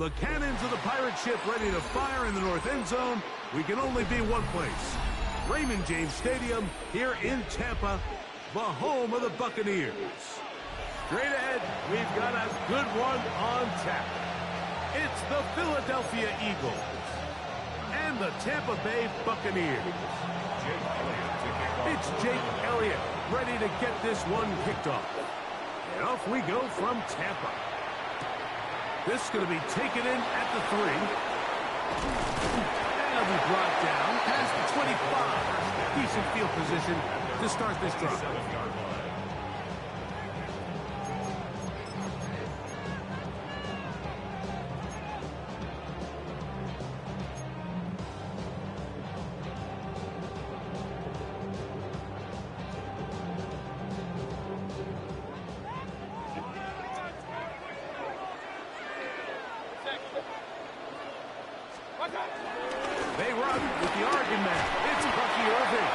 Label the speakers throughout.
Speaker 1: The cannons of the pirate ship ready to fire in the north end zone. We can only be one place. Raymond James Stadium here in Tampa, the home of the Buccaneers. Straight ahead, we've got a good one on tap. It's the Philadelphia Eagles and the Tampa Bay Buccaneers. It's Jake Elliott ready to get this one kicked off. And off we go from Tampa. This is going to be taken in at the 3. And it'll be brought down past the 25. Decent field position to start this drive. They run with the Oregon man. It's Bucky Irving.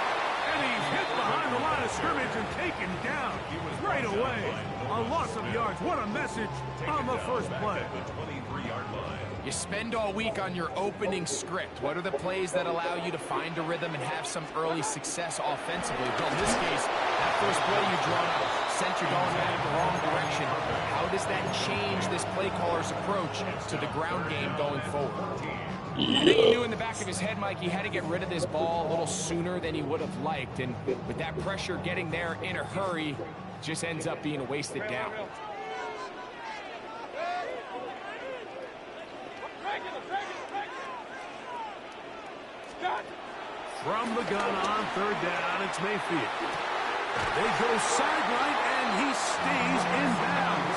Speaker 1: And he's hit behind the line of scrimmage and taken down right away. A loss of yards. What a message on the first play.
Speaker 2: You spend all week on your opening script. What are the plays that allow you to find a rhythm and have some early success offensively? Well, in this case, that first play you drawn up sent you going back the wrong direction. How does that change this play caller's approach to the ground game going forward? I think he knew in the back of his head, Mike, he had to get rid of this ball a little sooner than he would have liked. And with that pressure getting there in a hurry, just ends up being a wasted down.
Speaker 1: From the gun on third down, it's Mayfield. They go sideline, and he stays in bounds.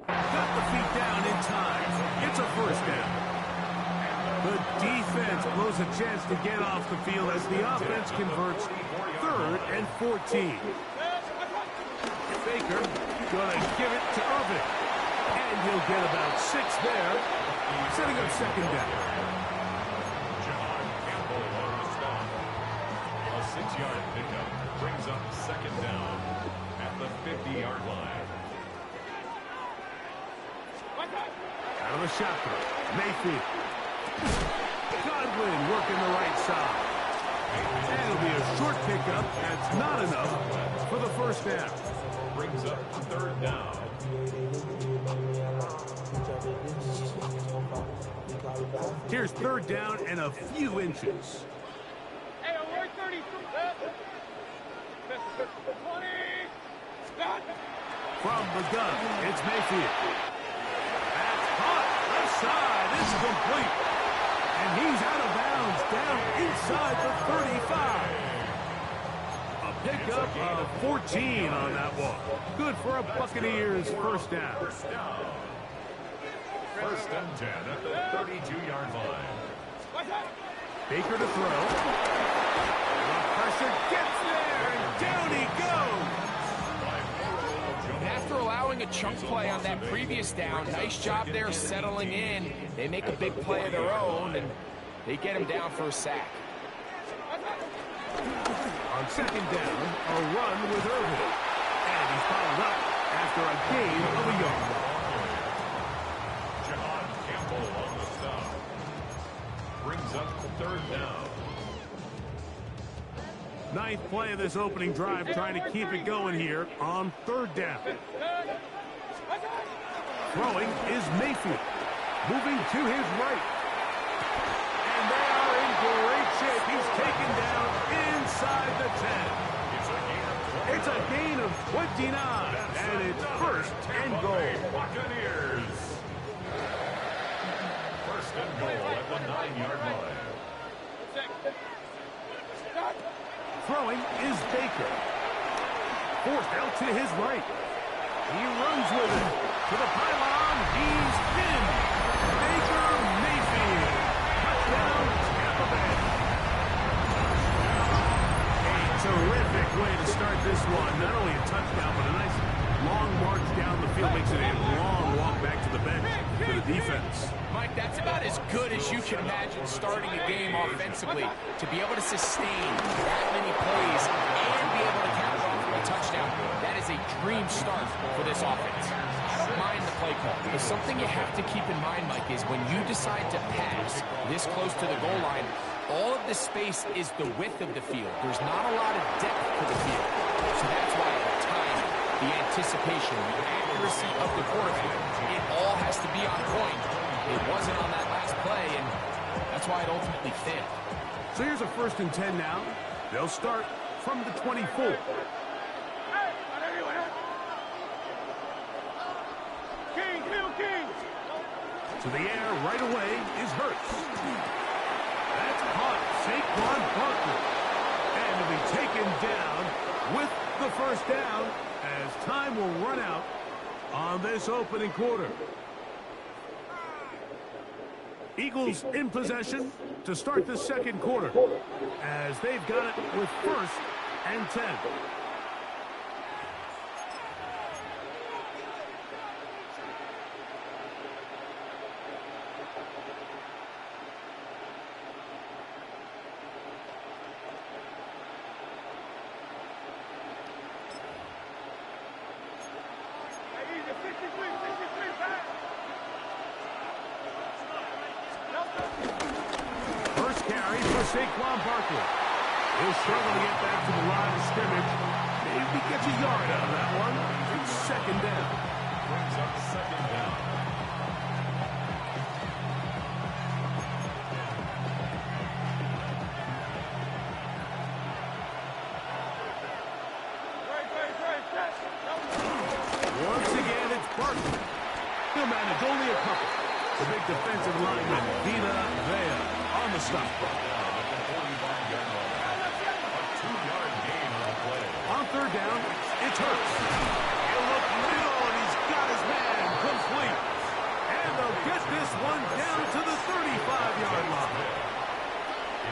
Speaker 1: Got the feet down in time. It's a first down. The defense blows a chance to get off the field as the offense converts 3rd and 14. Baker going to give it to Irving. And he'll get about 6 there, setting up second down.
Speaker 3: A 6-yard pickup brings up second down at the 50-yard line.
Speaker 1: Out of the shotgun, Mayfield. Godwin working the right side. And it'll be a short pickup. That's not enough for the first down.
Speaker 3: Brings up third down.
Speaker 1: Here's third down and a few inches.
Speaker 4: Hey, we're 30. 20.
Speaker 1: From the gun, it's Mayfield. That's caught. Left side. It's complete. And he's out of bounds down inside the 35. A pickup of 14 on that one. Good for a Buccaneers first down.
Speaker 3: First and 10 at the 32-yard line.
Speaker 1: Baker to throw. The pressure gets there, and down he goes.
Speaker 2: And after allowing a chunk play on that previous down, nice job there settling in. They make a big play of their own, and they get him down for a sack.
Speaker 1: On second down, a run with Irving. And he's followed up after a gain of a yard.
Speaker 3: On the stop. Brings up third down.
Speaker 1: Ninth play of this opening drive, trying to keep it going here on third down. Throwing is Mayfield. Moving to his right. And they are in great shape. He's taken down inside the 10. It's a gain of 29. And it's first and goal.
Speaker 3: Buccaneers. First and goal at the 9-yard line.
Speaker 1: Throwing is Baker. Forced out to his right. He runs with it. To the pylon. He's pinned. Baker Mayfield. Touchdown, Tampa Bay. A terrific way to start this one. Not only a touchdown, but a nice long march down the field. Makes it a long walk back to the bench for the defense.
Speaker 2: Mike, that's about as good as you can imagine starting a game offensively. To be able to sustain that many plays and be able to this offense. I don't mind the play call, but something you have to keep in mind, Mike, is when you decide to pass this close to the goal line, all of the space is the width of the field. There's not a lot of depth to the field. So that's why the timing, the anticipation, the accuracy of the quarterback, it all has to be on point. It wasn't on that last play, and that's why it ultimately failed.
Speaker 1: So here's a 1st and 10 now. They'll start from the 24. To the air right away is Hurts. That's caught. Saquon Barkley. And to be taken down with the 1st down as time will run out on this opening quarter. Eagles in possession to start the 2nd quarter as they've got it with 1st and 10. Saquon Barkley. He'll struggle to get back to the line of scrimmage. Maybe gets a yard out of that one. It's 2nd down.
Speaker 3: Brings up 2nd down.
Speaker 1: Once again, it's Barkley. He'll manage only a couple. The big defensive lineman, Vita Vea, on the stop. On 3rd down, it's Hurts. He'll look middle, and he's got his man complete. And they'll get this one down to the 35-yard line.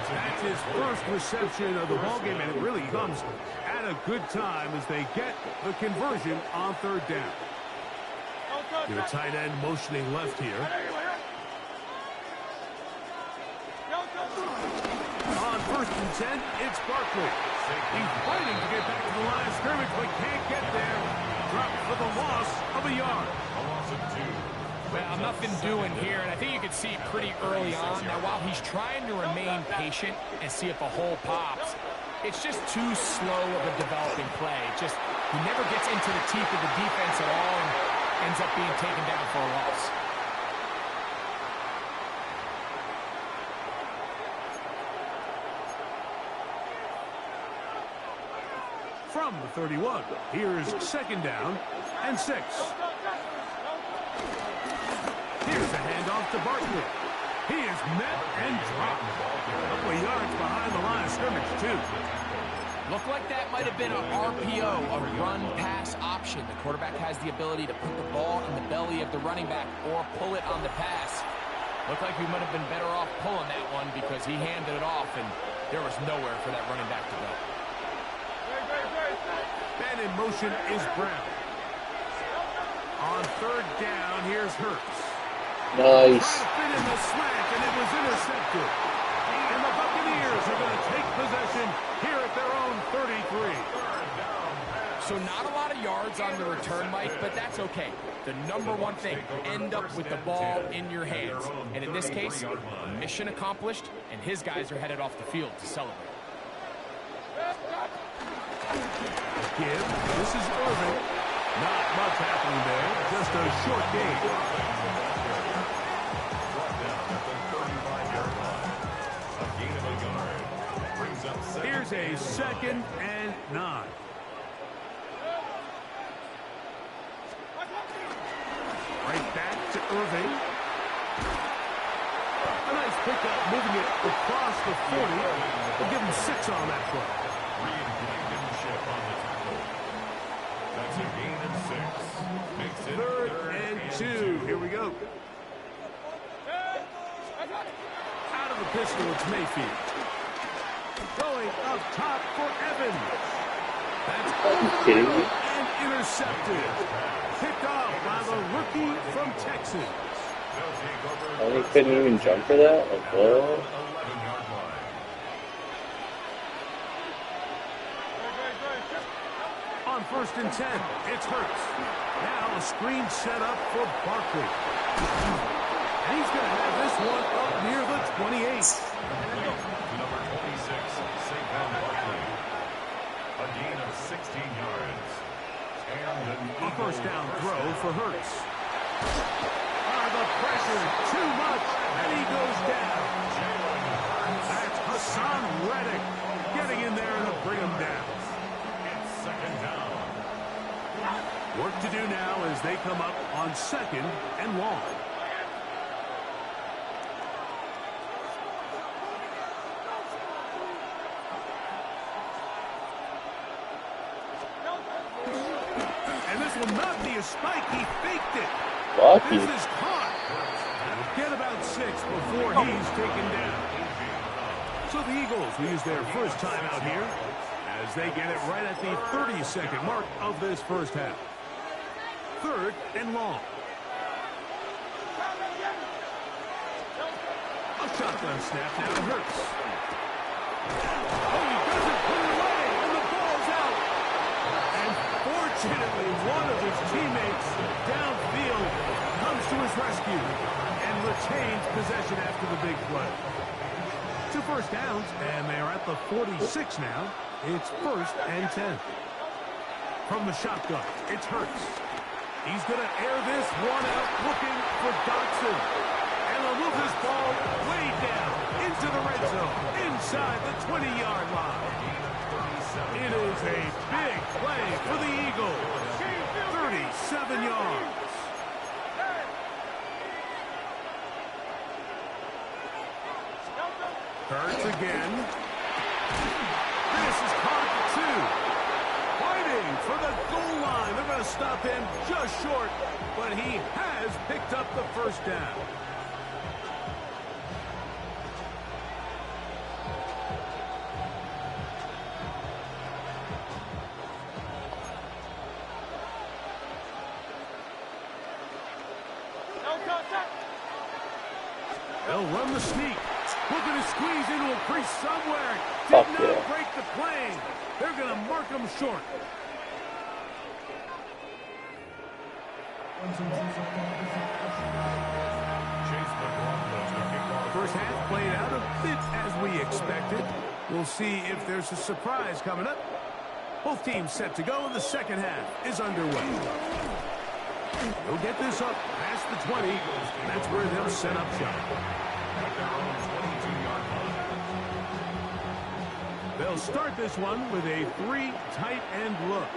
Speaker 1: That's his 1st reception of the ballgame, and it really comes at a good time as they get the conversion on 3rd down. Your tight end motioning left here. On 1st and 10, it's Barkley. He's fighting to get back to the line of scrimmage, but can't get there. Dropped for the loss of a yard.
Speaker 3: A loss of 2.
Speaker 2: Well, nothing doing here, and I think you can see pretty early on. Now, while he's trying to remain patient and see if a hole pops, it's just too slow of a developing play. He never gets into the teeth of the defense at all and ends up being taken down for a loss.
Speaker 1: From the 31, here's 2nd down and 6. Here's a handoff to Barkley. He is met and dropped. A couple of yards behind the line of scrimmage, too.
Speaker 2: Looked like that might have been an RPO, a run-pass option. The quarterback has the ability to put the ball in the belly of the running back or pull it on the pass. Looked like he might have been better off pulling that one because he handed it off, and there was nowhere for that running back to go.
Speaker 1: Man in motion is Brown. On 3rd down, here's Hurts.
Speaker 5: Nice.
Speaker 1: Trying to fit in the slant, and it was intercepted. And the Buccaneers are going to take possession here at their own 33.
Speaker 2: So not a lot of yards on the return, Mike, but that's okay. The number one thing, end up with the ball in your hands. And in this case, mission accomplished, and his guys are headed off the field to celebrate.
Speaker 1: Give. This is Irving. Not much happening there. Just a short game.
Speaker 3: Brought down at the 35-yard line. A gain of a yard. Brings up 2nd.
Speaker 1: Here's a 2nd and 9. Right back to Irving. A nice pickup, moving it across the 40. We'll give him 6 on that play.
Speaker 3: On the tackle. That's a gain of 6. Makes it
Speaker 1: 3rd and 2. Here we go. Out of the pistol, it's Mayfield. Going up top for Evans. That's
Speaker 5: Are you kidding me?
Speaker 1: and intercepted. Picked off by the rookie from Texas.
Speaker 5: Oh, he couldn't even jump for that? Like, what?
Speaker 3: 11-yard line.
Speaker 1: On on 1st and 10. It's Hurts. Now a screen set up for Barkley. And he's going to have this one up near the 28.
Speaker 3: Number 26, Saquon Barkley. A gain of 16 yards. And
Speaker 1: a first down throw for Hurts. The pressure, too much, and he goes down. That's Hassan Reddick getting in there to bring him down.
Speaker 3: it's 2nd down.
Speaker 1: Work to do now as they come up on 2nd and long. And this will not be a spike. He faked it.
Speaker 5: Lucky.
Speaker 1: This is caught. Get about 6 before he's taken down. So the Eagles will use their first time out here as they get it right at the 30-second mark of this first half. 3rd and long. A shotgun snap now to Hurts. Oh, he doesn't put it away, and the ball's out. And fortunately, one of his teammates downfield comes to his rescue and retains possession after the big play. 2 first downs, and they are at the 46 now. It's 1st and 10. From the shotgun, it's Hurts. He's going to air this one out, looking for Dotson. And they'll move this ball way down into the red zone, inside the 20-yard line. It is a big play for the Eagles. 37 yards. Hurts again. This is caught at 2. Fighting for the goal line. They're going to stop him just short, but he has picked up the first down. They'll run the sneak. Looking to squeeze into a crease somewhere. Did not break the plane. They're going to mark him short. First half played out a bit as we expected. We'll see if there's a surprise coming up. Both teams set to go, and the second half is underway. They'll get this up past the 20, and that's where they'll set up shop. They'll start this one with a 3 tight end look.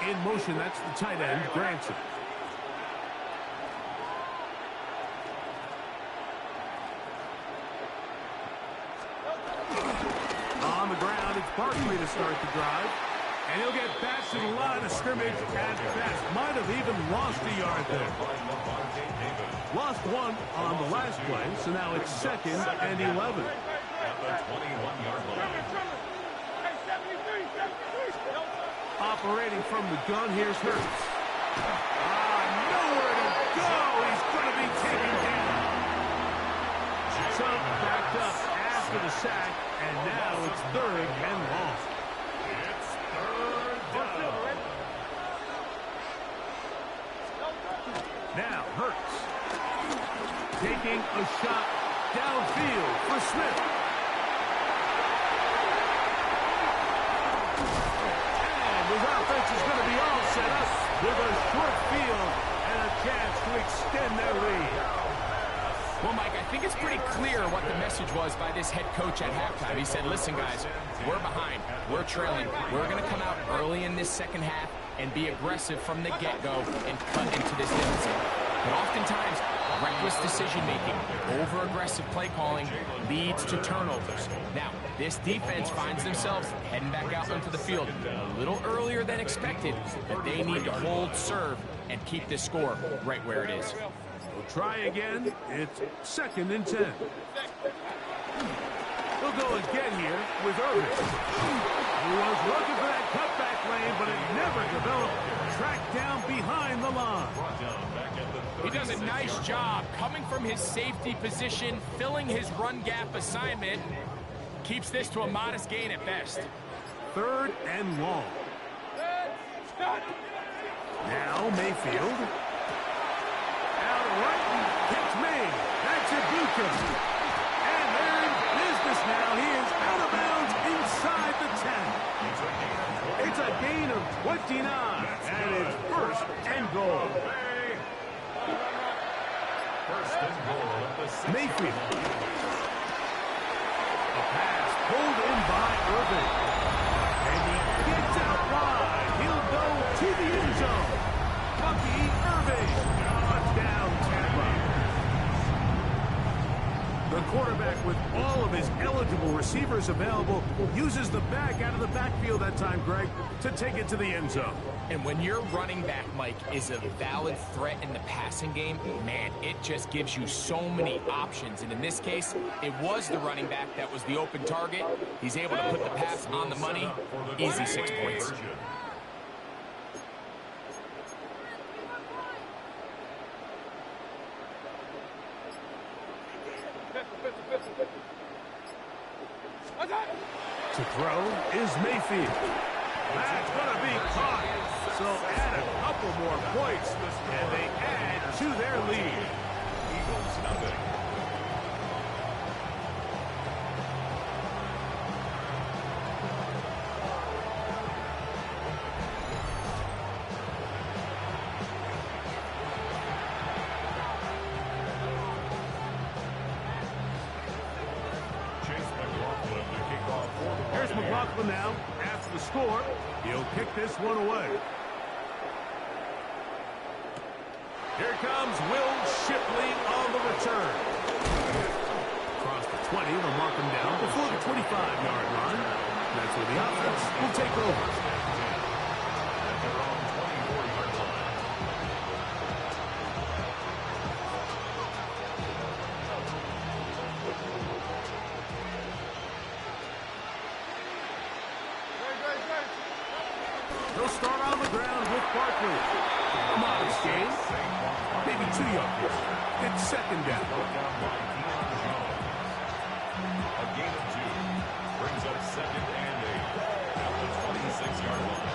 Speaker 1: In motion, that's the tight end, Granson. On the ground, it's Barkley to start the drive. And he'll get back to the line of scrimmage at best. Might have even lost a yard there. Lost 1 on the last play, so now it's 2nd and 11.
Speaker 3: At the 21-yard line.
Speaker 1: Operating from the gun, here's Hurts. Nowhere to go. He's going to be taken down. Chubb backed up after the sack, and now it's 3rd and long.
Speaker 3: It's 3rd down.
Speaker 1: Now Hurts taking a shot downfield for Smith. And his offense is going to be all set up with a short field and a chance to extend their lead.
Speaker 2: Well, Mike, I think it's pretty clear what the message was by this head coach at halftime. He said, listen, guys, we're behind. We're trailing. We're going to come out early in this second half and be aggressive from the get-go and cut into this deficit. But oftentimes, reckless decision-making, over-aggressive play calling leads to turnovers. Now, this defense finds themselves heading back out onto the field a little earlier than expected, but they need to hold serve and keep this score right where it is.
Speaker 1: We'll try again. It's 2nd and 10. They'll go again here with Irvin. He was looking for that cutback lane, but it never developed. Tracked down behind the line.
Speaker 2: He does a nice job coming from his safety position, filling his run gap assignment. Keeps this to a modest gain at best.
Speaker 1: 3rd and long. Now Mayfield. Out right, it's made. That's Ibuka. And they're in business now. He is out of bounds inside the 10. It's a gain of 29. And it's 1st and goal.
Speaker 3: First and goal at the 6.
Speaker 1: Mayfield. A pass pulled in by Irving. And he gets out wide. He'll go to the end zone. Bucky Irving. Touchdown, Tampa. The quarterback, with all of his eligible receivers available, uses the back out of the backfield that time, Greg, to take it to the end zone.
Speaker 2: And when your running back, Mike, is a valid threat in the passing game, man, it just gives you so many options. And in this case, it was the running back that was the open target. He's able to put the pass on the money. Easy 6 points.
Speaker 1: To throw is Mayfield. That's going to be caught. So add a couple more points, and they add to their lead.
Speaker 3: Eagles nothing.
Speaker 1: Here's McLaughlin now. After the score, he'll kick this one away. Here comes Will Shipley on the return. Across the 20, they'll mark him down before the 25-yard line. That's where the offense will take over.
Speaker 3: At their own 24-yard line.
Speaker 1: They'll start on the ground with Barkley. Modest gain. Maybe 2 yards. It's 2nd down.
Speaker 3: A gain of 2 brings up 2nd and 8 at the 26-yard line.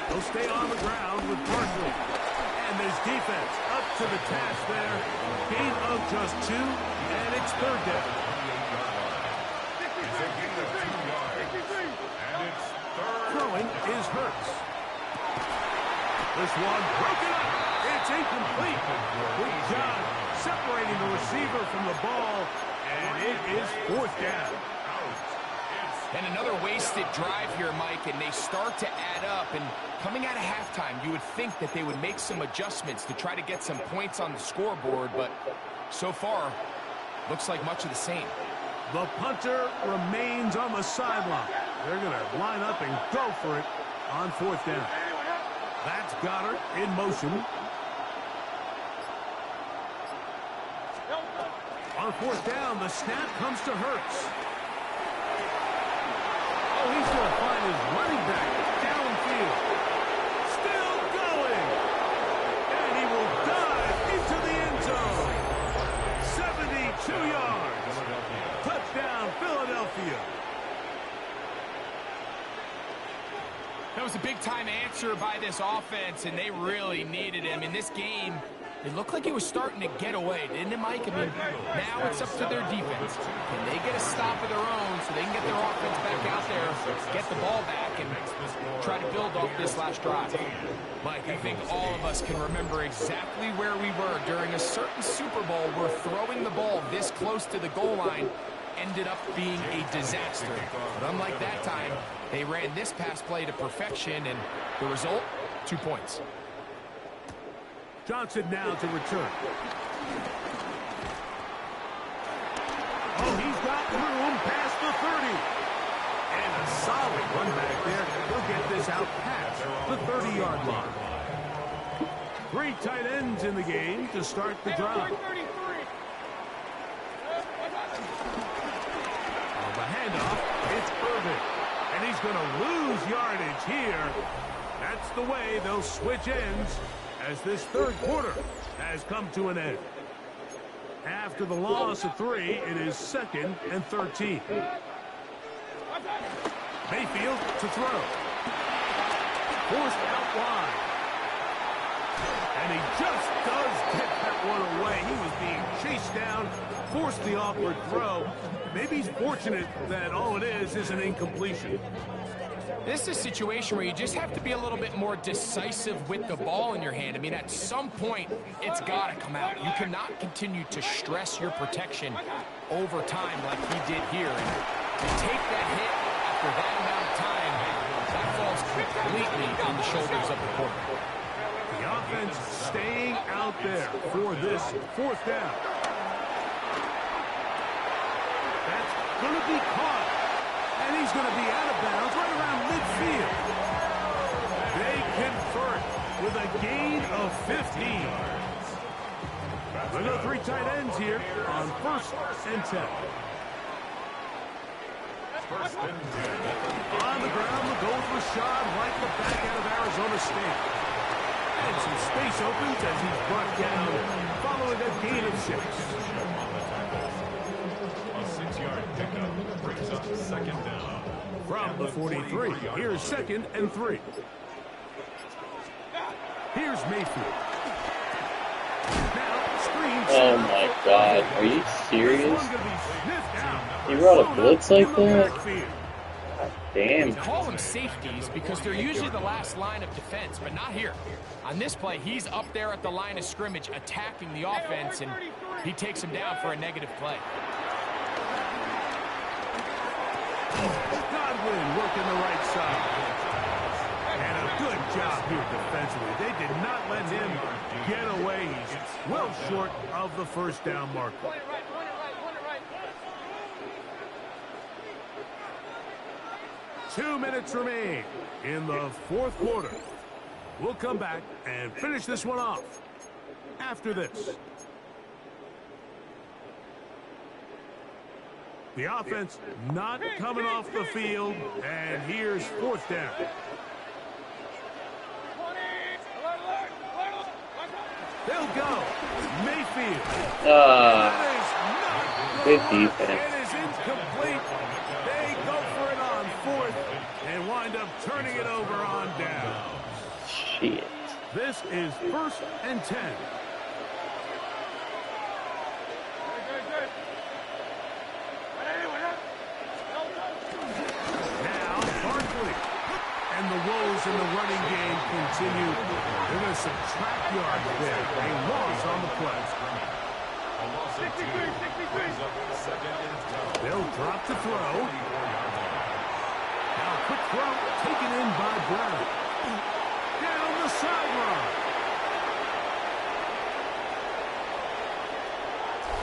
Speaker 1: They'll stay on the ground with Barkley. And there's defense up to the task there. Gain of just 2, and it's 3rd down.
Speaker 3: It's a gain of 2 yards. And it's 3rd.
Speaker 1: Throwing is Hurts. This one broken up. It's incomplete. Good job separating the receiver from the ball, and it is 4th down.
Speaker 2: And another wasted drive here, Mike, and they start to add up. And coming out of halftime, you would think that they would make some adjustments to try to get some points on the scoreboard, but so far, looks like much of the same.
Speaker 1: The punter remains on the sideline. They're going to line up and go for it on 4th down. That's Goddard in motion. On 4th down, the snap comes to Hurts. Oh, he's going to find his running back downfield. Still going. And he will dive into the end zone. 72 yards. Touchdown, Philadelphia.
Speaker 2: That was a big-time answer by this offense, and they really needed him. In this game, it looked like it was starting to get away, didn't it, Mike? I mean, now it's up to their defense. Can they get a stop of their own so they can get their offense back out there, get the ball back, and try to build off this last drive? Mike, I think all of us can remember exactly where we were during a certain Super Bowl where throwing the ball this close to the goal line ended up being a disaster. But unlike that time, they ran this pass play to perfection, and the result, 2 points.
Speaker 1: Johnson now to return. Oh, he's got room past the 30. And a solid run back there. He'll get this out past the 30-yard line. 3 tight ends in the game to start the drive. On the handoff, it's Irving. And he's going to lose yardage here. That's the way they'll switch ends. as this third quarter has come to an end. After the loss of 3, it is 2nd and 13. Mayfield to throw. Forced out wide. And he just does get that one away. He was being chased down, forced the awkward throw. Maybe he's fortunate that all it is an incompletion.
Speaker 2: This is a situation where you just have to be a little bit more decisive with the ball in your hand. I mean, at some point, it's got to come out. You cannot continue to stress your protection over time like he did here. And to take that hit after that amount of time, that falls completely on the shoulders of the quarterback.
Speaker 1: The offense staying out there for this 4th down. That's going to be caught. And he's going to be out of bounds right around midfield. They convert with a gain of 15. We've got 3 tight ends here on 1st and 10. On the ground, the goal for Rashad like the back out of Arizona State. And some space opens as he's brought down following a gain of 6.
Speaker 3: A 6-yard pickup brings up 2nd down.
Speaker 1: From the 43, here's 2nd and 3. Here's Mayfield. Now, screen.
Speaker 5: Oh my God, are you serious?
Speaker 1: This one's gonna be sniffed out.
Speaker 5: You brought a blitz like that?
Speaker 1: Backfield.
Speaker 5: Damn.
Speaker 2: We call them safeties because they're usually the last line of defense, but not here. On this play, he's up there at the line of scrimmage attacking the offense, and he takes him down for a negative play.
Speaker 1: Godwin working the right side. And a good job here defensively. They did not let him get away. He's well short of the 1st down marker. 2 minutes remain in the 4th quarter. We'll come back and finish this one off after this. The offense not coming off the field, and here's 4th down. They'll go. Mayfield.
Speaker 5: Good defense.
Speaker 1: It is incomplete. They go for it on 4th and wind up turning it over on down.
Speaker 5: Shit.
Speaker 1: This is 1st and 10. And the woes in the running game continue. They're going to subtract yards there. A loss on the play.
Speaker 3: 63.
Speaker 1: They'll drop the throw. Now a quick throw taken in by Brown. Down the sideline.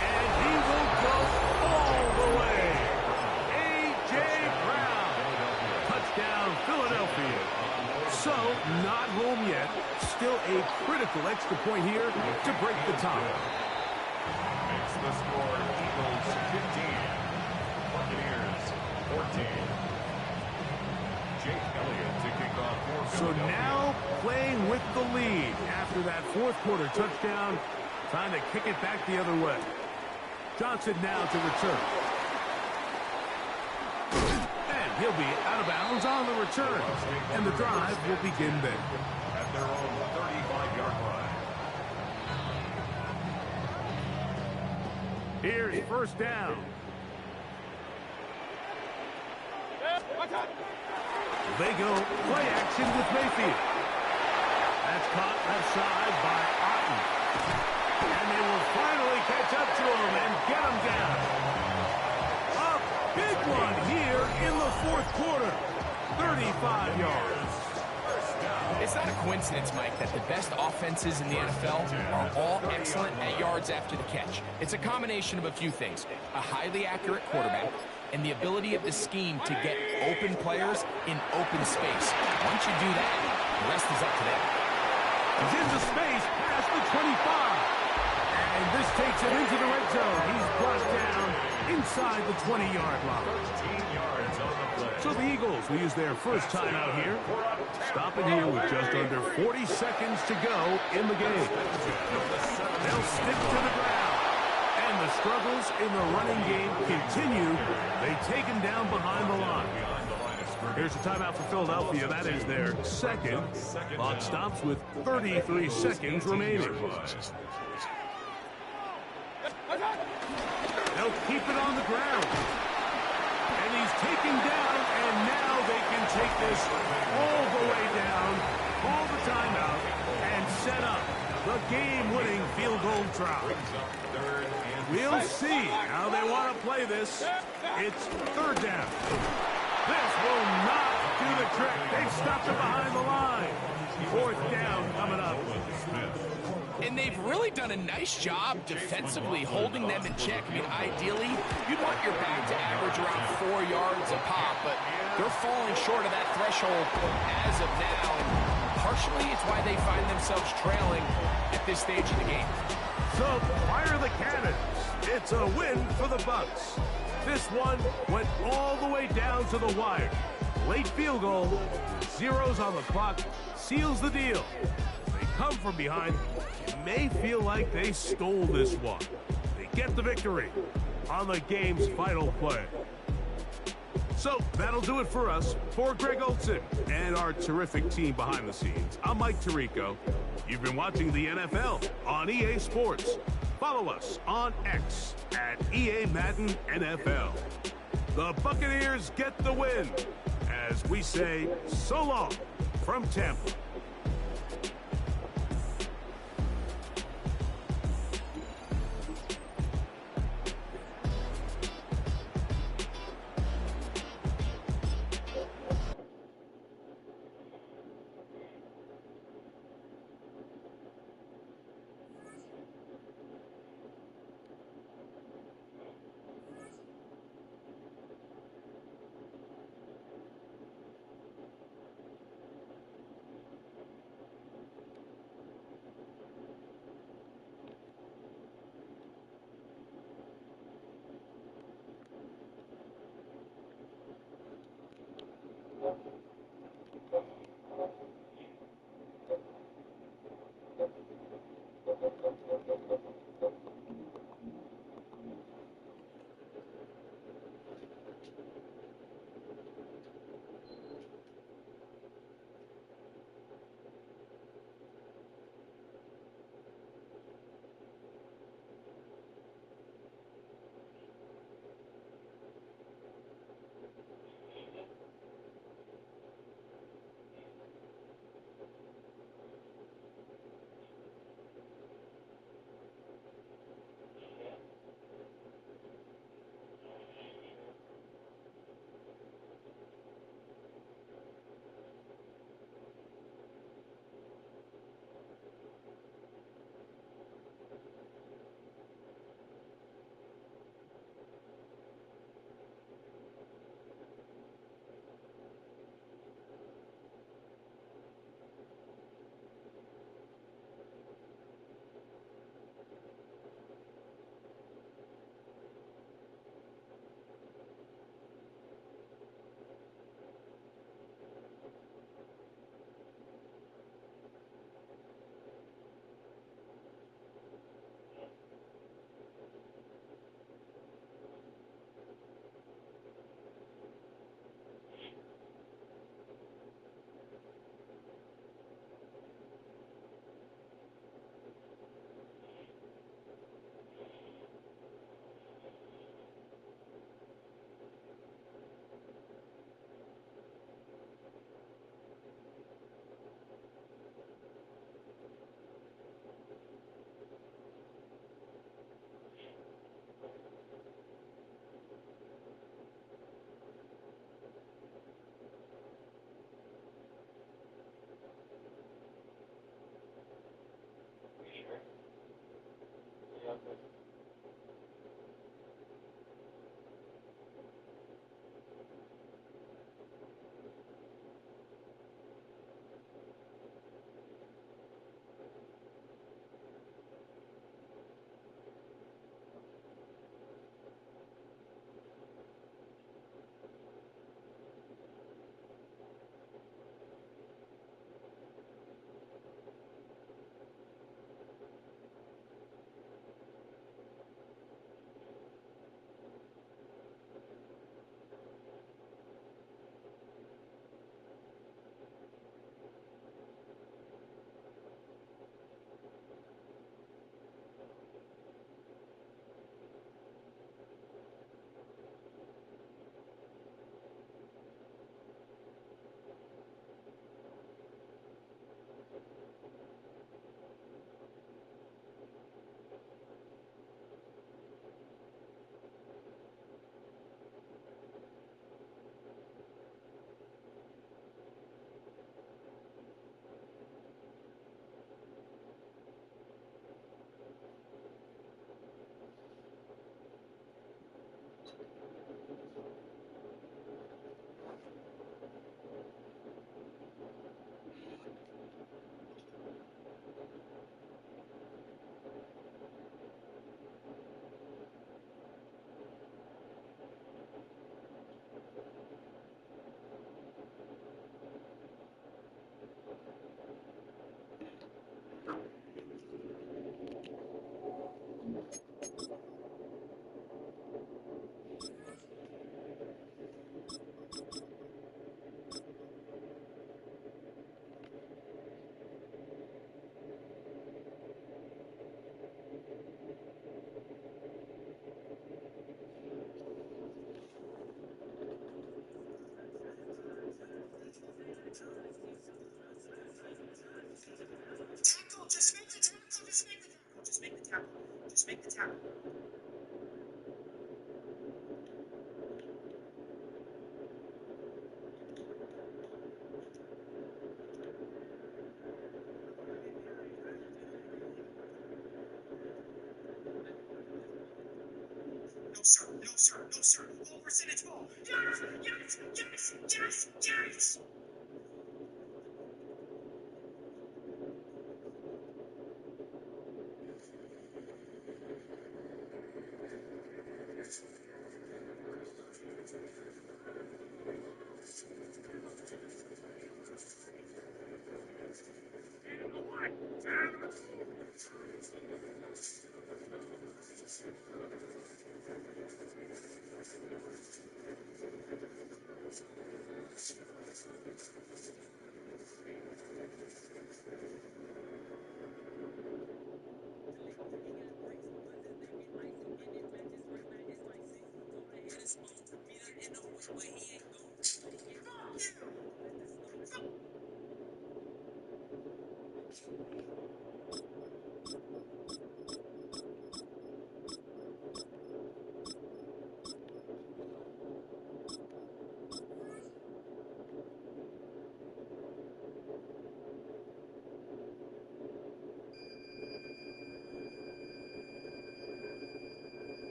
Speaker 1: And he will go all the way. A.J. Brown. Touchdown, Philadelphia. So, not home yet. Still a critical extra point here to break the tie.
Speaker 3: Makes the score Eagles 15. Buccaneers 14. Jake Elliott to kick off for
Speaker 1: So
Speaker 3: Philadelphia.
Speaker 1: now playing with the lead after that 4th quarter touchdown. Trying to kick it back the other way. Johnson now to return. He'll be out of bounds on the return. And the drive will begin there.
Speaker 3: At their own 35-yard line.
Speaker 1: Here's 1st down. They go play action with Mayfield. That's caught left side by Otten. And they will finally catch up to him and get him down. Big one here in the 4th quarter. 35 yards.
Speaker 2: It's not a coincidence, Mike, that the best offenses in the NFL are all excellent at yards after the catch. It's a combination of a few things. A highly accurate quarterback and the ability of the scheme to get open players in open space. Once you do that, the rest is up to them.
Speaker 1: He's into space past the 25. And this takes him into the red zone. He's brought down inside the 20-yard line.
Speaker 3: 13 yards on the play.
Speaker 1: So the Eagles will use their first timeout here. Stopping here with just under 40 seconds to go in the game. They'll stick to the ground. And the struggles in the running game continue. They take him down behind the line. Here's a timeout for Philadelphia. That is their second. Clock stops with 33 seconds remaining. They'll keep it on the ground. And he's taken down, and now they can take this all the way down, call the timeout, and set up the game-winning field goal try. We'll see how they want to play this. It's third down. This will not do the trick. They've stopped it behind the line. Fourth down coming up.
Speaker 2: And they've really done a nice job defensively holding them in check. I mean, ideally, you'd want your back to average around 4 yards a pop, but they're falling short of that threshold as of now. And partially, it's why they find themselves trailing at this stage of the game.
Speaker 1: So, fire the cannons. It's a win for the Bucs. This one went all the way down to the wire. Late field goal, zeros on the clock, seals the deal. They come from behind. It may feel like they stole this one. They get the victory on the game's final play. So, that'll do it for us. For Greg Olson and our terrific team behind the scenes, I'm Mike Tirico. You've been watching the NFL on EA Sports. Follow us on X at EA Madden NFL. The Buccaneers get the win as we say so long from Tampa.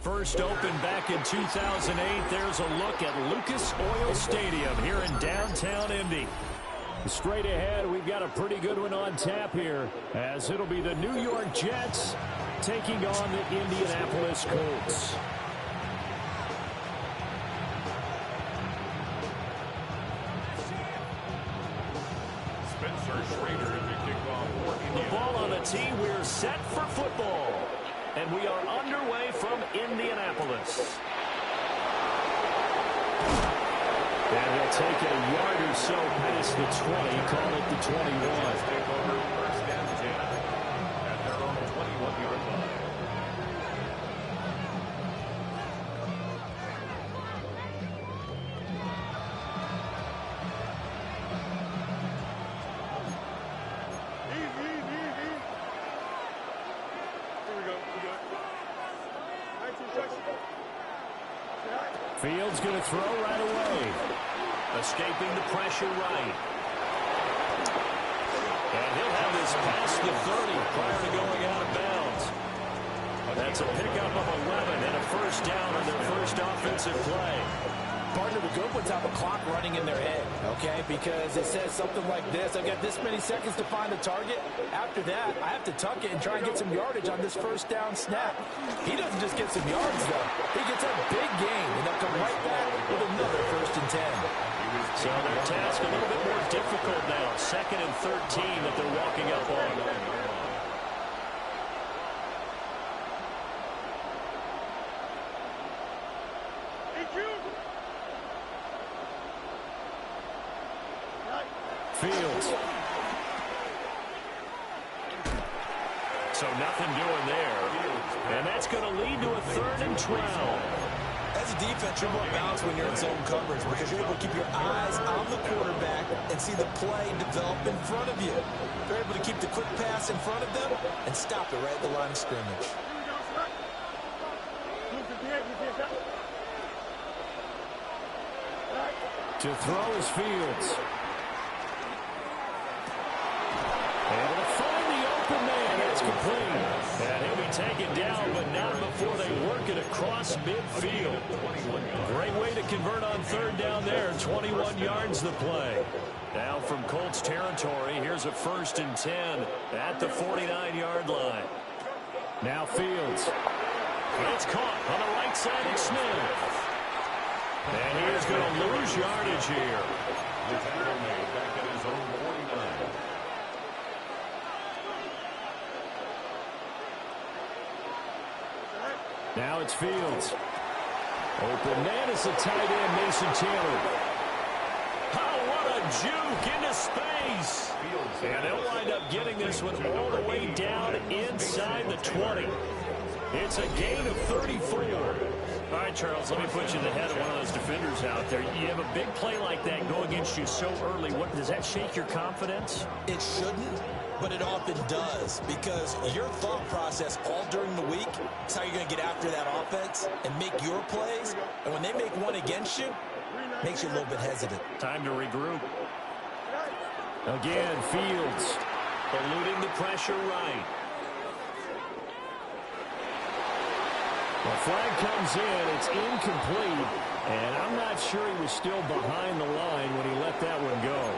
Speaker 6: First opened back in 2008. There's a look at Lucas Oil Stadium here in downtown Indy. Straight ahead, we've got a pretty good one on tap here, as it'll be the New York Jets taking on the Indianapolis Colts. The ball on the tee. We're set for football. And we are underway from Indianapolis. And he'll take a yard or so past the 20, call it the 21.
Speaker 3: Take over first and 10 at their own 21-yard line.
Speaker 6: Fields going to throw right away. Escaping the pressure right. And he'll have this past the 30 prior to going out of bounds. That's a pickup of 11 and a first down on their first offensive play.
Speaker 2: Partner, the good ones have a clock running in their head, okay? Because it says something like this. I've got this many seconds to find the target. After that, I have to tuck it and try and get some yardage on this first down snap. He doesn't just get some yards, though. He gets a big gain, and they'll come right back with another first and 10.
Speaker 6: So their task a little bit more difficult now. 2nd and 13 that they're walking up on. Fields. So nothing doing there. And that's going to lead to a 3rd and 12.
Speaker 7: As a defense, you're more balanced when you're in zone coverage because you're able to keep your eyes on the quarterback and see the play develop in front of you. You're able to keep the quick pass in front of them and stop it right at the line of scrimmage.
Speaker 6: To throw is Fields. Able to find the open man. That's complete. And he'll be taken down, but not before they work it across midfield. Great way to convert on 3rd down there. 21 yards the play. Now from Colts territory, here's a 1st and 10 at the 49-yard line. Now Fields. It's caught on the right side of Smith. And he is going to lose yardage here.
Speaker 3: The tackle made back at his own 49.
Speaker 6: Now it's Fields. Open man is the tight end, Mason Taylor. Oh, what a juke into space. And they'll wind up getting this one all the way down inside the 20. It's a gain of 34. All right, Charles, let me put you in the head of one of those defenders out there. You have a big play like that go against you so early. What does that shake your confidence?
Speaker 7: It shouldn't, but it often does, because your thought process all during the week is how you're going to get after that offense and make your plays. And when they make one against you, it makes you a little bit hesitant.
Speaker 6: Time to regroup. Again, Fields eluding the pressure right. The flag comes in. It's incomplete. And I'm not sure he was still behind the line when he let that one go.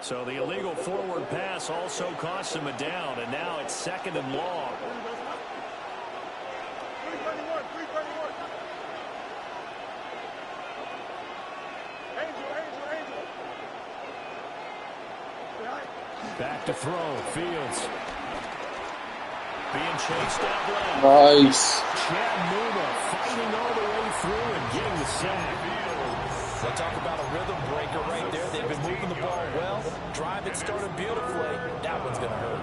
Speaker 6: So the illegal forward pass also cost him a down. And now it's 2nd and long. Back to throw. Fields. Being chased out left.
Speaker 5: Nice.
Speaker 6: Chad Numa fighting all the way through and getting the sack.
Speaker 7: We'll talk about a rhythm breaker right there. They've been moving the ball well. Drive it started beautifully. That one's going to hurt.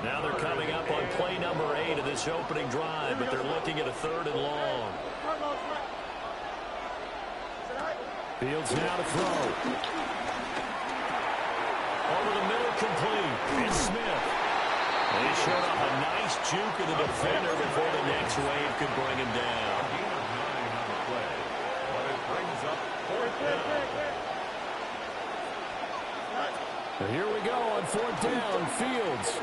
Speaker 6: Now they're coming up on play number 8 of this opening drive, but they're looking at a 3rd and long. Fields now to throw. Over the middle, complete. It's Smith. He showed up a nice juke of the defender before the next wave could bring him down. So here we go on 4th down. Fields.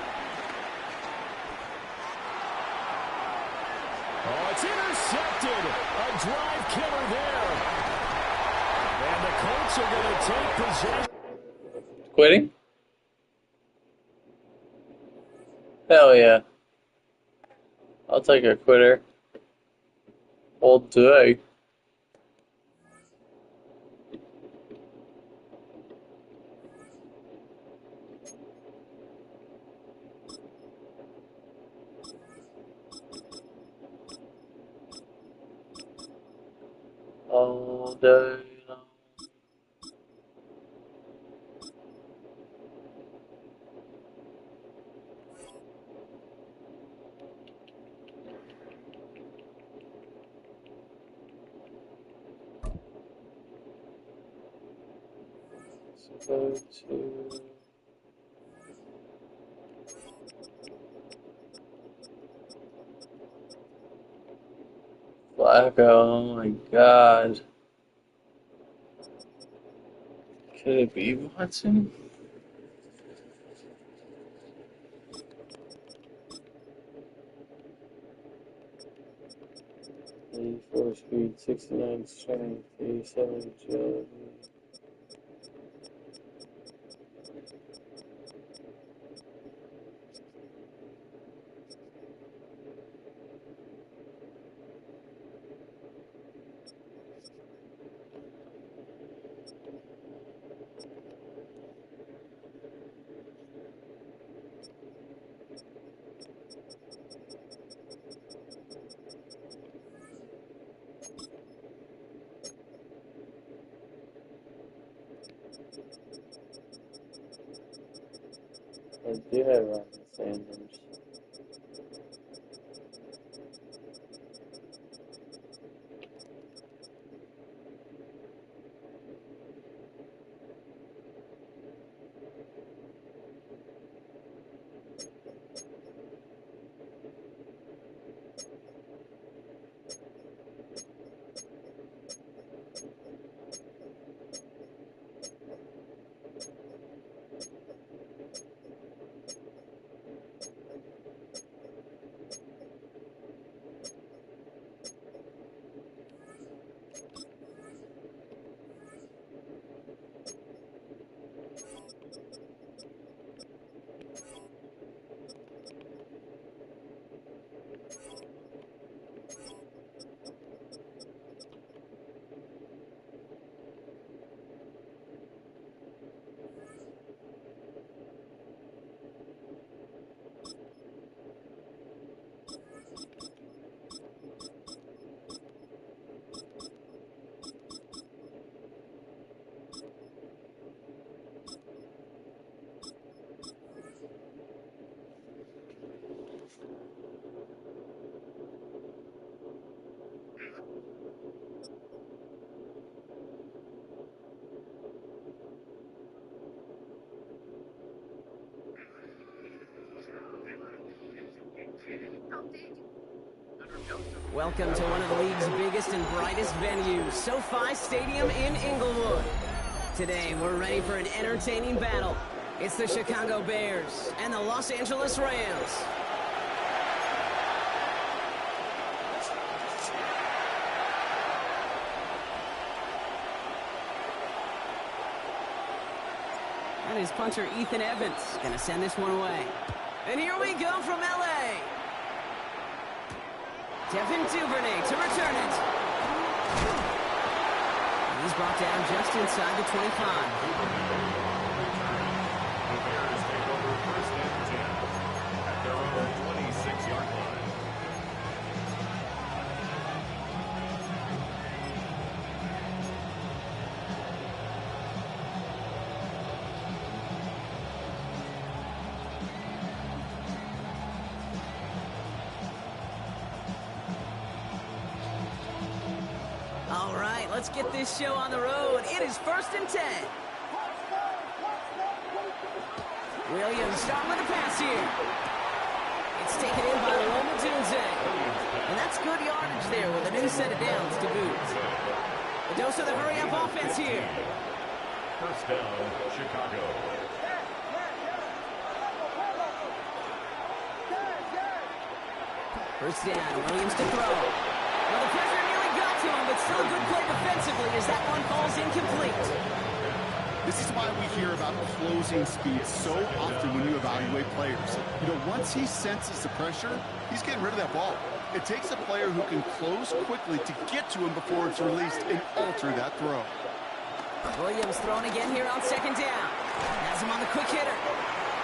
Speaker 6: Oh, it's intercepted. A drive killer there. And the Colts are going to take possession.
Speaker 5: Quitting? Hell yeah. I'll take a quitter. All day. All day long. Go to Flacco. Oh my god. Could it be Watson? Four speed, 69 strength, 87 agility. I do have Ron Sanders.
Speaker 8: Welcome to one of the league's biggest and brightest venues, SoFi Stadium in Inglewood. Today, we're ready for an entertaining battle. It's the Chicago Bears and the Los Angeles Rams. And his punter, Ethan Evans, gonna send this one away. And here we go from L.A. Devin Duvernay to return it. And he's brought down just inside the 25.
Speaker 3: The Bears take over first and 10 at their own 26-yard line.
Speaker 8: All right, let's get this show on the road. It is 1st and 10. Williams starting with a pass here. It's taken in by Roma Dunze. And that's good yardage there with a new set of downs to boot. A dose of the hurry-up offense here.
Speaker 3: First down, Chicago.
Speaker 8: First down, Williams to throw. Well, the pressure nearly got to him, but still a good play defensively as that one falls incomplete.
Speaker 9: This is why we hear about closing speed so often when you evaluate players. You know, once he senses the pressure, he's getting rid of that ball. It takes a player who can close quickly to get to him before it's released and alter that throw.
Speaker 8: Williams throwing again here on 2nd down. Has him on the quick hitter.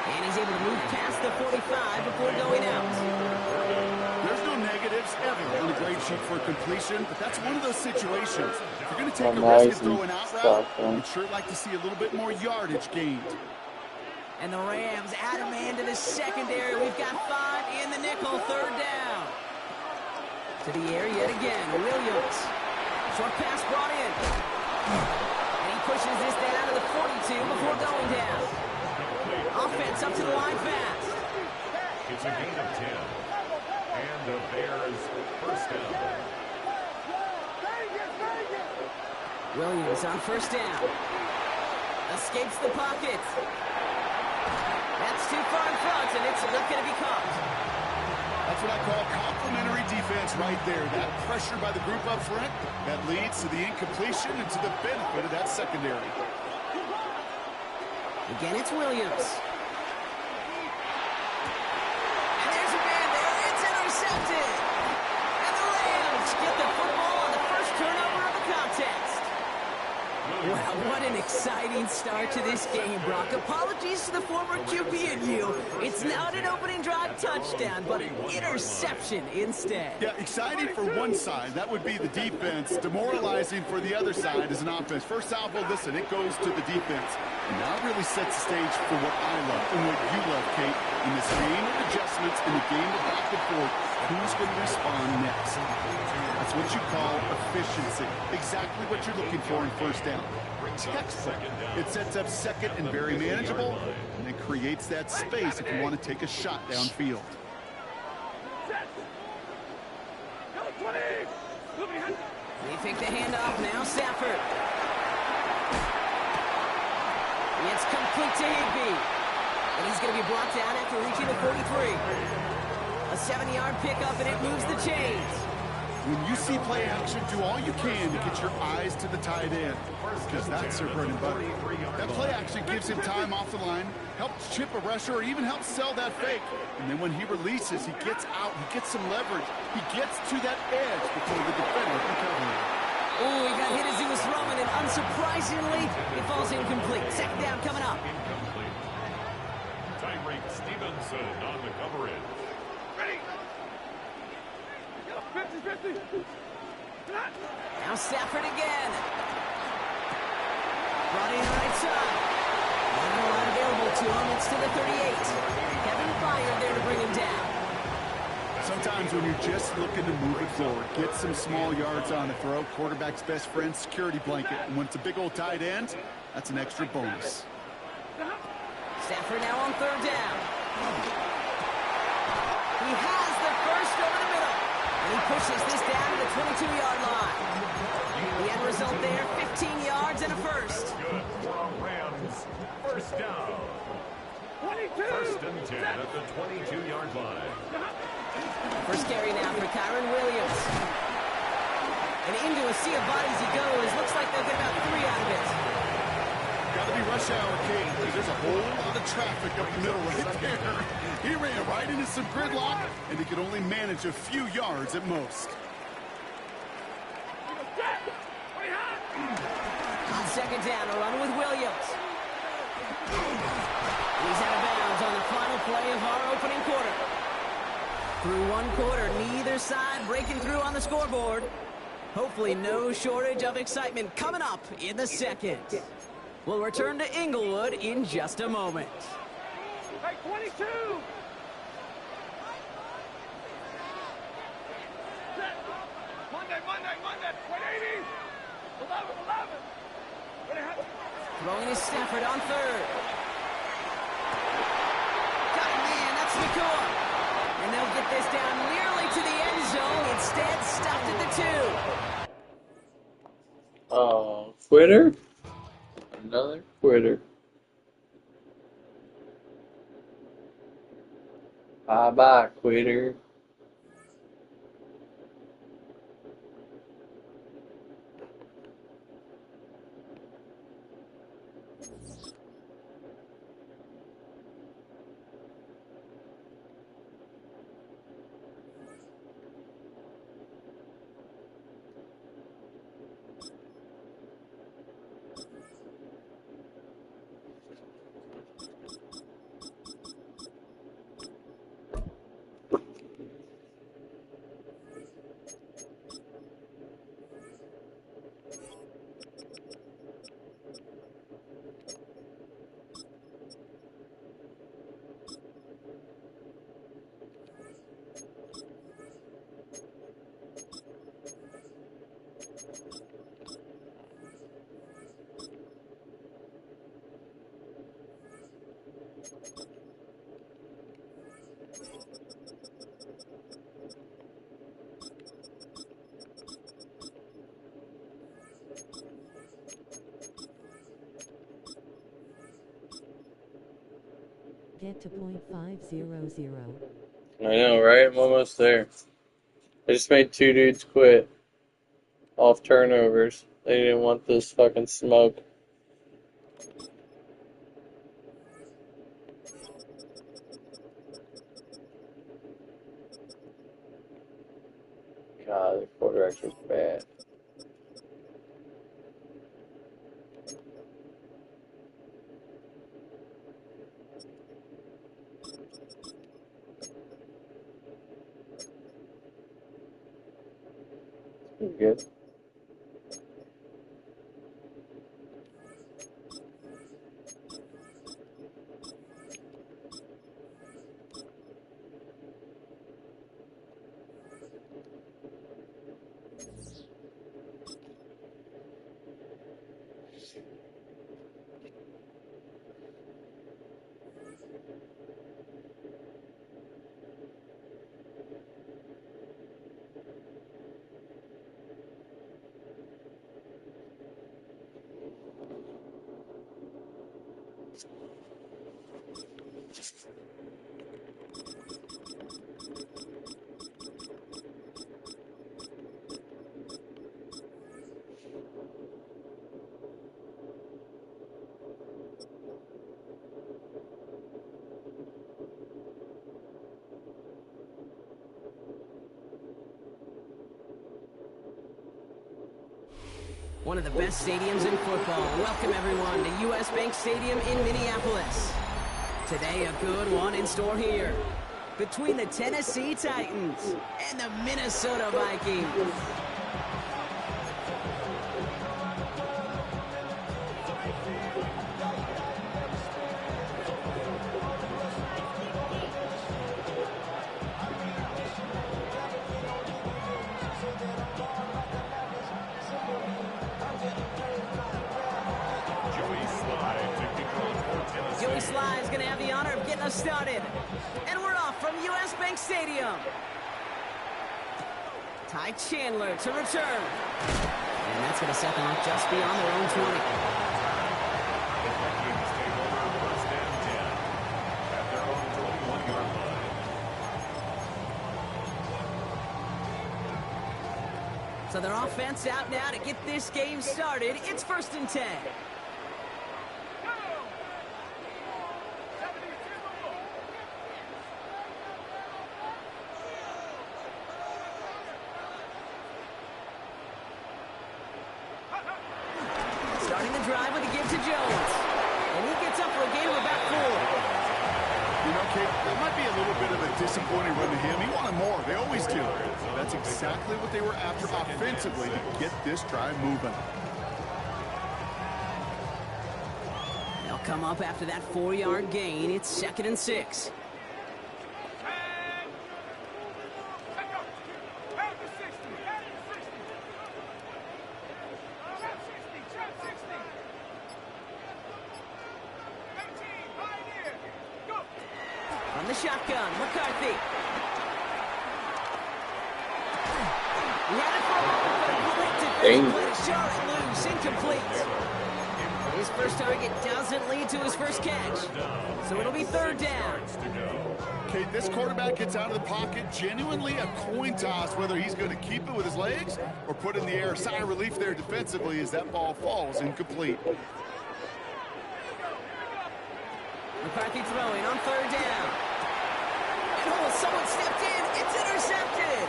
Speaker 8: And he's able to move past the 45 before going out.
Speaker 9: There's no negatives ever on the grade sheet for completion, but that's one of those situations. If you're going to take a risk and throw an out route, I'd sure like to see a little bit more yardage gained.
Speaker 8: And the Rams add a man to the secondary. We've got 5 in the nickel, 3rd down. To the air yet again, Williams. Short pass brought in. And he pushes this down to the 42 before going down. Offense up to the line fast.
Speaker 3: It's a gain of 10. And the Bears first down.
Speaker 8: Williams on 1st down. Escapes the pocket. That's too far in front, and it's not going to be caught.
Speaker 9: That's what I call complementary defense right there. That pressure by the group up front, that leads to the incompletion and to the benefit of that secondary.
Speaker 8: Again, it's Williams. And there's a man there. It's intercepted. And the Rams get the football on the first turnover of the contest. Wow, what an exciting start to this game, Brock. Apologies to the former QB and you. It's not an opening drive touchdown, but an interception instead.
Speaker 9: Yeah, exciting for one side. That would be the defense. Demoralizing for the other side as an offense. First salvo, listen, it goes to the defense. And now it really sets the stage for what I love and what you love, Kate. In this game of adjustments, in the game of back and forth, who's going to respond next? That's what you call efficiency. Exactly what you're looking for in first down. Textbook. It sets up second and very manageable, and it creates that space if you want to take a shot downfield.
Speaker 8: They pick the handoff now, Stafford. It's complete to Higbee. And he's going to be brought down after reaching the 43. A 7-yard pickup, and it moves the chains.
Speaker 9: When you see play action, do all you can to get your eyes to the tight end, because that's their bread and butter. That play action gives him time off the line, helps chip a rusher, or even helps sell that fake. And then when he releases, he gets out, he gets some leverage. He gets to that edge before the defender can cover him.
Speaker 8: Oh, he got hit as he was throwing, and unsurprisingly, it falls incomplete. 2nd down coming up.
Speaker 3: Incomplete. Tyreek Stevenson on the coverage.
Speaker 8: Now Stafford again. Brought in right side. Not a lot available to him. It's to the 38. Kevin Byard there to bring him down.
Speaker 9: Sometimes when you're just looking to move it forward, get some small yards on the throw, quarterback's best friend, security blanket. And when it's a big old tight end, that's an extra bonus.
Speaker 8: Stafford now on 3rd down. He has the first over the middle. And And he pushes this down to the 22-yard line. The end result there, 15 yards and a first.
Speaker 3: Good for our Rams. First down.
Speaker 4: 22.
Speaker 3: First and 10 at the 22-yard line.
Speaker 8: First carry now for Kyron Williams. And into a sea of bodies he goes. Looks like they'll get about 3 out of it.
Speaker 9: Got to be rush hour, Kate, because there's a whole lot of traffic up the middle right there. He ran right into some gridlock, and he could only manage a few yards at most.
Speaker 8: On second down, a run with Williams. He's out of bounds on the final play of our opening quarter. Through one quarter, neither side breaking through on the scoreboard. Hopefully no shortage of excitement coming up in the second. We'll return to Inglewood in just a moment.
Speaker 4: Hey, 22. Set. Monday. 180. 11.
Speaker 8: Throwing is Stafford on third. Got it, man. That's McCoy. And they'll get this down nearly to the end zone. Instead, stopped at the 2.
Speaker 5: Oh, quitter? Another quitter. Bye-bye, quitter.
Speaker 10: Get to .500.
Speaker 5: I know, right? I'm almost there. I just made 2 dudes quit off turnovers. They didn't want this fucking smoke. God, the quarterback was bad. Good.
Speaker 8: One of the best stadiums in football. Welcome everyone to US Bank Stadium in Minneapolis. Today a good one in store here. Between the Tennessee Titans and the Minnesota Vikings. Sly is going to have the honor of getting us started. And we're off from US Bank Stadium. Ty Chandler to return. And that's going to set them up just beyond their own 20. So their offense out now to get this game started. It's 1st and 10. Starting the drive with a give to Jones. And he gets up for a gain of about 4.
Speaker 9: You know, Kate, that might be a little bit of a disappointing run to him. He wanted more. They always do. That's exactly what they were after offensively to get this drive moving.
Speaker 8: They'll come up after that 4-yard gain. It's 2nd and 6. From the shotgun, McCarthy. He had it for a moment, but he linked it. There's a shot loose, incomplete. His first target doesn't lead to his first catch. So it'll be 3rd down.
Speaker 9: Okay, this quarterback gets out of the pocket, genuinely a coin toss whether he's going to keep it with his legs or put it in the air. Sigh of relief there defensively as that ball falls incomplete.
Speaker 8: McCarthy throwing on 3rd down. And oh, someone stepped in. It's intercepted.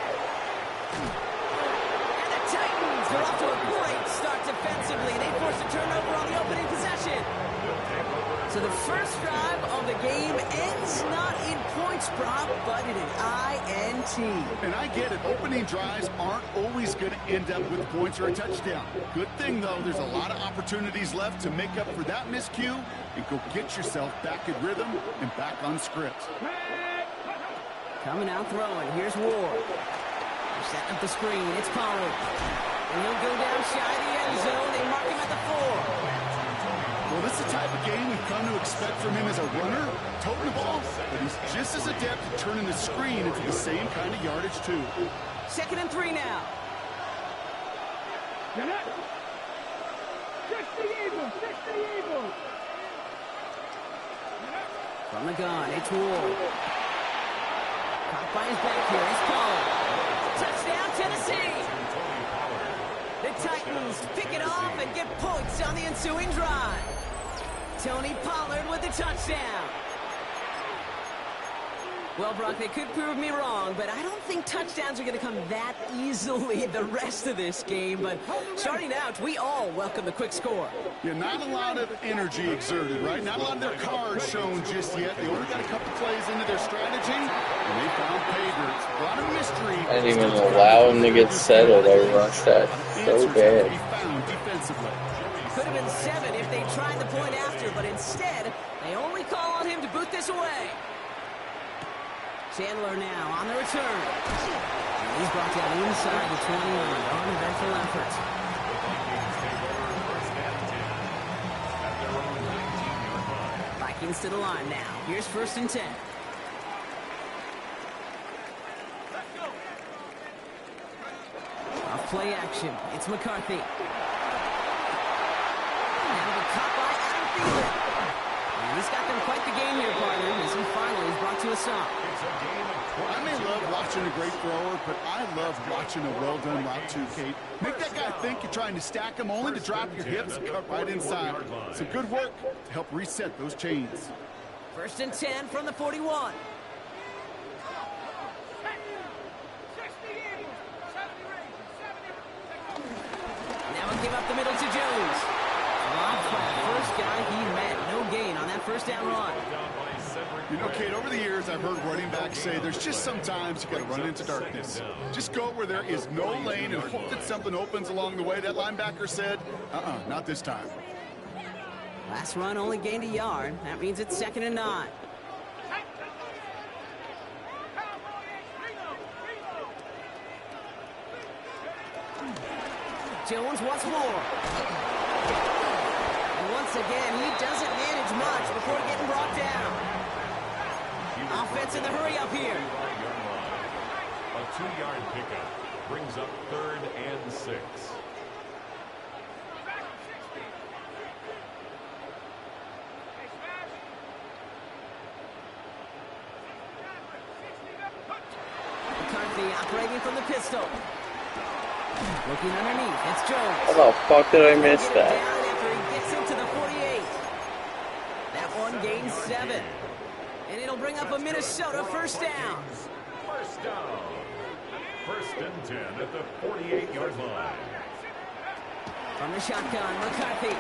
Speaker 8: And the Titans are off to a great start defensively. They force a turnover on the opening possession. So the first drive of the game ends not in points, Brock, but in an INT.
Speaker 9: And I get it. Opening drives aren't always going to end up with points or a touchdown. Good thing, though, there's a lot of opportunities left to make up for that miscue and go get yourself back in rhythm and back on script.
Speaker 8: Coming out throwing. Here's Ward. They're setting up the screen. It's Pollard. And he'll go down shy of the end zone. They mark him at the 4.
Speaker 9: Well, this is the type of game we've come to expect from him as a runner, toting the ball, but he's just as adept at turning the screen into the same kind of yardage, too.
Speaker 8: 2nd and 3 now. From the gun, it's Ward. Caught by his back here, it's Pollard. Touchdown, Tennessee! The Titans pick it off and get points on the ensuing drive. Tony Pollard with the touchdown. Well, Brock, they could prove me wrong, but I don't think touchdowns are going to come that easily the rest of this game. But starting out, we all welcome the quick score.
Speaker 9: Yeah, not a lot of energy exerted, right? Not a lot of their cards shown just yet. They only got a couple plays into their strategy, and they found pay dirt. A lot of mystery.
Speaker 5: I didn't even allow him to get settled. I rushed that so bad.
Speaker 8: Could have been 7 if they tried the point after, but instead, they only call on him to boot this away. Chandler now on the return. And he's brought down inside the 20 on an uneventful effort. Vikings to the line now. Here's 1st and 10. Off play action. It's McCarthy. And it'll be caught by Adam Thielen. And he's got them quite the game here, partner, as he finally is brought to a stop.
Speaker 9: I may love watching a great thrower, but I love watching a well-done route too, Kate. Make that guy think you're trying to stack him only to drop your hips and cut right inside. Some good work to help reset those chains.
Speaker 8: 1st and 10 from the 41. Now it came up the middle to Jones. Robbed by the first guy he met. No gain on that 1st down run.
Speaker 9: You know, Kate, over the years, I've heard running backs say there's just sometimes you got to run into darkness. Just go where there is no lane and hope that something opens along the way. That linebacker said, not this time.
Speaker 8: Last run only gained a yard. That means it's 2nd and 9. Jones once more. And once again, he doesn't manage much before getting brought down. Offense in the hurry up here.
Speaker 3: A 2-yard pickup. brings up 3rd and 6.
Speaker 8: McCarthy operating from the pistol. Looking underneath, it's Jones.
Speaker 5: How the fuck did I miss
Speaker 8: Down
Speaker 5: that?
Speaker 8: after he gets into the 48. That one gains 7. And it'll bring up a Minnesota first down.
Speaker 3: First down. 1st and 10 at the 48-yard line.
Speaker 8: From the shotgun, McCarthy.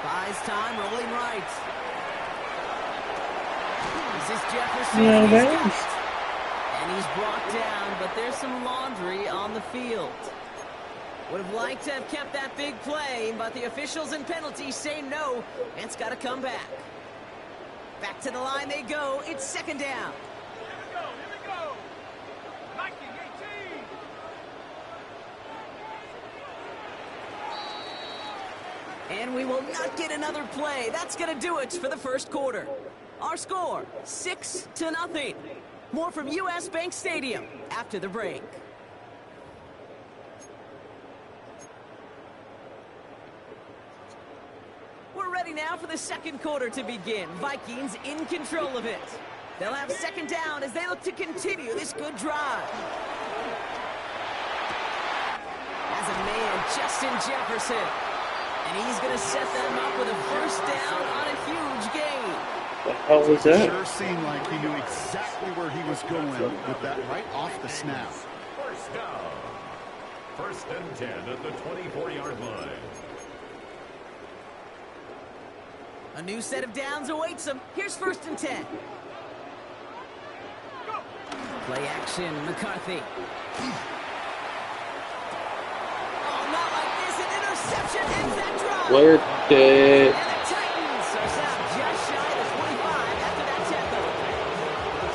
Speaker 8: Buys time, rolling right. This is Jefferson.
Speaker 5: Yeah,
Speaker 8: He's
Speaker 5: that
Speaker 8: got
Speaker 5: is.
Speaker 8: it. And he's brought down, but there's some laundry on the field. Would have liked to have kept that big play, but the officials and penalties say no, and it's got to come back. Back to the line they go. It's 2nd down.
Speaker 4: Here we go. Viking 18.
Speaker 8: And we will not get another play. That's going to do it for the first quarter. Our score, 6-0. More from US Bank Stadium after the break. We're ready now for the second quarter to begin. Vikings in control of it. They'll have 2nd down as they look to continue this good drive. As a man, Justin Jefferson. And he's going to set them up with a first down on a huge gain.
Speaker 5: What the hell was that?
Speaker 9: Sure seemed like he knew exactly where he was going with that right off the snap.
Speaker 3: First down. 1st and 10 at the 24-yard line.
Speaker 8: A new set of downs awaits them. Here's 1st and 10. Play action, McCarthy. Oh, not like this. An interception ends that drive.
Speaker 5: Where did...
Speaker 8: And the Titans are set just shy of the 25 after that tackle.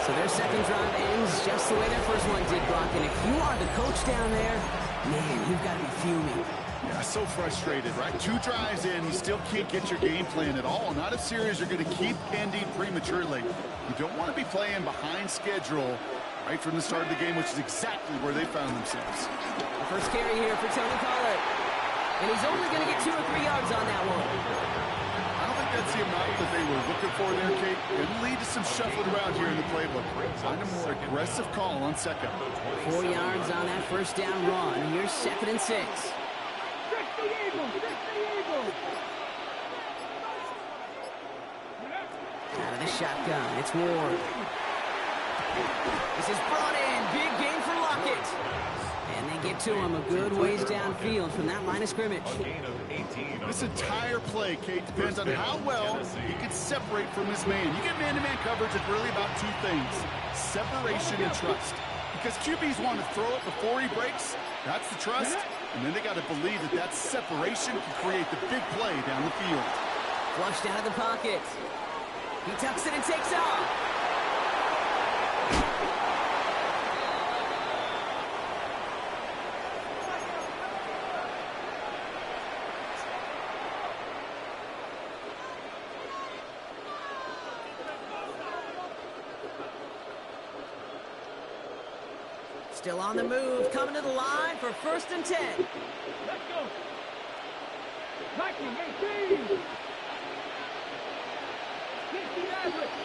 Speaker 8: So their second drive ends just the way their first one did, Brock. And if you are the coach down there, man, you've got to be fuming.
Speaker 9: Yeah, so frustrated, right? 2 drives in, you still can't get your game plan at all. Not a series you're going to keep ending prematurely. You don't want to be playing behind schedule right from the start of the game, which is exactly where they found themselves.
Speaker 8: The first carry here for Tony Pollard. And he's only going to get 2 or 3 yards on that one.
Speaker 9: I don't think that's the amount that they were looking for there, Kate. It'll lead to some shuffling around here in the playbook. Find a more aggressive call on second.
Speaker 8: 4 yards on that first down run. Here's 2nd and 6. Out of the shotgun, it's Ward. This is brought in. Big gain for Lockett. And they get to him a good ways downfield from that line of scrimmage.
Speaker 9: This entire play, Kate, depends on how well he can separate from his man. You get man-to-man coverage, it's really about 2 things: separation and trust. Because QBs want to throw it before he breaks. That's the trust. And then they got to believe that that separation can create the big play down the field.
Speaker 8: Flushed out of the pocket. He tucks it and takes off. Still on the move, coming to the line for 1st and 10.
Speaker 4: Let's go. Viking 18. 60 average.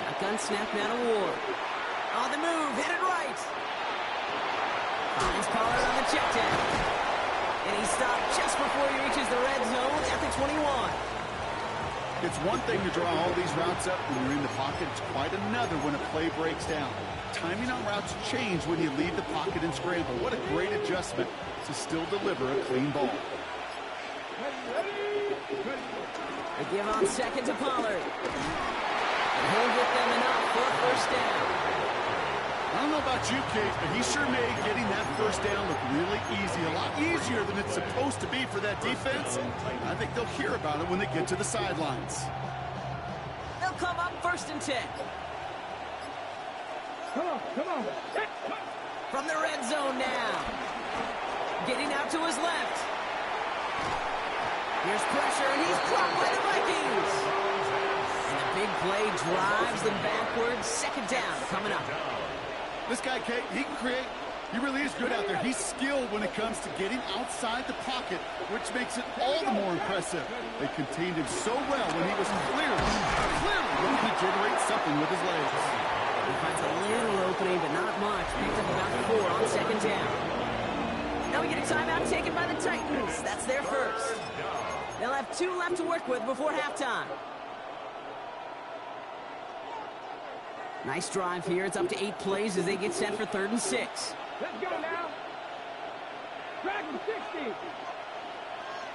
Speaker 8: Shotgun snap now to Ward. On the move, headed right. Finds Pollard on the check down. And he stopped just before he reaches the red zone at the 21.
Speaker 9: It's one thing to draw all these routes up when you're in the pocket. It's quite another when a play breaks down. Timing on routes change when you leave the pocket and scramble. What a great adjustment to still deliver a clean ball.
Speaker 8: They give on 2nd to Pollard. And he'll get them enough for a first down.
Speaker 9: I don't know about you, Kate, but he sure made getting that first down look really easy. A lot easier than it's supposed to be for that defense. I think they'll hear about it when they get to the sidelines.
Speaker 8: They'll come up 1st and 10.
Speaker 4: Come on.
Speaker 8: From the red zone now. Getting out to his left. Here's pressure, and he's dropped by the Vikings. And the big play drives them backwards. 2nd down coming up.
Speaker 9: This guy, Kate, he can create. He really is good out there. He's skilled when it comes to getting outside the pocket, which makes it all the more impressive. They contained him so well when he was clearly looking to generate something with his legs.
Speaker 8: He finds a little opening, but not much. Picked up about 4 on second down. Now we get a timeout taken by the Titans. That's their first. They'll have 2 left to work with before halftime. Nice drive here. It's up to 8 plays as they get set for 3rd and 6.
Speaker 4: Let's go now. Dragon 60.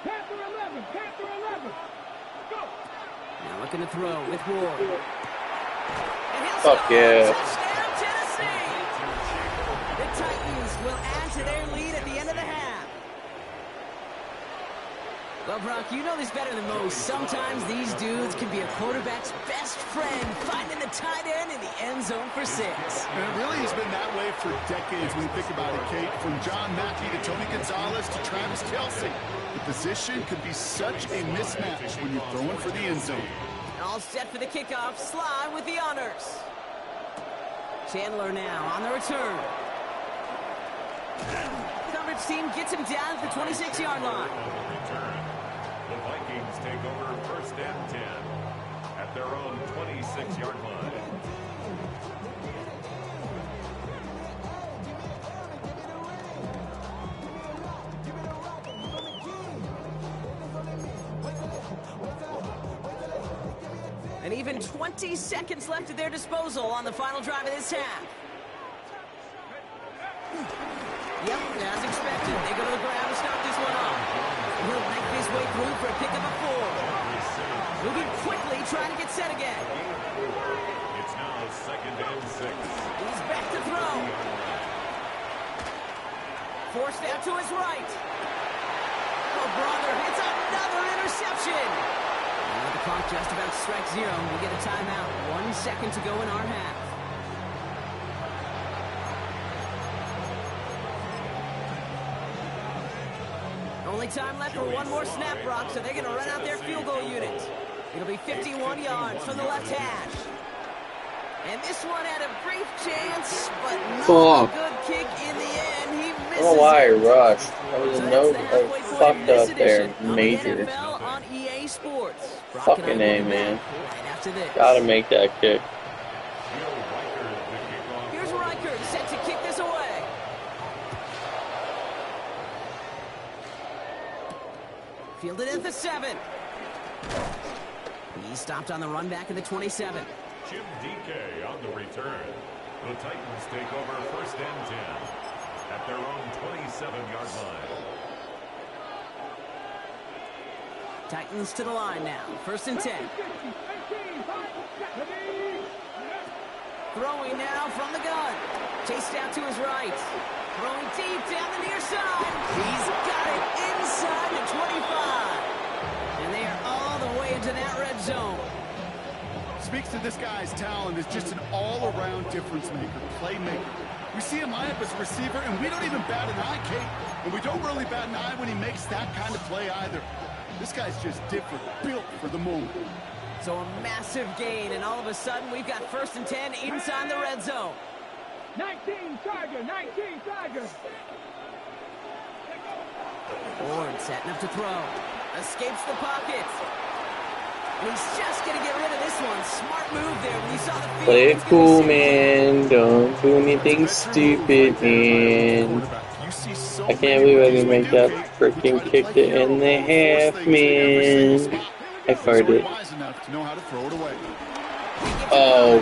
Speaker 4: Panther 11. Panther 11. Go.
Speaker 8: Now looking to throw with Ward. And he'll
Speaker 5: Fuck
Speaker 8: score.
Speaker 5: yeah.
Speaker 8: Touchdown, Tennessee. The Titans will add to their lead at the end of the half. Well, Brock, you know this better than most. Sometimes these dudes can be a quarterback's best friend, finding the tight end in the end zone for 6.
Speaker 9: And it really has been that way for decades when you think about it, Kate. From John Mackey to Tony Gonzalez to Travis Kelce. The position could be such a mismatch when you're throwing for the end zone.
Speaker 8: All set for the kickoff. Sly with the honors. Chandler now on the return. Coverage team gets him down at the 26-yard line.
Speaker 3: The Vikings take over 1st and 10 at their own 26-yard line.
Speaker 8: And even 20 seconds left at their disposal on the final drive of this half. Yep, as expected, they go to the ground to start this one off. He'll make his way through for a pickup of 4. Moving quickly, trying to get set again.
Speaker 3: It's now 2nd and 6.
Speaker 8: He's back to throw. Forced out to his right. Oh, brother, it's another interception. And with the clock just about to strike 0, we get a timeout. 1 second to go in our half. Only time left for one more snap, Brock, so they're going to run out their field goal unit. It'll be 51 yards from the left hash. And this one had a brief chance, but not a good kick in the end. He misses.
Speaker 5: I don't know why I rushed. I was fucked up there, major.
Speaker 8: On EA Sports.
Speaker 5: Fucking A, man. Gotta make that kick.
Speaker 8: Here's Riker set to kick this away. Fielded at the 7. He stopped on the run back at the 27.
Speaker 3: Jim DK on the return. The Titans take over 1st and 10 at their own 27-yard line.
Speaker 8: Titans to the line now. 1st and 10. Throwing now from the gun. Chased out to his right. Throwing deep down the near side. He's got it inside the 25. And they are all the way into that red zone.
Speaker 9: Speaks to this guy's talent as just an all-around difference maker, playmaker. We see him line up as a receiver, and we don't even bat an eye, Kate. And we don't really bat an eye when he makes that kind of play either. This guy's just different, built for the moment.
Speaker 8: So a massive gain, and all of a sudden we've got 1st and 10 inside the red zone.
Speaker 4: 19 Tiger, 19 Tiger.
Speaker 8: Ward setting up to throw. Escapes the pocket. And he's just going to get rid of this one. Smart move there when you saw the field.
Speaker 5: Play it cool, man. Don't do anything stupid, man. I can't believe I didn't make that freaking kick to end the half, man. I farted. Oh,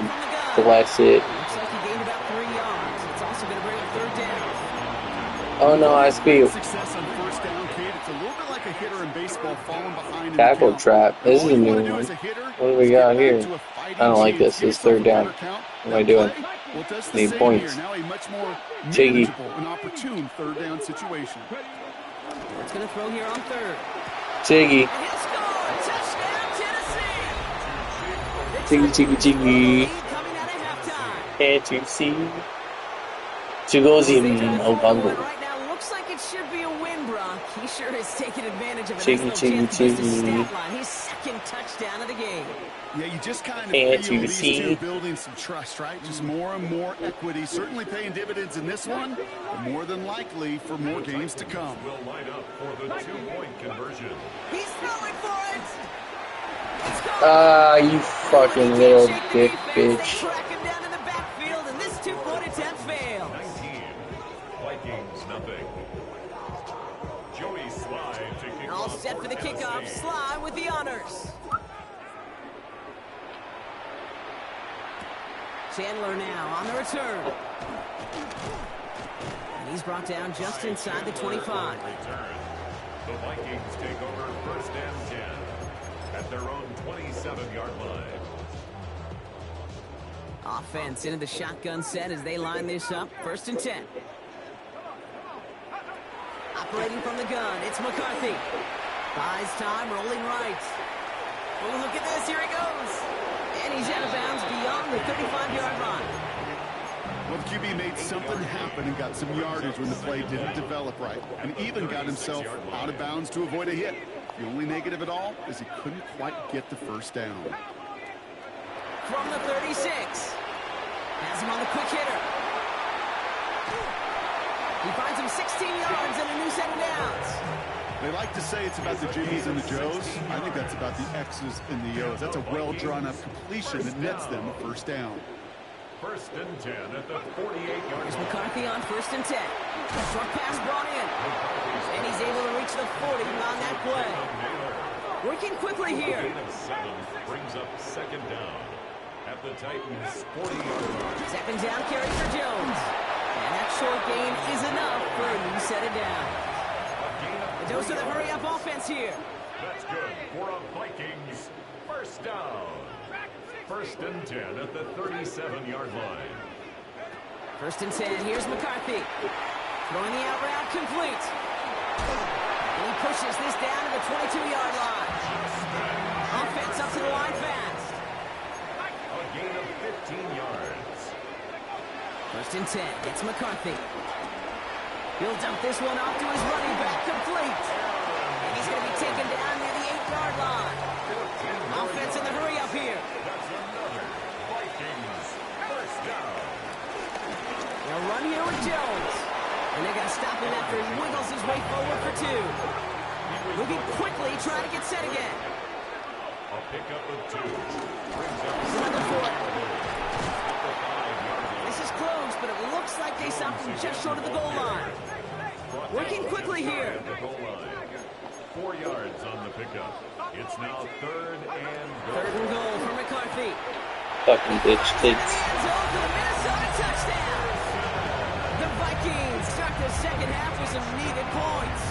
Speaker 5: bless it.
Speaker 8: Looks like he gained about 3 yards. It's also going to bring up 3rd down.
Speaker 5: Oh no, I squealed.
Speaker 9: Success on 1st down, Kate. It's a little bit like a hitter in baseball falling behind in
Speaker 5: Tackle
Speaker 9: the count.
Speaker 5: trap. This is a new one. What do we got here? I don't like this. This is 3rd down. What am I doing? Need points.
Speaker 9: Now a much more
Speaker 5: Jiggy.
Speaker 9: manageable and opportune 3rd down situation.
Speaker 8: It's going to throw here on 3rd.
Speaker 5: Jiggy.
Speaker 8: And he'll score! Touchdown, Tennessee!
Speaker 5: Jiggy, jiggy, jiggy.
Speaker 8: Coming out of halftime.
Speaker 5: Can't you see? Jiggles in Ogongo.
Speaker 8: Right now, looks like it should be a win, Brock. He sure is taking advantage of a
Speaker 5: Chiggy,
Speaker 8: nice little chance to boost his
Speaker 5: chiggy.
Speaker 8: stat line. His second touchdown of the game.
Speaker 9: Yeah, you just kind of
Speaker 5: Can't
Speaker 9: feel
Speaker 5: you
Speaker 9: these
Speaker 5: see?
Speaker 9: two building some trust, right? Just more and more equity. Certainly paying dividends in this one, but more than likely for more games to come.
Speaker 3: Will line up for the two-point conversion.
Speaker 8: He's throwing for it.
Speaker 5: Ah, you fucking little dick
Speaker 8: They
Speaker 5: bitch.
Speaker 8: track him down in the backfield, and this two-point attempt fails.
Speaker 3: 19. Vikings nothing. Joey Slide to kick
Speaker 8: All
Speaker 3: off
Speaker 8: set for the kickoff.
Speaker 3: Tennessee.
Speaker 8: Sly with the honors. Chandler now on the return. And he's brought down just inside the 25.
Speaker 3: Return. The Vikings take over first and 10 at their own 27-yard line.
Speaker 8: Offense into the shotgun set as they line this up. First and 10. Operating from the gun, it's McCarthy. Buys time, rolling right. Oh, look at this, here he goes. And he's out of bounds beyond the 35-yard line.
Speaker 9: Well, the QB made something happen and got some yardage when the play didn't develop right, and even got himself out of bounds to avoid a hit. The only negative at all is he couldn't quite get the first down.
Speaker 8: From the 36. Has him on the quick hitter. He finds him 16 yards and a new set of downs.
Speaker 9: They like to say it's about the Jimmies and the Joes. I think that's about the X's and the O's. That's a well-drawn-up completion that nets them a first down.
Speaker 3: First and 10 at the 48-yard
Speaker 8: Here's
Speaker 3: line.
Speaker 8: McCarthy on first and 10. Short pass brought in. And he's able to reach the 40 on that play. Working quickly here.
Speaker 3: Gain of 7 brings up second down at the Titans' 40-yard line.
Speaker 8: Second down carry for Jones. And that short gain is enough for a new set of downs. The dose of the hurry-up offense here.
Speaker 3: That's good for a Vikings first down. First and 10 at the 37-yard line.
Speaker 8: First and 10, here's McCarthy. Throwing the out route complete. And he pushes this down to the 22-yard line. Offense up to the line fast.
Speaker 3: A gain of 15 yards.
Speaker 8: First and 10, it's McCarthy. He'll dump this one off to his running back, complete. And he's going to be taken down near the 8-yard line. Offense in the hurry up here.
Speaker 3: That's another Vikings first down.
Speaker 8: They'll run here with Jones. And they're going to stop him after he wiggles his way forward for 2. Moving quickly, trying to get set again.
Speaker 3: A pickup of 2. Brings up
Speaker 8: Another 4.
Speaker 3: at the 5-yard line.
Speaker 8: This is close, but it looks like they stopped him just short of the goal line. Working quickly here.
Speaker 3: At the goal line. 4 yards on the pickup. It's now third and goal.
Speaker 8: Third and goal for McCarthy.
Speaker 5: Fucking bitch kids.
Speaker 8: End zone for the Minnesota touchdown. The Vikings start the second half with some needed points.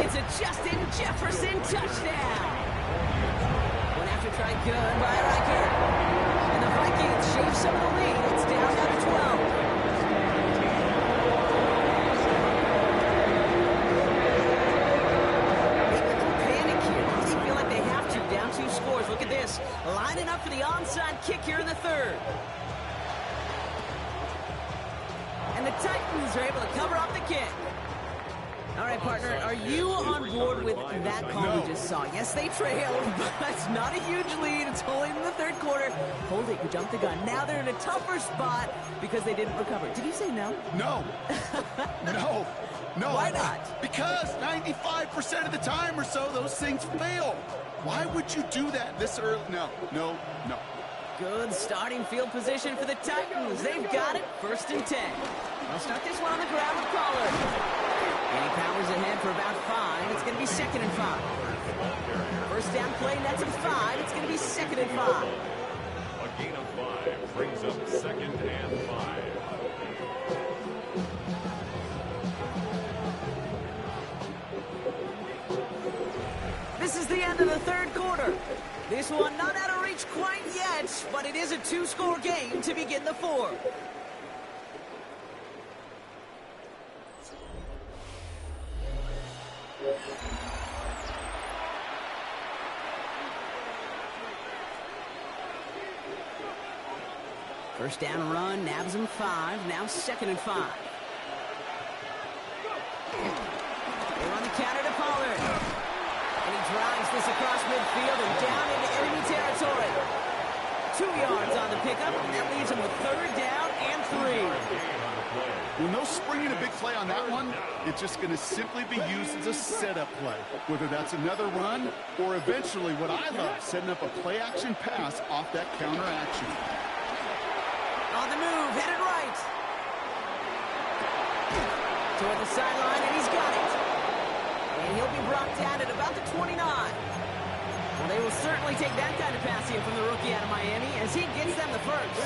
Speaker 8: It's a Justin Jefferson touchdown. One after try good by Riker. And the Vikings shave some of the lead. It's down now to 12. Look at this, lining up for the onside kick here in the third. And the Titans are able to cover up the kick. All right, partner, are you on board with that call we just saw? Yes, they trailed, but it's not a huge lead. It's only in the third quarter. Hold it, you jumped the gun. Now they're in a tougher spot because they didn't recover. Did you say no?
Speaker 9: No. No. No.
Speaker 8: Why not?
Speaker 9: Because 95% of the time or so, those things fail. Why would you do that this early? No.
Speaker 8: Good starting field position for the Titans. They've got it. First and 10. They'll start this one on the ground with Pollard. And he powers ahead for about 5. It's going to be second and 5. First down play, nets at 5. It's going to be second and 5.
Speaker 3: A gain of 5 brings up second and 5.
Speaker 8: This is the end of the third quarter. This one not out of reach quite yet, but it is a 2-score game to begin the fourth. First down run, nabs him 5, now second and 5. They run the count. this across midfield and down into enemy territory. 2 yards on the pickup, and that leaves him with 3rd down and 3.
Speaker 9: Well, no springing a big play on that one. It's just going to simply be used as a setup play, whether that's another run or eventually what I love, setting up a play-action pass off that counter action.
Speaker 8: On the move, headed right. Toward the sideline, and he's got it. And he'll be brought down at about the 29. Well, they will certainly take that kind of passing from the rookie out of Miami as he gets them the first.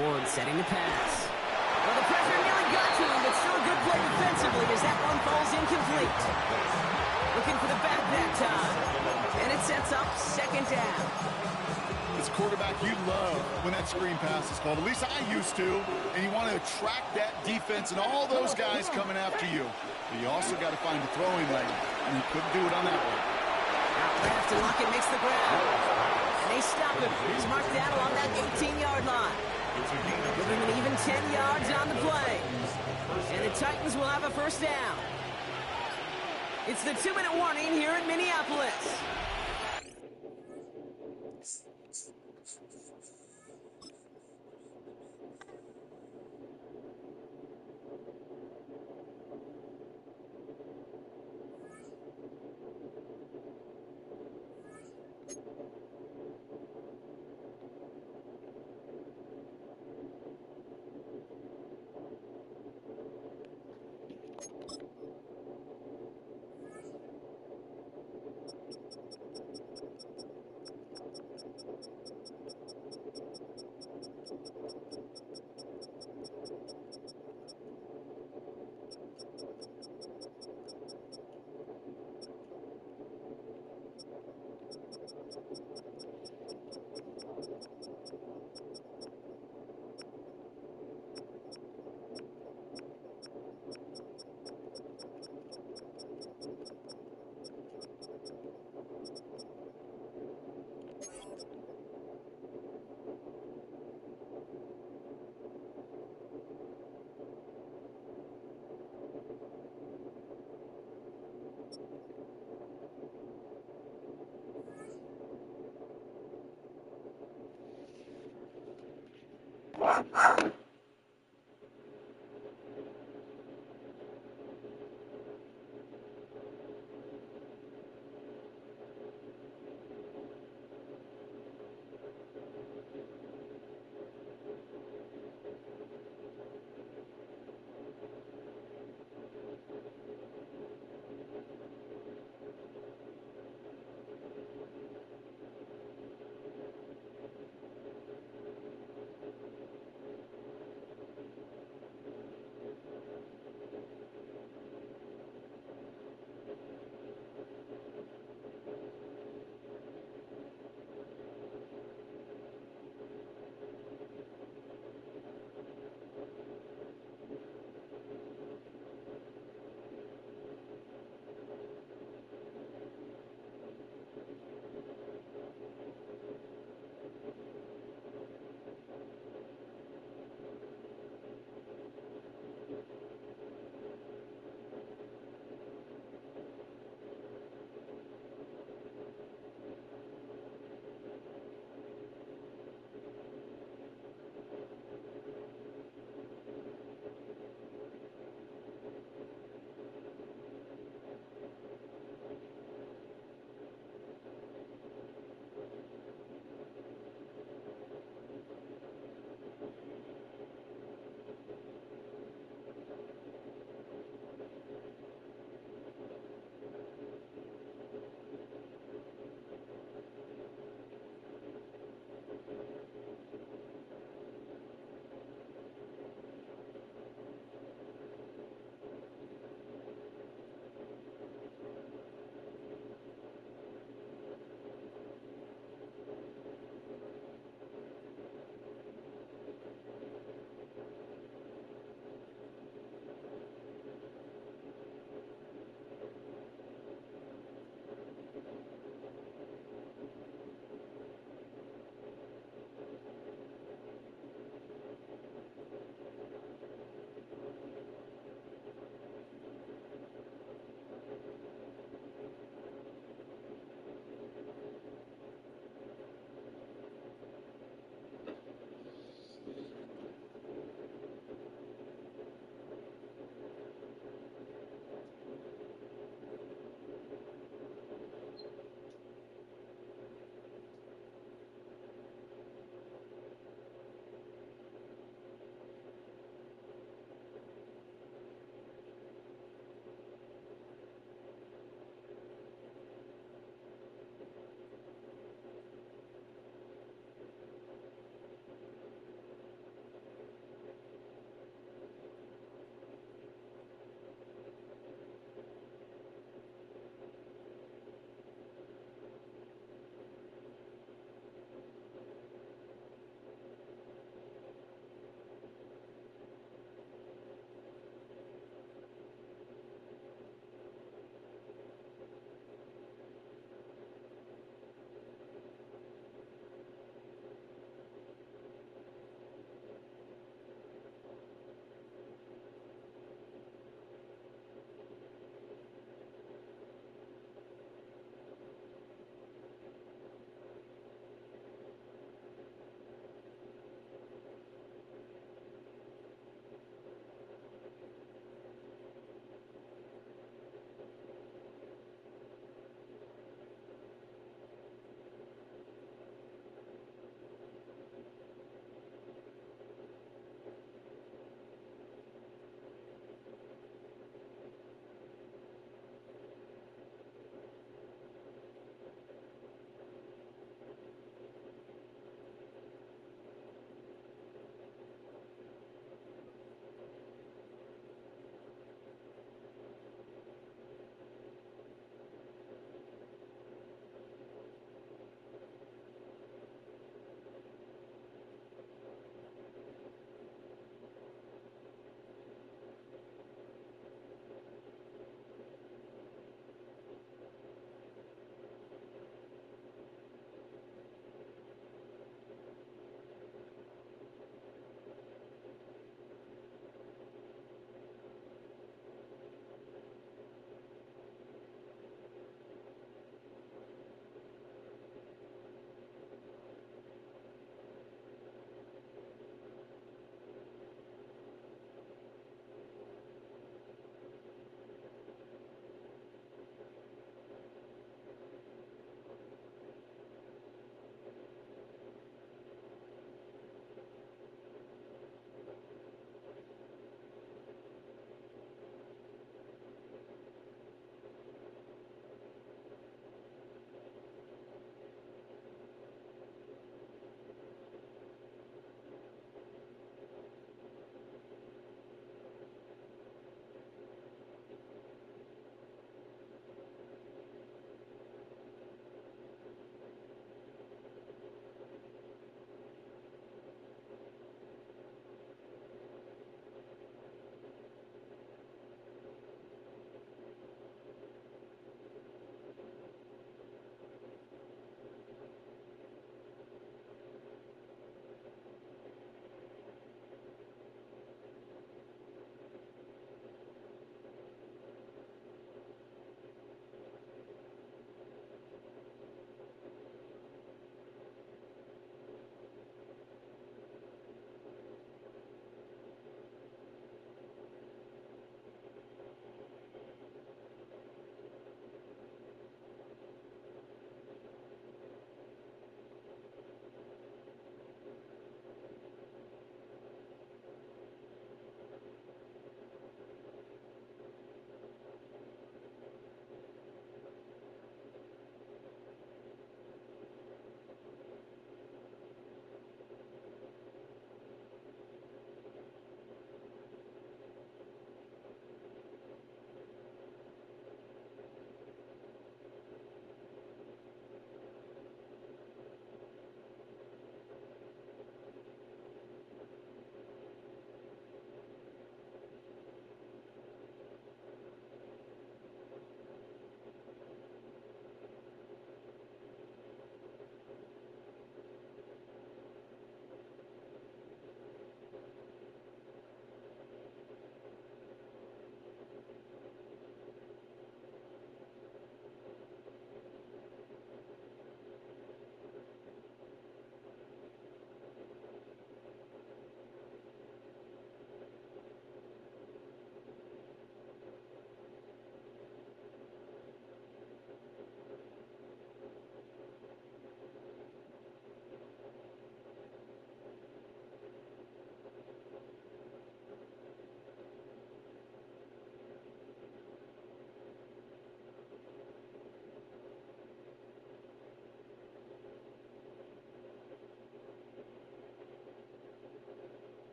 Speaker 8: Ward setting the pass. Well, the pressure nearly got to him, but still a good play defensively as that one falls incomplete. Looking for the back that time. And it sets up 2nd down.
Speaker 9: As a quarterback, you love when that screen pass is called. At least I used to. And you want to attract that defense and all those guys coming after you. But you also got to find the throwing lane. And you couldn't do it on that one.
Speaker 8: Out left, and Lockett makes the grab. And they stop him. He's marked down along that 18-yard line. Give him an even 10 yards on the play. And the Titans will have a 1st down. It's the 2-minute warning here in Minneapolis.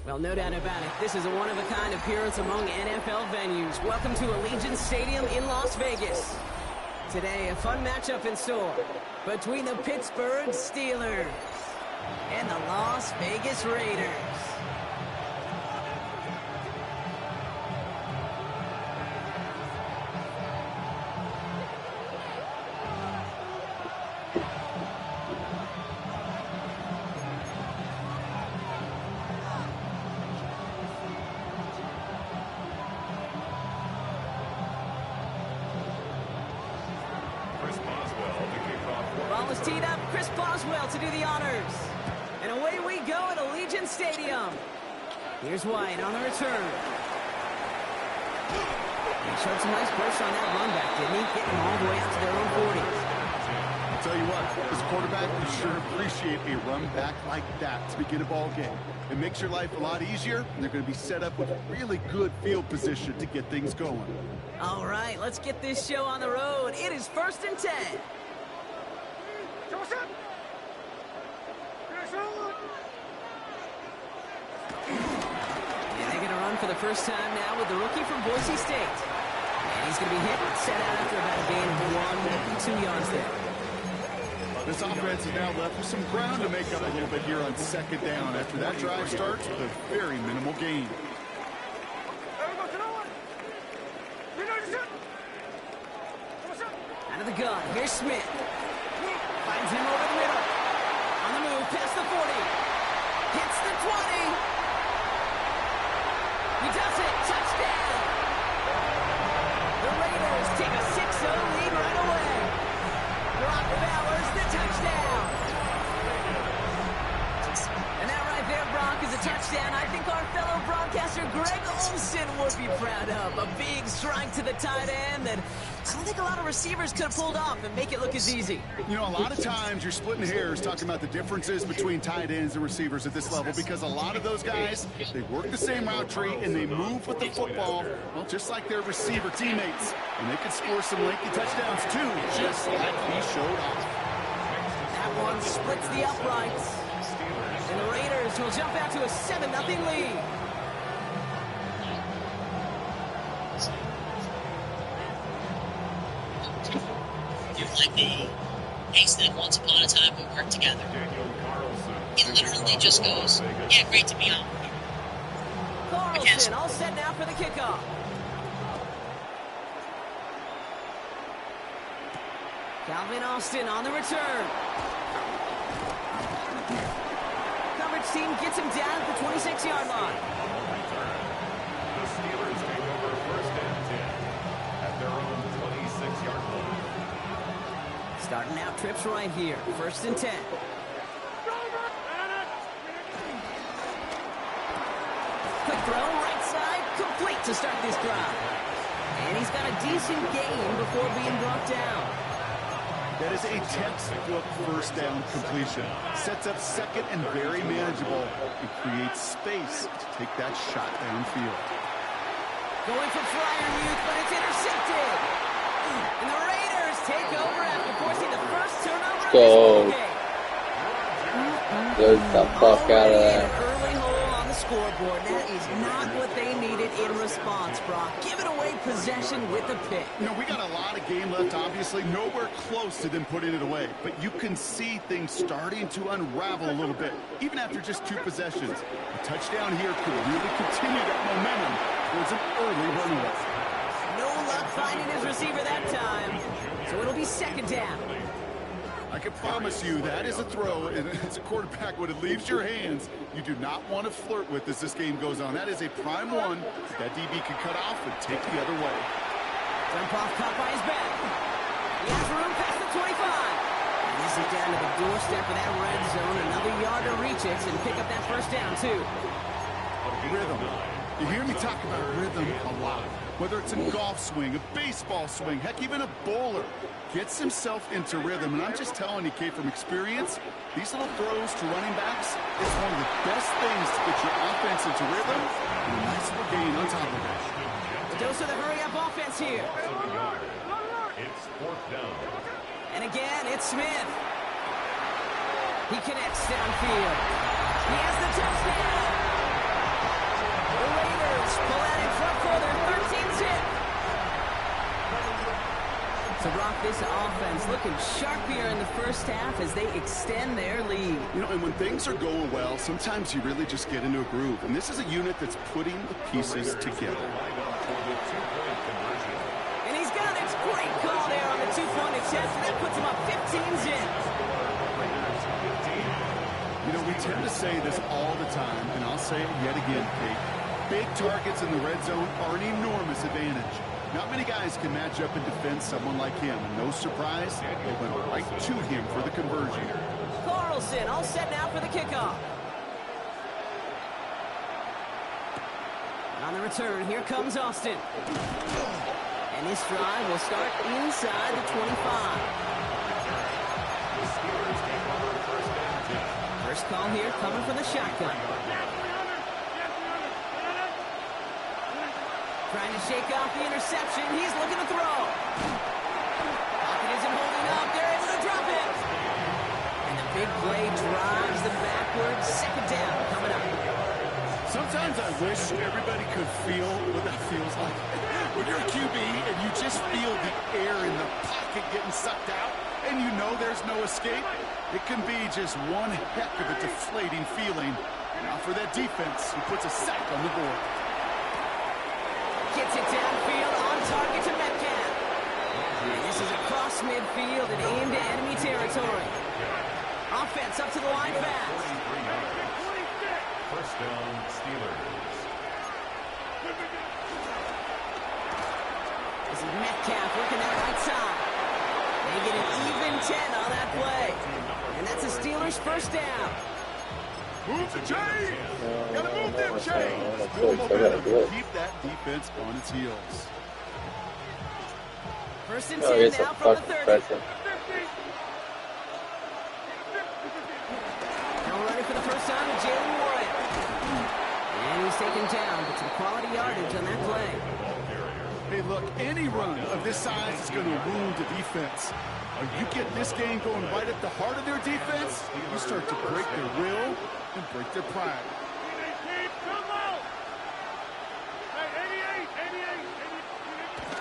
Speaker 8: Well, no doubt about it. This is a one-of-a-kind appearance among NFL venues. Welcome to Allegiant Stadium in Las Vegas. Today, a fun matchup in store between the Pittsburgh Steelers and the Las Vegas Raiders. Ball is teed up. Chris Boswell to do the honors. And away we go at Allegiant Stadium. Here's White on the return. He showed some nice burst on that run back, didn't he? Getting them all the way out to their own 40s.
Speaker 9: I'll tell you what, as a quarterback, you sure appreciate a run back like that to begin a ball game. It makes your life a lot easier, and they're going to be set up with a really good field position to get things going.
Speaker 8: All right, let's get this show on the road. It is 1st and 10. Yeah, they're going to run for the first time now with the rookie from Boise State. And he's going to be hit and set out after about a gain of 2 yards there.
Speaker 9: This offense is now left with some ground to make up a little bit here on 2nd down after that drive starts with a very minimal gain.
Speaker 8: Out of the gun, here's Smith. Finds him over the middle. On the move, past the 40. Hits the 20. He does it. Touchdown. The Raiders take a 6-0 lead right away. Brock Bowers, the touchdown. And that right there, Brock, is a touchdown I think our fellow broadcaster Greg Olsen would be proud of. A big strike to the tight end that I don't think a lot of receivers could have pulled off and make it look as easy.
Speaker 9: You know, a lot of times you're splitting hairs talking about the differences between tight ends and receivers at this level because a lot of those guys, they work the same route tree and they move with the football, well, just like their receiver teammates. And they can score some lengthy touchdowns too, just like he showed off.
Speaker 8: That one splits the uprights. And the Raiders will jump out to a 7-0 lead.
Speaker 11: Like the ace that once upon a time we worked together. He literally just goes, yeah, great to be on.
Speaker 8: Carlson all set now for the kickoff. Calvin Austin on the return. Coverage team gets him down at the 26-yard line.
Speaker 3: The Steelers take over 1st and 10 at their own 26-yard line.
Speaker 8: Starting out trips right here. 1st and 10. Quick throw, right side, complete to start this drive. And he's got a decent gain before being brought down.
Speaker 9: That is a textbook 1st down completion. Sets up 2nd and very manageable. It creates space to take that shot downfield.
Speaker 8: Going for Freiermuth, but it's intercepted. And the Raiders take over after forcing the first turnover of this ball game.
Speaker 5: Get the fuck out of there.
Speaker 8: Early hole on the scoreboard. That is not what they needed in response, Brock. Giving away possession with a pick.
Speaker 9: You know, we got a lot of game left, obviously. Nowhere close to them putting it away. But you can see things starting to unravel a little bit, even after just 2 possessions. A touchdown here could really continue that momentum towards an early runaway.
Speaker 8: No luck finding his receiver that time. So it'll be 2nd down.
Speaker 9: I can promise you that is a throw, and as a quarterback, when it leaves your hands, you do not want to flirt with as this game goes on. That is a prime one that DB can cut off and take the other way.
Speaker 8: Jump off caught by his back. He has room past the 25. And this is down to the doorstep of that red zone. Another yard to reach it and pick up that 1st down, too.
Speaker 9: Rhythm. You hear me talk about rhythm a lot. Whether it's a golf swing, a baseball swing, heck, even a bowler gets himself into rhythm. And I'm just telling you, Kate, from experience, these little throws to running backs is one of the best things to get your offense into rhythm and a nice little gain on top of it.
Speaker 8: The dose of the hurry-up offense here.
Speaker 3: It's 4th down.
Speaker 8: And again, it's Smith. He connects downfield. He has the touchdown. Pull out in front further, 13 zip. So, Brock, this offense looking sharpier in the first half as they extend their lead.
Speaker 9: You know, and when things are going well, sometimes you really just get into a groove. And this is a unit that's putting the pieces together.
Speaker 8: And he's got it. Great call there on the two-point attempt. That puts him up 15 zip.
Speaker 9: You know, we tend to say this all the time, and I'll say it yet again, Kate. Big targets in the red zone are an enormous advantage. Not many guys can match up and defend someone like him. And no surprise, they went right to him for the conversion.
Speaker 8: Carlson all set now for the kickoff. On the return, here comes Austin. And this drive will start inside the 25. First call here coming from the shotgun. Trying to shake off the interception. He's looking to throw. Pocket isn't holding up. They're able to drop it. And the big play drives them backwards. Second down coming up.
Speaker 9: Sometimes I wish everybody could feel what that feels like. When you're a QB and you just feel the air in the pocket getting sucked out and you know there's no escape, it can be just one heck of a deflating feeling. Now for that defense who puts a sack on the board.
Speaker 8: Gets it downfield on target to Metcalf. And this is across midfield and aimed at enemy territory. Offense up to the line fast.
Speaker 3: First down, Steelers.
Speaker 8: This is Metcalf working that right side. They get an even 10 on that play. And that's a Steelers first down.
Speaker 9: Move the chain! Gotta move them chains! Keep that defense on its heels.
Speaker 8: First and 10 now from the 30. Now running for the first time with Jalen Warren. And he's taken down, but some quality yardage on that play.
Speaker 9: Hey, look, any run of this size is going to wound the defense. You get this game going right at the heart of their defense, you start to break their will and break their pride.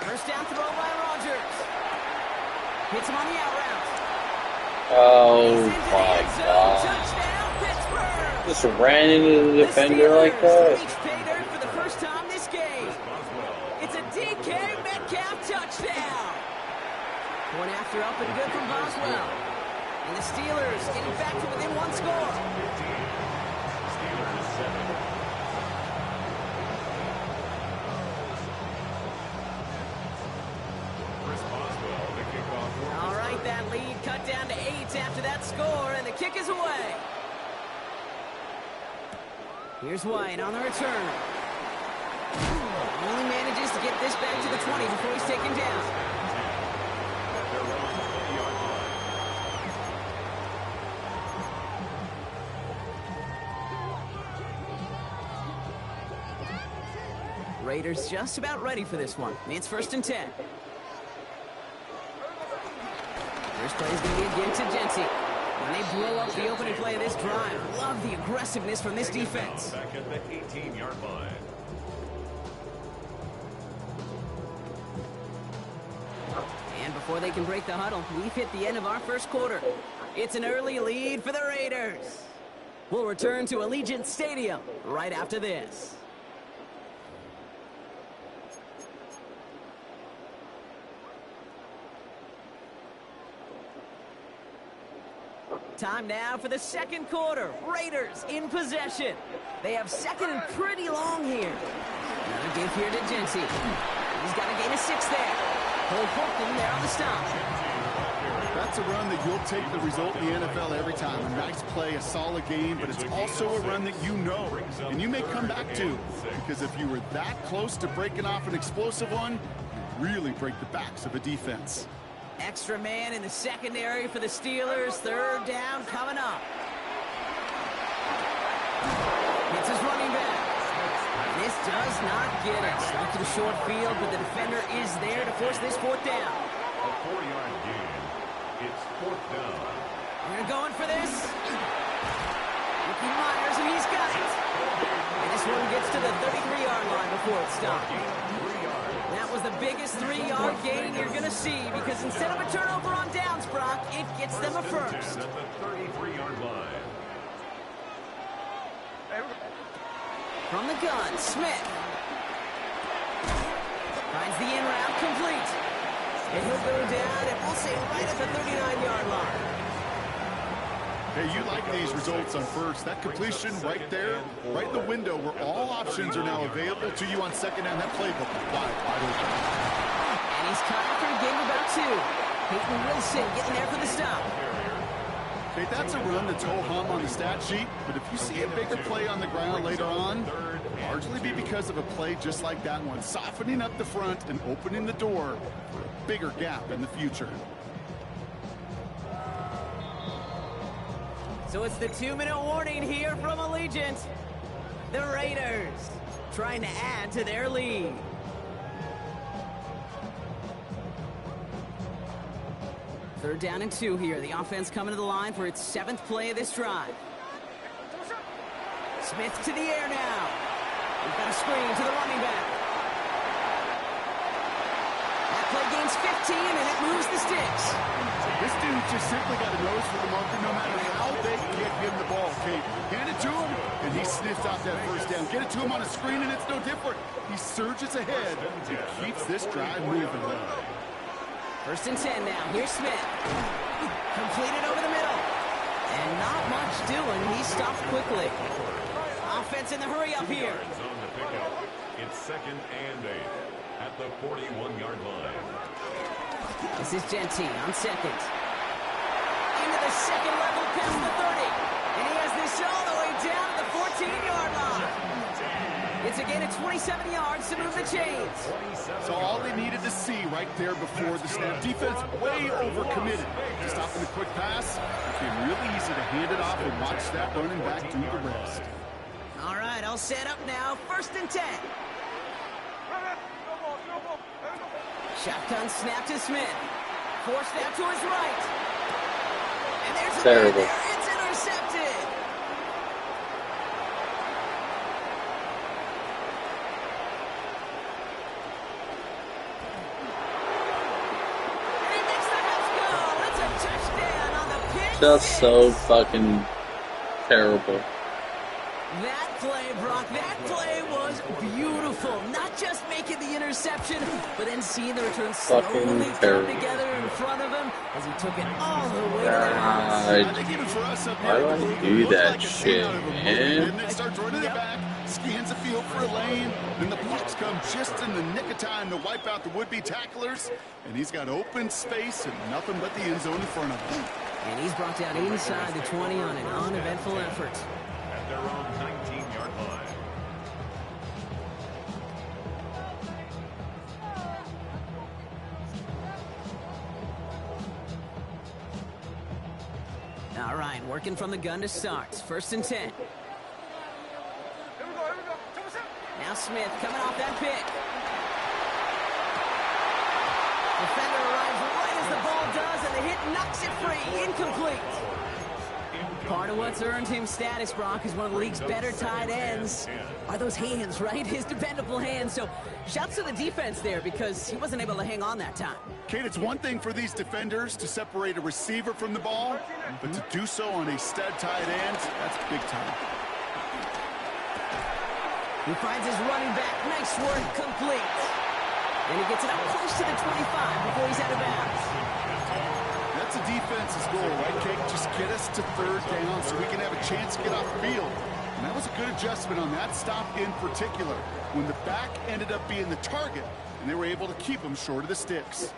Speaker 8: First down throw by Rodgers. Hits him on the out route.
Speaker 5: Oh my God.
Speaker 8: Touchdown, Pittsburgh.
Speaker 5: Just ran into the defender like that.
Speaker 8: Reach pay dirt for the first time this game. It's a DK Metcalf touchdown. One after up and good from Boswell. And the Steelers getting back to within one score. All right, that lead cut down to 8 after that score, and the kick is away. Here's White on the return. Only manages to get this back to the 20 before he's taken down. Raiders just about ready for this one. It's first and 10. First play is going to be again to Jency. When they blow up the opening play of this drive, love the aggressiveness from this defense.
Speaker 3: Back at the 18-yard line.
Speaker 8: And before they can break the huddle, we've hit the end of our first quarter. It's an early lead for the Raiders. We'll return to Allegiant Stadium right after this. Time now for the second quarter. Raiders in possession. They have second and pretty long here. Another give here to Jency. He's got a gain of 6 there. Cole Portland there on the stop.
Speaker 9: That's a run that you'll take the result in the NFL every time. A nice play, a solid game, but it's also a run that you know, and you may come back to. Because if you were that close to breaking off an explosive one, you really break the backs of a defense.
Speaker 8: Extra man in the secondary for the Steelers. Third down coming up. It's his running back. This does not get it. Stuck to the short field, but the defender is there to force this fourth down.
Speaker 3: A 4-yard gain. It's fourth down.
Speaker 8: They're going for this. Myers, and he's got it. And this one gets to the 33-yard line before it stopped. That was the biggest 3-yard gain you're going to see because instead of a turnover on downs, Brock, it gets them a first.
Speaker 3: At the 33-yard line.
Speaker 8: From the gun, Smith. Finds the in route complete. And he'll go down, and we'll say right at the 39-yard line.
Speaker 9: Hey, you like these results on first. That completion right there, right in the window where all options are now available to you on second down. That playbook wide open.
Speaker 8: And he's caught for a game of about 2. Peyton Wilson getting there for the stop.
Speaker 9: Okay, that's a run that's ho-hum on the stat sheet, but if you see a bigger play on the ground later on, largely be because of a play just like that one, softening up the front and opening the door for a bigger gap in the future.
Speaker 8: So it's the 2-minute warning here from Allegiant. The Raiders trying to add to their lead. Third down and 2 here. The offense coming to the line for its 7th play of this drive. Smith to the air now. We've got a screen to the running back. That play gains 15 and it moves the sticks.
Speaker 9: This dude just simply got a nose for the marker no matter how they get him the ball, Kate. Hand it to him, and he sniffs out that first down. Get it to him on a screen, and it's no different. He surges ahead and keeps this drive moving.
Speaker 8: First and 10 now. Here's Smith. Completed over the middle. And not much doing. He stopped quickly. Offense in the hurry up here.
Speaker 3: It's second and 8 at the 41-yard line.
Speaker 8: This is Genty on second. Into the second level past the 30. And he has this all the way down to the 14-yard line. It's a gain of 27 yards to move the chains.
Speaker 9: So all they needed to see right there before the snap. Defense way overcommitted. Stopping the quick pass, it became really easy to hand it off and watch that running back do the rest.
Speaker 8: All right, all set up now. First and 10. Shotgun snap to Smith. Force snap to his right. And there's a man there. It's intercepted. And he makes the house go. It's a touchdown on the pitch.
Speaker 5: Just so fucking terrible.
Speaker 8: That play, Brock, that play was beautiful. Not just making the interception, but then seeing the return slowly come together in front of him as he took it all the way to the house.
Speaker 5: Why do I do that shit, man?
Speaker 9: It starts running it back, scans the field for a lane, then the blocks come just in the nick of time to wipe out the would-be tacklers, and he's got open space and nothing but the end zone in front of him.
Speaker 8: And he's brought down inside the 20 on an uneventful effort.
Speaker 3: At their own 19-yard line.
Speaker 8: All right, working from the gun to start. First and 10. Now Smith coming off that pick. Defender arrives right as the ball does, and the hit knocks it free. Incomplete. Part of what's earned him status, Brock, is one of the league's better tight ends. Are those hands, right? His dependable hands. So shouts to the defense there because he wasn't able to hang on that time.
Speaker 9: Kate, it's one thing for these defenders to separate a receiver from the ball, but to do so on a stud tight end, that's big time.
Speaker 8: He finds his running back. Nice work, complete. And he gets it up close to the 25 before he's out of bounds.
Speaker 9: That's a defense's goal, right, Kate? Just get us to third down so we can have a chance to get off the field. And that was a good adjustment on that stop in particular, when the back ended up being the target, and they were able to keep him short of the sticks.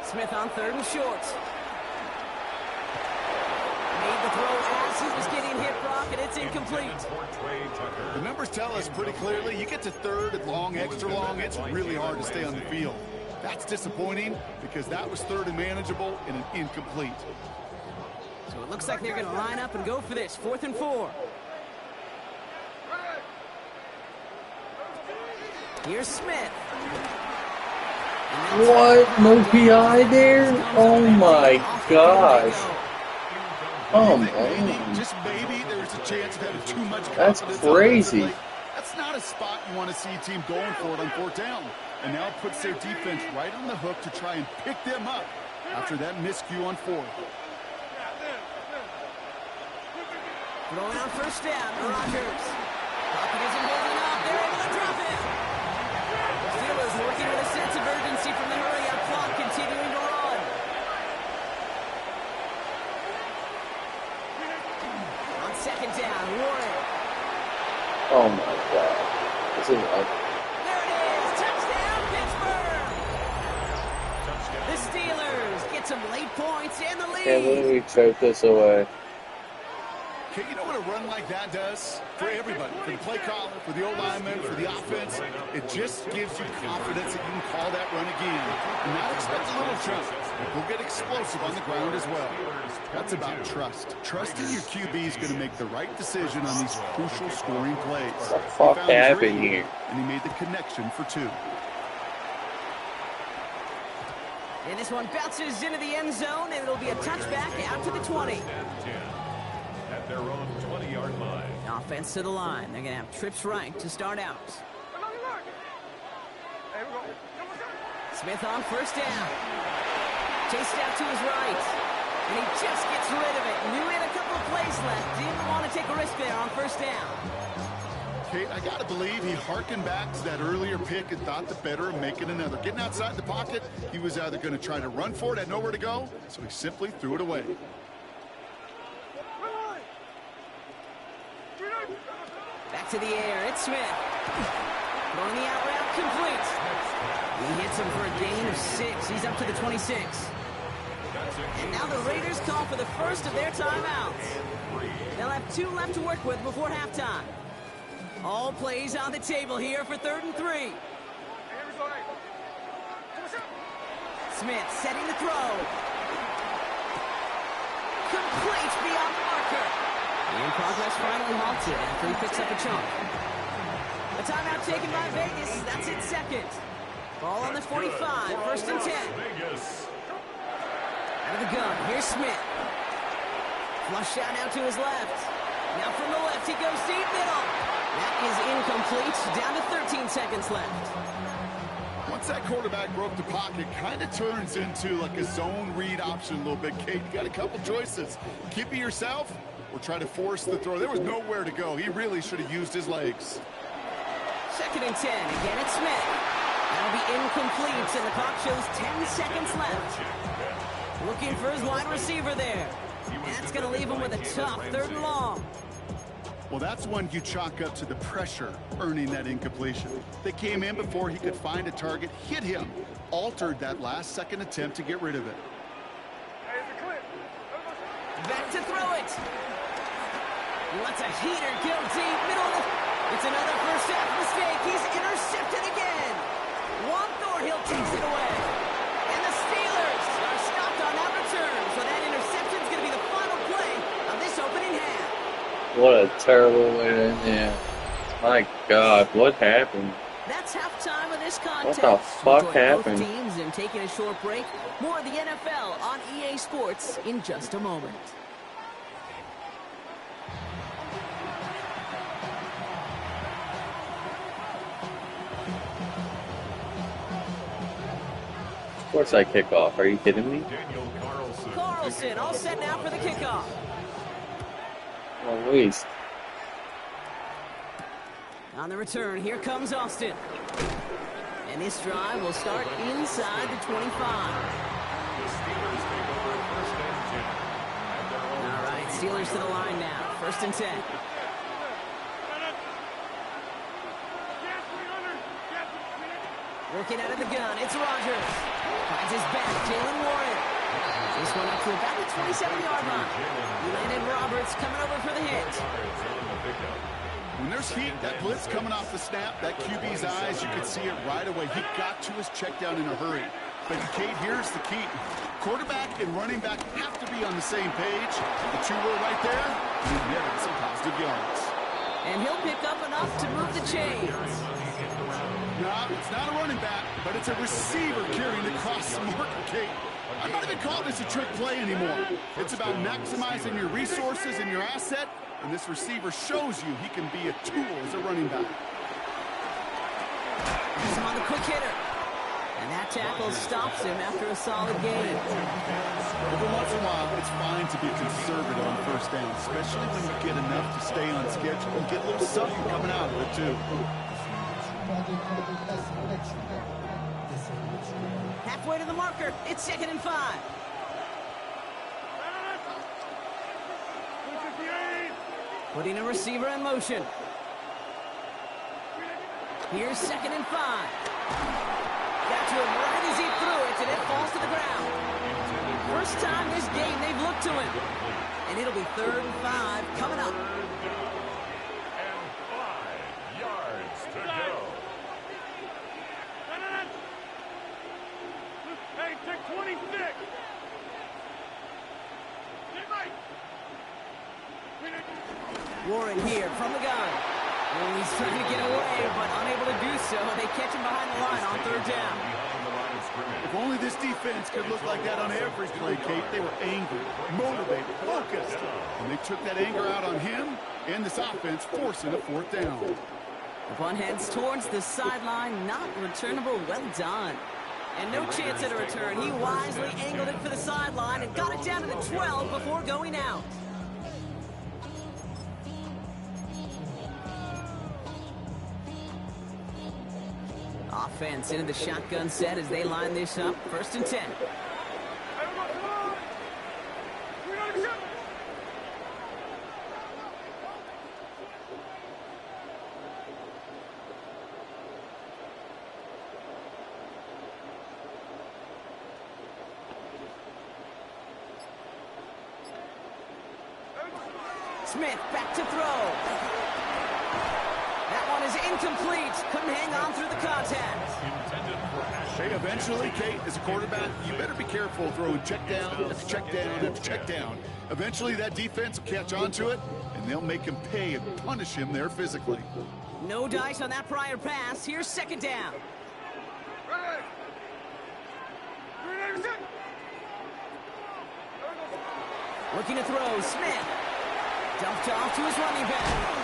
Speaker 8: Smith on third and short. Made the throw as he was getting hit, Brock, and it's incomplete.
Speaker 9: The numbers tell us pretty clearly, you get to third and long, extra long, it's really hard to stay on the field. That's disappointing because that was third and manageable and an incomplete.
Speaker 8: So it looks like they're going to line up and go for this. 4th and 4. Here's Smith.
Speaker 5: What? No PI there? Oh my gosh. Come on.
Speaker 9: Just maybe there's a chance of having too much
Speaker 5: That's
Speaker 9: confidence
Speaker 5: crazy.
Speaker 9: offensively. That's not a spot you want to see a team going for it on 4th down. And now it puts their defense right on the hook to try and pick them up after that miscue on 4th.
Speaker 8: Throwing on 1st down, Rodgers. Pocket isn't holding up. They're able to drop it. Steelers working with a sense of urgency from the hurry-up clock, continuing to run. On 2nd down, Warren.
Speaker 5: Oh my god. This is ugly.
Speaker 8: There it is. Touchdown, Pittsburgh. The Steelers get some late points and the lead.
Speaker 5: Can't believe we took this away.
Speaker 9: Okay, you know what a run like that does? For everybody, for the play caller, for the O-lineman, for the offense, it just gives you confidence that you can call that run again. And now expect a little jump. We'll get explosive on the ground as well. That's about trust. Trusting your QB is going to make the right decision on these crucial scoring plays.
Speaker 5: What the fuck happened here?
Speaker 9: And he made the connection for 2.
Speaker 8: And this one bounces into the end zone, and it'll be a touchback out to the 20.
Speaker 3: At their own 20-yard line.
Speaker 8: Offense to the line. They're going to have trips right to start out. Smith on 1st down. Chased out to his right. And he just gets rid of it. Knew he had a couple of plays left. Didn't want to take a risk there on 1st down.
Speaker 9: Kate, I got to believe he harkened back to that earlier pick and thought the better of making another. Getting outside the pocket, he was either going to try to run for it, had nowhere to go, so he simply threw it away.
Speaker 8: Back to the air, it's Smith. Throwing the out route complete. He hits him for a gain of 6. He's up to the 26. And now the Raiders call for the first of their timeouts. They'll have 2 left to work with before halftime. All plays on the table here for 3rd and 3. Smith setting the throw. Complete beyond the marker. And progress finally halted after he picks up a chunk. A timeout taken by Vegas. That's its 2nd. Ball on the 45. 1st and 10. Out of the gun. Here's Smith. Flush out now to his left. Now from the left, he goes deep middle. That is incomplete. Down to 13 seconds left.
Speaker 9: Once that quarterback broke the pocket, kind of turns into like a zone read option a little bit. Kate, you got a couple choices. Keep it yourself or try to force the throw. There was nowhere to go. He really should have used his legs.
Speaker 8: 2nd and 10. Again, it's Smith. That'll be incomplete, and the clock shows 10 seconds left. Looking for his wide receiver there. And that's going to leave him with a tough 3rd and long.
Speaker 9: Well, that's one you chalk up to the pressure earning that incompletion. They came in before he could find a target, hit him, altered that last-second attempt to get rid of it.
Speaker 8: Back to throw it. Lets a heater go deep, middle of the... It's another first half mistake. He's intercepted again. Juan Thornhill takes it away. And the Steelers are stopped on that return. So that interception is going to be the final play of this opening half.
Speaker 5: What a terrible way to end there. My God, what happened?
Speaker 8: That's halftime of this contest.
Speaker 5: What the fuck happened?
Speaker 8: Both teams and taking a short break. More of the NFL on EA Sports in just a moment.
Speaker 5: Of course I kick off. Are you kidding me?
Speaker 8: Carlson all set now for the kickoff.
Speaker 5: Well, at least.
Speaker 8: On the return, here comes Austin. And this drive will start inside the 25. All right, Steelers to the line now. 1st and 10. Working out of the gun, it's Rodgers. Finds his back, Jalen Warren. This one up to about the 27-yard line. Landon Roberts coming over for the hit.
Speaker 9: When there's heat, that blitz coming off the snap, that QB's eyes, you could see it right away. He got to his check down in a hurry. But Kate, here's the key. Quarterback and running back have to be on the same page. The 2 were right there, and you never get some positive yards.
Speaker 8: And he'll pick up enough to move the chains.
Speaker 9: No, it's not a running back, but it's a receiver carrying across the market, Kate. I'm not even calling this a trick play anymore. It's about maximizing your resources and your asset, and this receiver shows you he can be a tool as a running back.
Speaker 8: He's on the quick hitter. And that tackle stops him after a solid gain.
Speaker 9: Every once in a while, it's fine to be conservative on first down, especially when you get enough to stay on schedule and get a little something coming out of it, too.
Speaker 8: Halfway to the marker. It's 2nd and 5. Putting a receiver in motion. Here's 2nd and 5. Got to him right as he threw it, and it falls to the ground. First time this game they've looked to him. And it'll be 3rd and 5 coming up.
Speaker 3: And 5 yards to go.
Speaker 4: Hey, take 26.
Speaker 8: Warren here from the gun. And he's trying to get away, but unable to do so. They catch him behind the line on 3rd down.
Speaker 9: If only this defense could look like that on every play, Kate. They were angry, motivated, focused. And they took that anger out on him and this offense, forcing a 4th down.
Speaker 8: The punt heads towards the sideline, not returnable. Well done. And no chance at a return. He wisely angled it for the sideline and got it down to the 12 before going out. Offense into the shotgun set as they line this up. 1st and 10. Smith back to throw. That one is incomplete. Couldn't hang on through the contact.
Speaker 9: Hey, eventually, Kate, as a quarterback, you better be careful throwing check down after check down after check down. Eventually, that defense will catch on to it, and they'll make him pay and punish him there physically.
Speaker 8: No dice on that prior pass. Here's 2nd down. Looking to throw. Smith. Dumped off to his running back.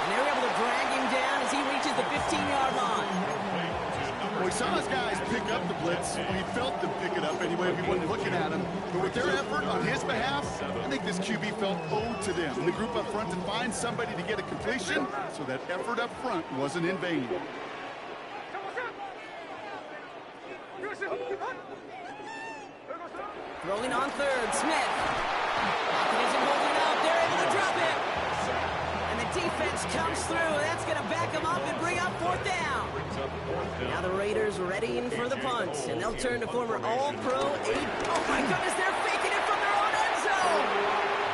Speaker 8: And they were able to drag him down as he reaches the 15-yard line.
Speaker 9: Well, we saw his guys pick up the blitz. We felt them pick it up anyway if we wasn't looking at him. But with their effort on his behalf, I think this QB felt owed to them. The group up front to find somebody to get a completion, so that effort up front wasn't in vain.
Speaker 8: Throwing on 3rd. Smith. Pocket isn't holding up. They're able to drop it. And the defense comes through. That's going to back them up and bring up 4th down. Now the Raiders readying for the punt. And they'll turn to former All-Pro Oh, my goodness. They're faking it from their own end zone.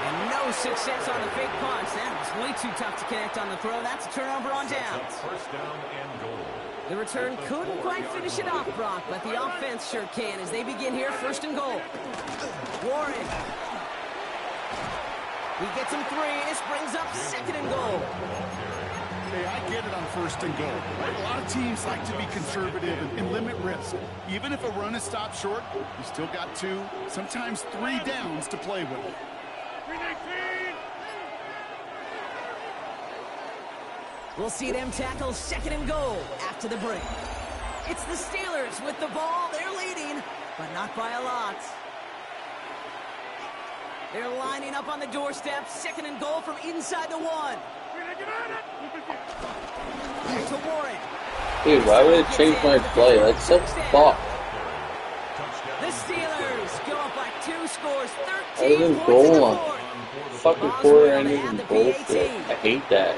Speaker 8: And no success on the fake punch. That was way too tough to connect on the throw. That's a turnover on downs.
Speaker 3: 1st down and goal.
Speaker 8: The return couldn't quite finish it off, Brock, but the offense sure can as they begin here 1st and goal. Warren. He gets him 3. This brings up 2nd and goal.
Speaker 9: Hey, I get it on 1st and goal. Right? A lot of teams like to be conservative and limit risk. Even if a run is stopped short, you still got 2, sometimes 3 downs to play with.
Speaker 8: We'll see them tackle 2nd and goal after the break. It's the Steelers with the ball. They're leading, but not by a lot. They're lining up on the doorstep. 2nd and goal from inside the 1. To Warren.
Speaker 5: Dude, why would it change my play? That's so fucked.
Speaker 8: The Steelers go up by 2 scores. 13
Speaker 5: Other than
Speaker 8: points
Speaker 5: goal
Speaker 8: in the
Speaker 5: on
Speaker 8: 4th.
Speaker 5: fucking quarter ending and bullshit. I hate that.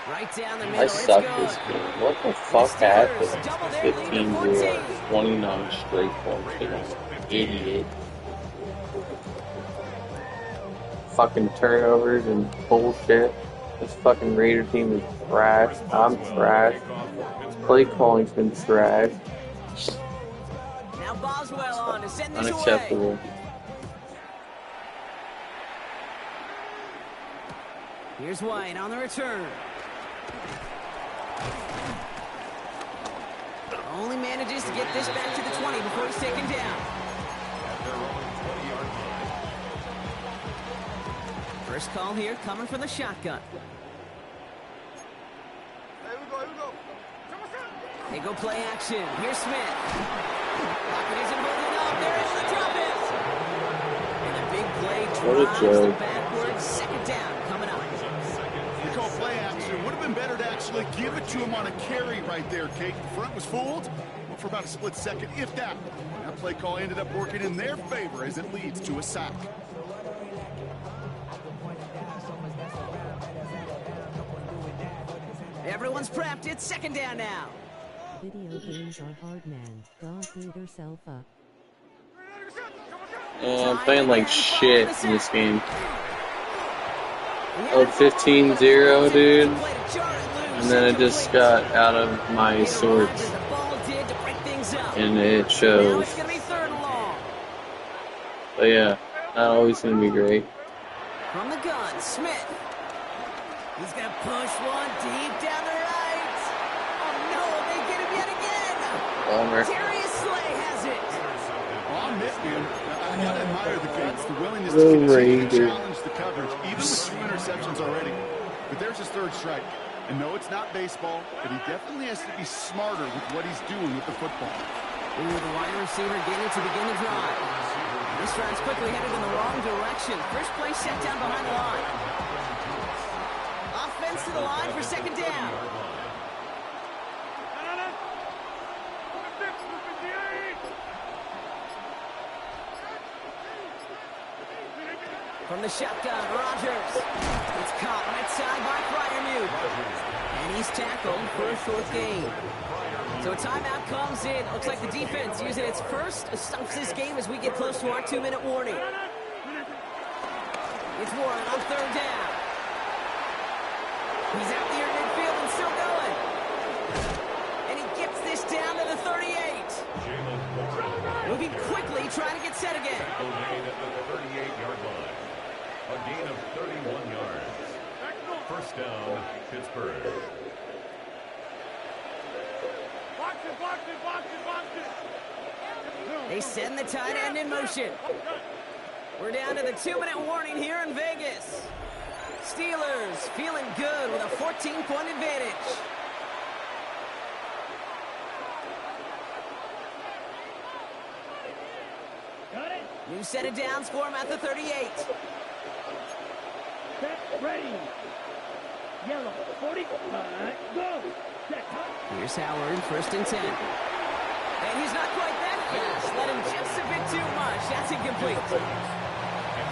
Speaker 8: Right down the middle.
Speaker 5: I suck this game. What the fuck happened? 15-0, 29 straight points. Idiot. Fucking turnovers and bullshit. This fucking Raider team is trash. I'm trash. Play calling's been trash.
Speaker 8: Now Boswell on to send this
Speaker 5: Unacceptable.
Speaker 8: away. Here's White on the return. Only manages to get this back to the 20 before he's taken down. First call here coming from the shotgun. They go play action. Here's Smith. Pocket isn't holding up. They're able to drop it. And a big play drives them backwards. Second down coming up.
Speaker 9: You call play action. Would have been better to actually give it to him on a carry right there, Kate. The front was fooled. Well, for about a split second, if that. That play call ended up working in their favor as it leads to a sack.
Speaker 8: Everyone's prepped. It's second down now.
Speaker 10: Video games are hard, man. Don't beat yourself up.
Speaker 5: I'm playing like shit in this game. Oh, 15-0, dude. And then I just got out of my sorts. And it shows. But yeah, not always going to be great.
Speaker 8: From the gun, Smith. He's going to push one deep down the right. Oh, no, they get him yet again. Darius Slay has it.
Speaker 9: On this game, I got to admire the kids, the willingness to continue to challenge the coverage, even with 2 interceptions already. But there's his third strike. And no, it's not baseball, but he definitely has to be smarter with what he's doing with the football.
Speaker 8: Ooh, the wide receiver getting to begin the drive. This drive's quickly headed in the wrong direction. First play set down behind the line. Offense to the line for second down. From the shotgun, Rodgers. It's caught right side by Fryermuth. And he's tackled for a short gain. So a timeout comes in. Looks like the defense using its first stumps this game as we get close to our 2-minute warning. It's Warren on third down. He's out here in midfield and still going. And he gets this down to the 38. Moving quickly, trying to get set again.
Speaker 3: At the 38-yard line. A gain of 31 yards. First down, Pittsburgh.
Speaker 8: They send the tight end in motion. We're down to the 2-minute warning here in Vegas. Steelers feeling good with a 14-point advantage. New set of downs for him at the 38.
Speaker 4: Set, ready. Yellow, 45, go.
Speaker 8: Here's Howard, first and 10. And he's not quite that fast. Let him just a bit too much. That's incomplete.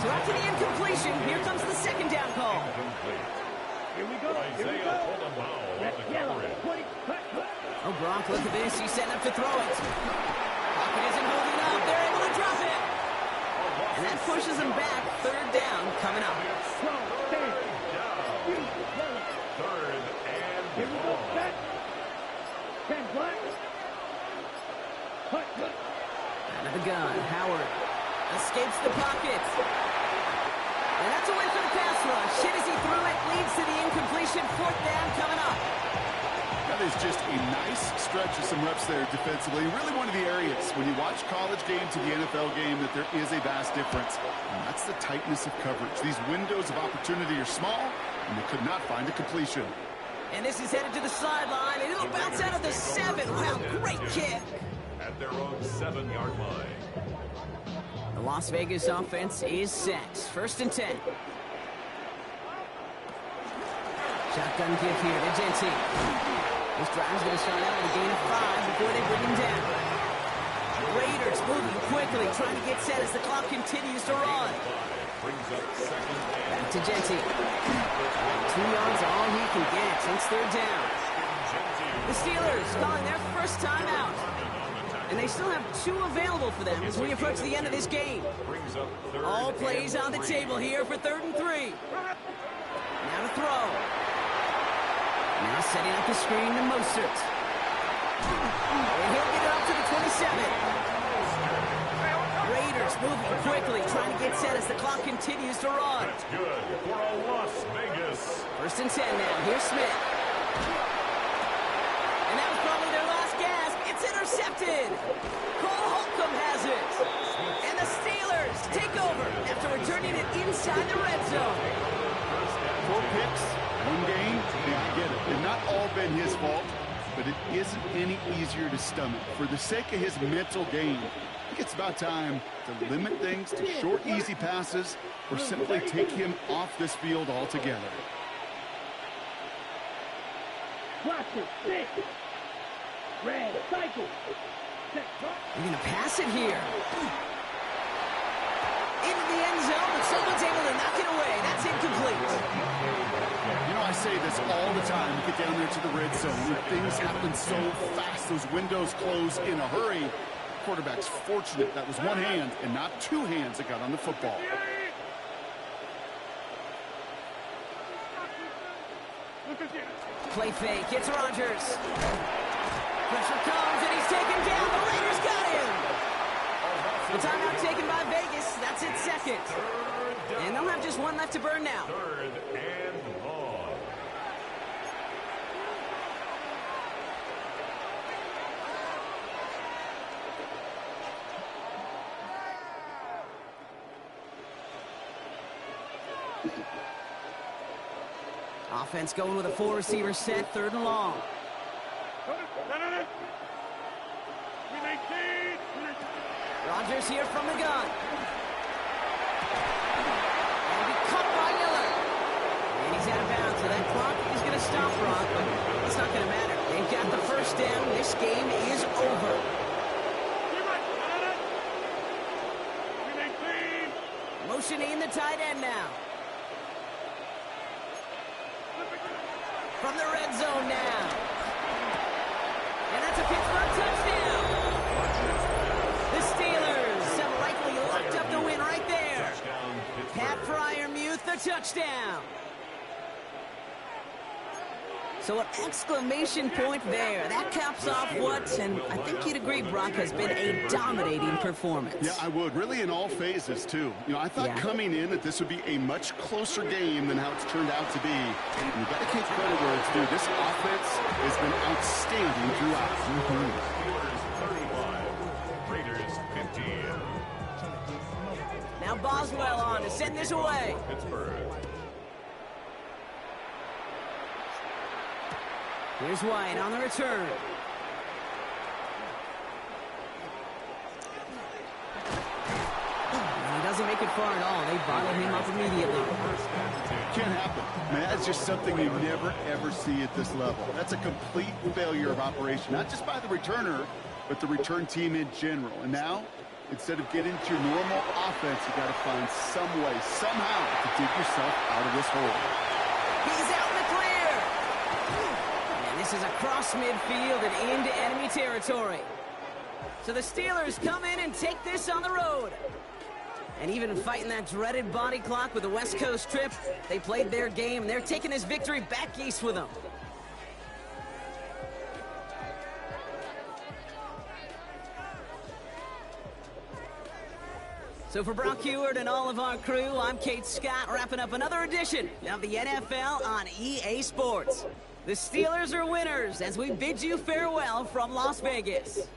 Speaker 8: So after the incompletion, here comes the second down call.
Speaker 4: Here we go. Yellow, 20.
Speaker 8: Oh, Gronk, look at this. He's setting up to throw it. Pocket isn't holding up. They're able to drop it. And that pushes him back. Third down coming up.
Speaker 3: Third and
Speaker 4: here we go. Set. 10 black.
Speaker 8: Out of the gun. Howard escapes the pocket. And that's a win for the pass rush. Hit as he threw it. Leads to the incompletion. Fourth down coming up.
Speaker 9: That is just a nice stretch of some reps there defensively. Really one of the areas when you watch college game to the NFL game that there is a vast difference. And that's the tightness of coverage. These windows of opportunity are small, and they could not find a completion.
Speaker 8: And this is headed to the sideline, and it'll bounce out of the 7. Wow, great kick.
Speaker 3: At their own 7-yard line.
Speaker 8: The Las Vegas offense is set. First and 10. Shotgun give here to Jensen. This drive's going to start out with a gain of 5 before they bring him down. Raiders moving quickly, trying to get set as the clock continues to run. Back to Jensen. 2 yards are all he can get since third down. The Steelers calling their first timeout. And they still have 2 available for them as we approach the end of this game. All plays on the table here for 3rd and 3. Now to throw. Now setting up the screen to Mostert. And he'll get it up to the 27. Raiders Steelers moving quickly, trying to get set as the clock continues to run.
Speaker 3: That's good for a Las Vegas.
Speaker 8: 1st and 10 now. Here's Smith. And that was probably their last gasp. It's intercepted. Cole Holcomb has it. And the Steelers take over after returning it inside the red zone.
Speaker 9: 4 picks, 1 game. Yeah, I get it. They've not all been his fault, but it isn't any easier to stomach. For the sake of his mental game, I think it's about time to limit things to short, easy passes or simply take him off this field altogether.
Speaker 4: Watch it. 6. Red. Cycle.
Speaker 8: You're going to pass it here. Into the end zone, but someone's able to knock it away. That's incomplete.
Speaker 9: You know, I say this all the time. You get down there to the red zone, and things happen so fast. Those windows close in a hurry. Quarterback's fortunate that was 1 hand and not 2 hands that got on the football.
Speaker 8: Play fake. It's Rodgers. Pressure comes, and he's taken down. The Raiders got him. The timeout taken by Vegas. That's its 2nd. And they'll have just 1 left to burn now.
Speaker 3: 3rd and long.
Speaker 8: Offense going with a 4-receiver set, 3rd and long. Rodgers here from the gun. And he cut by Miller. And he's out of bounds, so that clock is going to stop, Brock, but it's not going to matter. They've got the 1st down. This game is over. Motioning the tight end now. From the red zone now. And that's a Pittsburgh touchdown. The Steelers have likely locked up the win right there. Pat Fryermuth, the touchdown. So an exclamation point there. That caps off what, and I think you'd agree, Brock, has been a dominating performance.
Speaker 9: Yeah, I would. Really in all phases, too. You know, I thought coming in that this would be a much closer game than how it's turned out to be. And you got to give credit where it's due. This offense has been outstanding throughout.
Speaker 3: Steelers 35, Raiders 15.
Speaker 8: Now Boswell on to send this away.
Speaker 3: Pittsburgh.
Speaker 8: Here's White on the return. And he doesn't make it far at all. They bottle him up immediately.
Speaker 9: Can't happen. Man, that's just something you never, ever see at this level. That's a complete failure of operation, not just by the returner, but the return team in general. And now, instead of getting to your normal offense, you got to find some way, somehow, to dig yourself out of this hole.
Speaker 8: He's out in the clear. And this is across midfield and into enemy territory. So the Steelers come in and take this on the road. And even fighting that dreaded body clock with the West Coast trip, they played their game, and they're taking this victory back east with them. So for Brock Heward and all of our crew, I'm Kate Scott, wrapping up another edition of the NFL on EA Sports. The Steelers are winners as we bid you farewell from Las Vegas.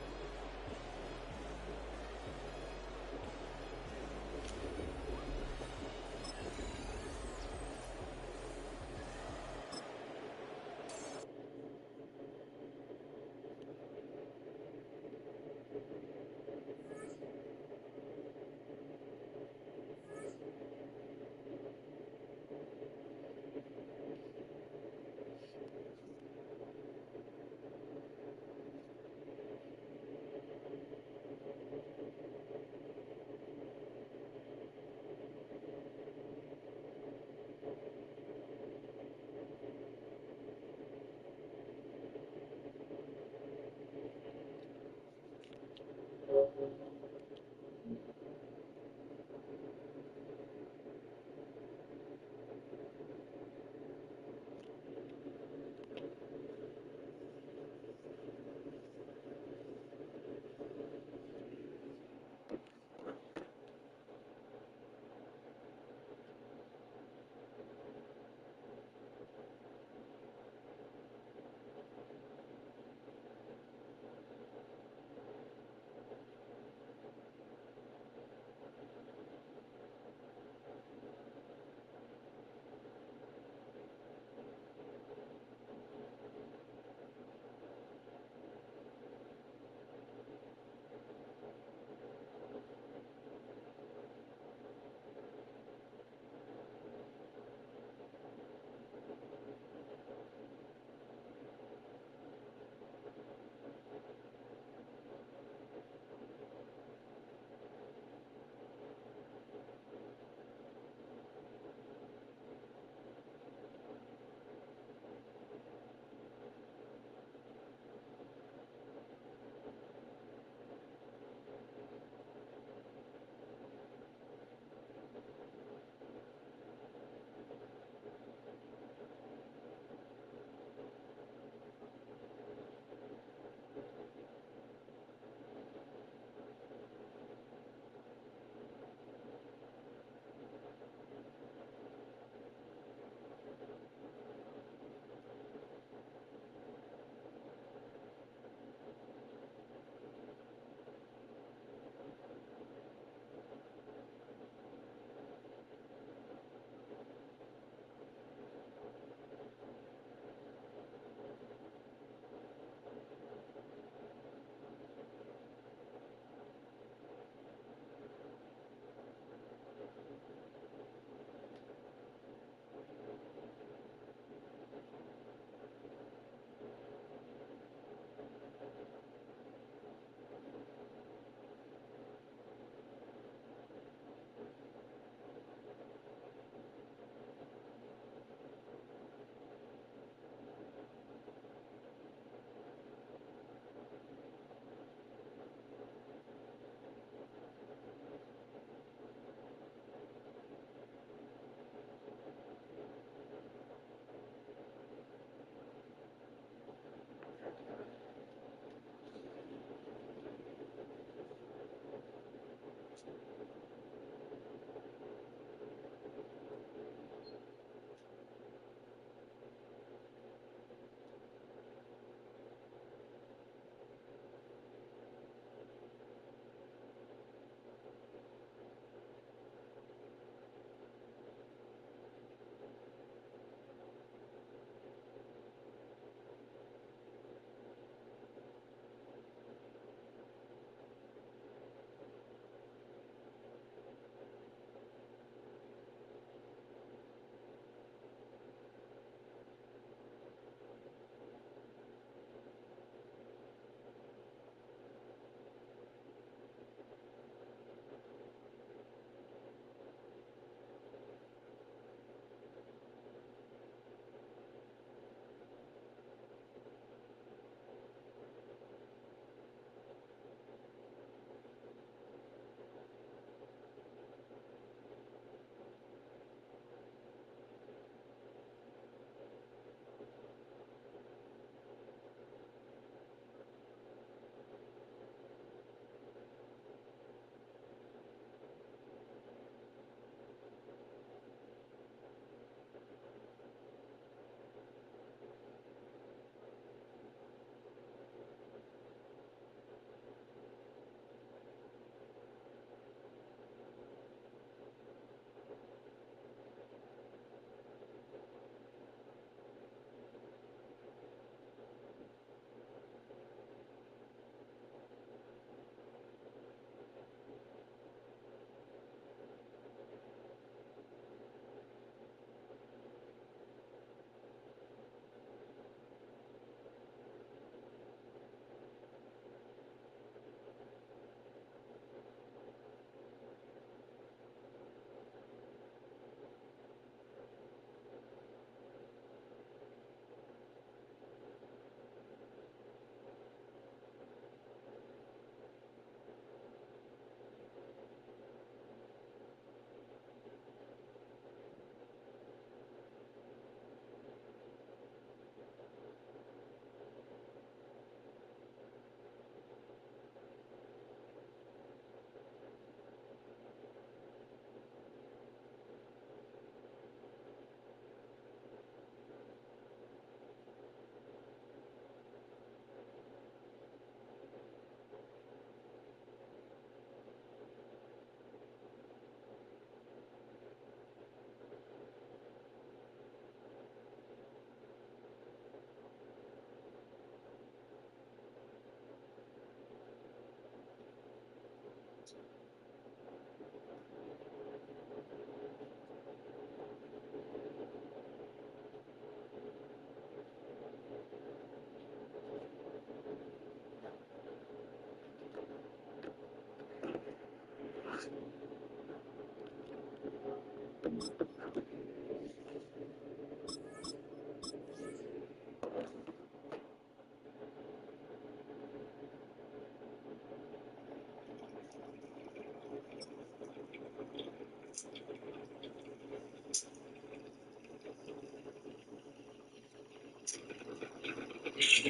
Speaker 1: This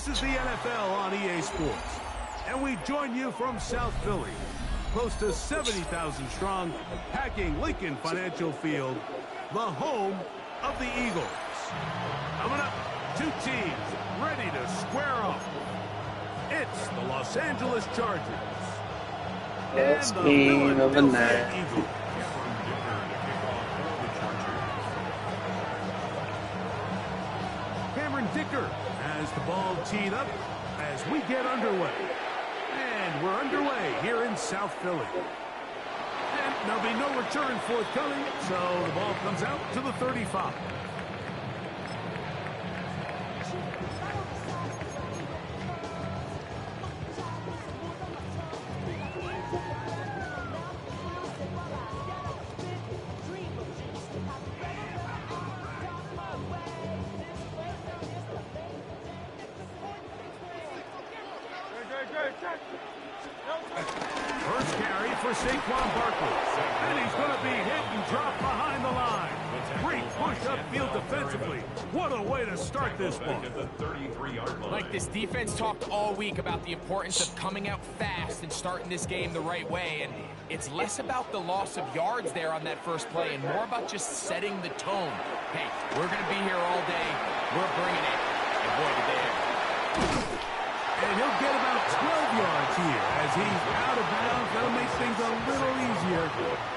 Speaker 1: is the NFL on EA Sports, and we join you from South Philly, close to 70,000 strong, packing Lincoln Financial Field, the home of the Eagles. Coming up, two teams ready to square off. It's the Los Angeles Chargers
Speaker 5: Last
Speaker 1: and the
Speaker 5: game of the
Speaker 1: Philadelphia
Speaker 5: night.
Speaker 1: Eagles. Cameron Dicker has the ball teed up as we get underway. And we're underway here in South Philly. And there'll be no return forthcoming, so the ball comes out to the 35. First carry for Saquon Barkley. And he's going to be hit and dropped behind the line. Great push upfield defensively. What a way to start this one.
Speaker 2: Like this defense talked all week about the importance of coming out fast and starting this game the right way. And it's less about the loss of yards there on that first play and more about just setting the tone. Hey, we're going to be here all day. We're bringing it. And boy, did they ever.
Speaker 1: And he'll get about 12 yards here as he's out of bounds. That'll make things a little easier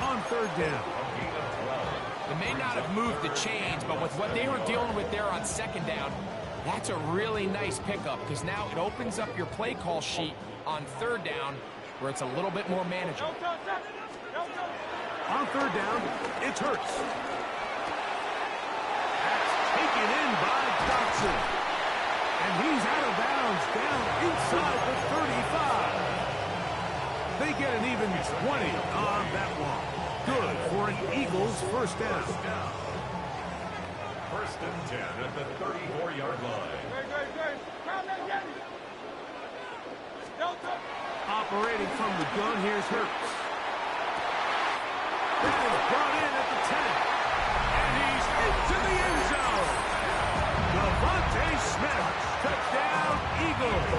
Speaker 1: on third down.
Speaker 2: They may not have moved the chains, but with what they were dealing with there on second down, that's a really nice pickup because now it opens up your play call sheet on third down where it's a little bit more manageable.
Speaker 1: On third down, it's Hurts. That's taken in by Johnson. And he's out of bounds down inside the 35. They get an even 20 on that one. Good for an Eagles first down.
Speaker 3: First and 10 at the 34-yard line.
Speaker 1: Operating from the gun, here's Hurts. That is brought in at the 10. And he's into the end zone. Devontae Smith, touchdown, Eagles.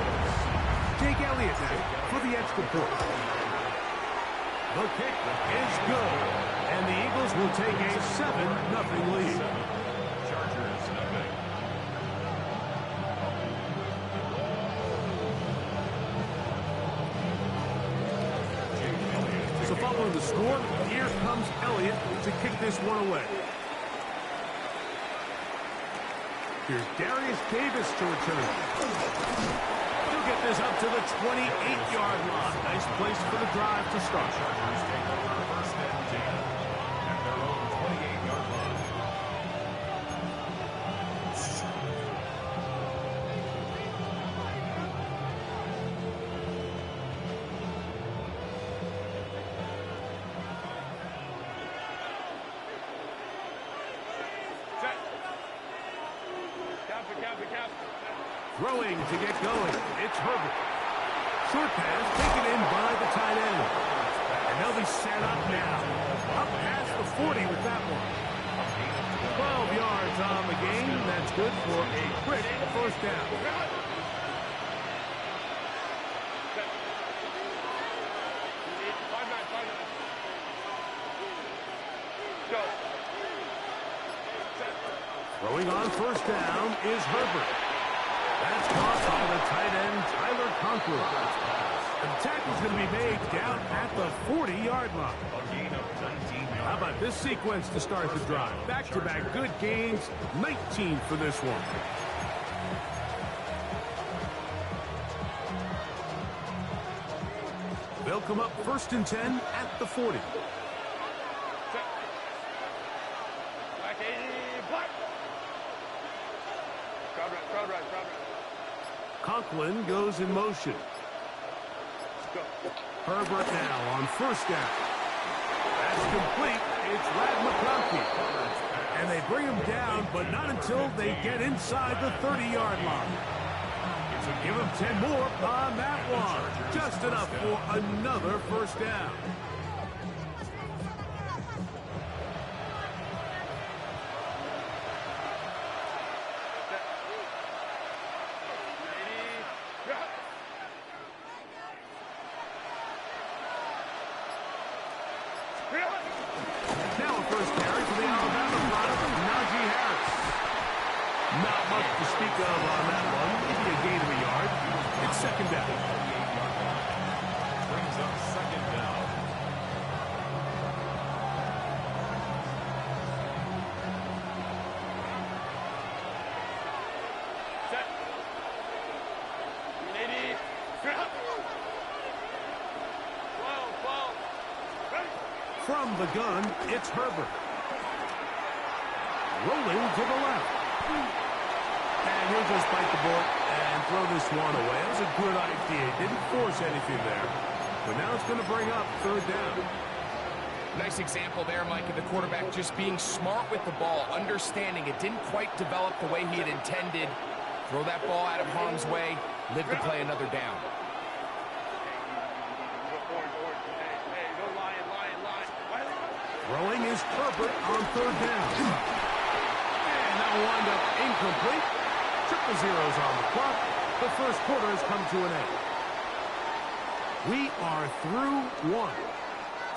Speaker 1: Jake Elliott now for the extra point. The kick is good, and the Eagles will take a 7-0 lead.
Speaker 3: Chargers nothing.
Speaker 1: So following the score, here comes Elliott to kick this one away. Here's Darius Davis to return. He'll get this up to the 28-yard line. Nice place for the drive to start.
Speaker 3: Chargers take over first and 10 at their own 28-yard line.
Speaker 1: Throwing to get going. It's Herbert. Short pass taken in by the tight end. And they'll be set up now. Up past the 40 with that one. 12 yards on the game. That's good for a quick first down. Throwing on first down is Herbert. That's caught by the tight end, Tyler Conklin. The tackle's going to be made down at the 40-yard line. How about this sequence to start the drive? Back-to-back good gains, 19 for this one. They'll come up first and 10 at the 40. Conklin goes in motion. Herbert now on first down. That's complete. It's Rad McConkey. And they bring him down, but not until they get inside the 30-yard line. So give him 10 more on that one. Just enough for another first down. of on that one. Maybe a gain of a yard. It's second down.
Speaker 3: Brings up second down.
Speaker 4: Set. Lady. 12. Ready.
Speaker 1: From the gun, it's Herbert. Rolling to the left. And he'll just bite the bullet and throw this one away. That was a good idea. Didn't force anything there. But now it's going to bring up third down.
Speaker 2: Nice example there, Mike, of the quarterback just being smart with the ball, understanding it didn't quite develop the way he had intended. Throw that ball out of harm's way, live to play another down.
Speaker 1: Throwing is Herbert on third down. And that will wind up incomplete. Triple zeros on the clock. The first quarter has come to an end. We are through one.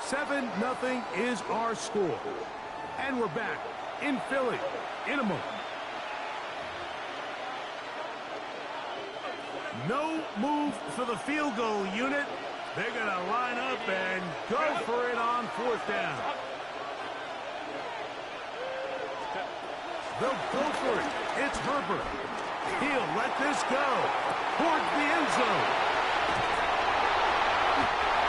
Speaker 1: 7-0 is our score. And we're back in Philly in a moment. No move for the field goal unit. They're going to line up and go for it on fourth down. They'll go for it. It's Herbert. He'll let this go towards the end zone.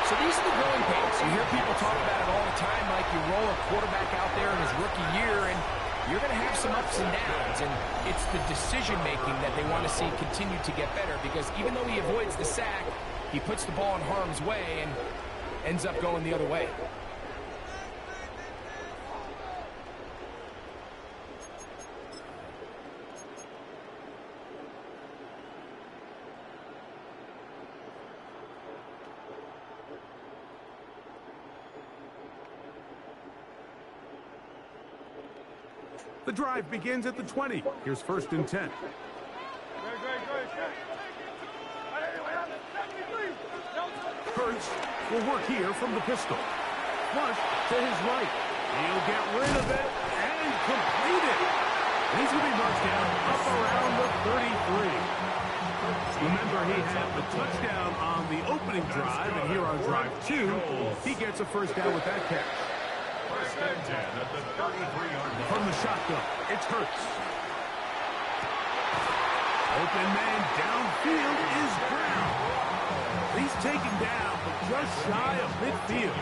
Speaker 2: So these are the growing pains. You hear people talk about it all the time, like you roll a quarterback out there in his rookie year, and you're going to have some ups and downs, and it's the decision-making that they want to see continue to get better, because even though he avoids the sack, he puts the ball in harm's way and ends up going the other way.
Speaker 1: The drive begins at the 20. Here's first and 10. Hurts will work here from the pistol. Flush to his right. He'll get rid of it and complete it. He's going to be marked down up around the 33. Remember, he had the touchdown on the opening drive, and here on drive 2, he gets a first down with that catch.
Speaker 3: First and 10 at the 33-yard line.
Speaker 1: From the shotgun, it's Hurts. Open man downfield is Brown. He's taken down, but just shy of midfield.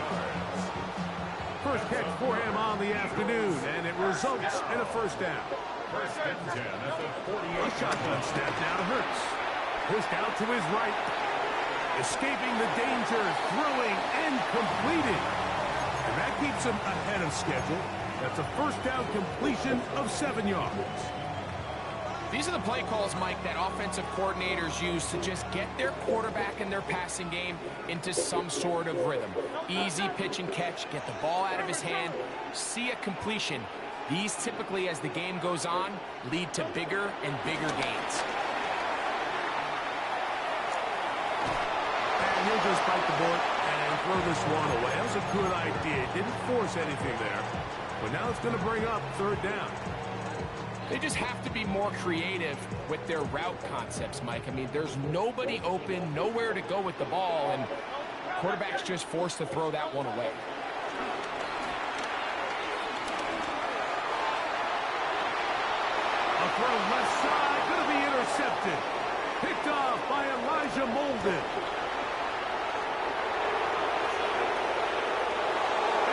Speaker 1: First catch for him on the afternoon, and it results in a first down.
Speaker 3: First and 10 at the 48.
Speaker 1: A shotgun snap now to Hurts. Pushed out to his right. Escaping the danger, throwing and completing. And that keeps him ahead of schedule. That's a first down completion of 7 yards.
Speaker 2: These are the play calls, Mike, that offensive coordinators use to just get their quarterback and their passing game into some sort of rhythm. Easy pitch and catch, get the ball out of his hand, see a completion. These typically, as the game goes on, lead to bigger and bigger gains.
Speaker 1: And he'll just bite the bullet and throw this one away. That was a good idea. Didn't force anything there. But now it's going to bring up third down.
Speaker 2: They just have to be more creative with their route concepts, Mike. I mean, there's nobody open, nowhere to go with the ball, and quarterback's just forced to throw that one away.
Speaker 1: A throw left side, going to be intercepted. Picked off by Elijah Molden.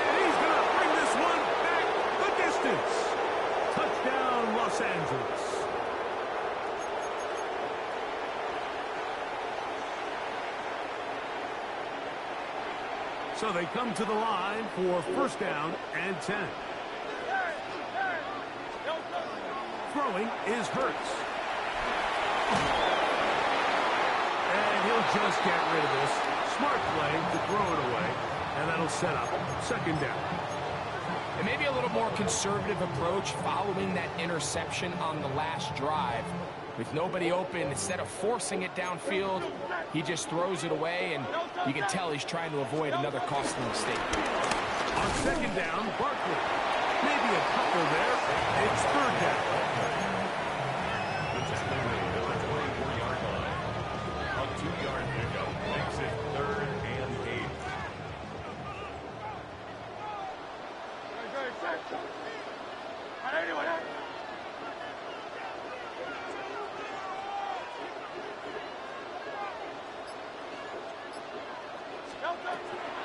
Speaker 1: And he's going to bring this one back the distance. Touchdown, Los Angeles. So they come to the line for first down and 10. Throwing is Hurts. And he'll just get rid of this. Smart play to throw it away. And that'll set up second down.
Speaker 2: And maybe a little more conservative approach following that interception on the last drive. With nobody open, instead of forcing it downfield, he just throws it away, and you can tell he's trying to avoid another costly mistake.
Speaker 1: On second down, Barkley. Maybe a couple there. It's third down.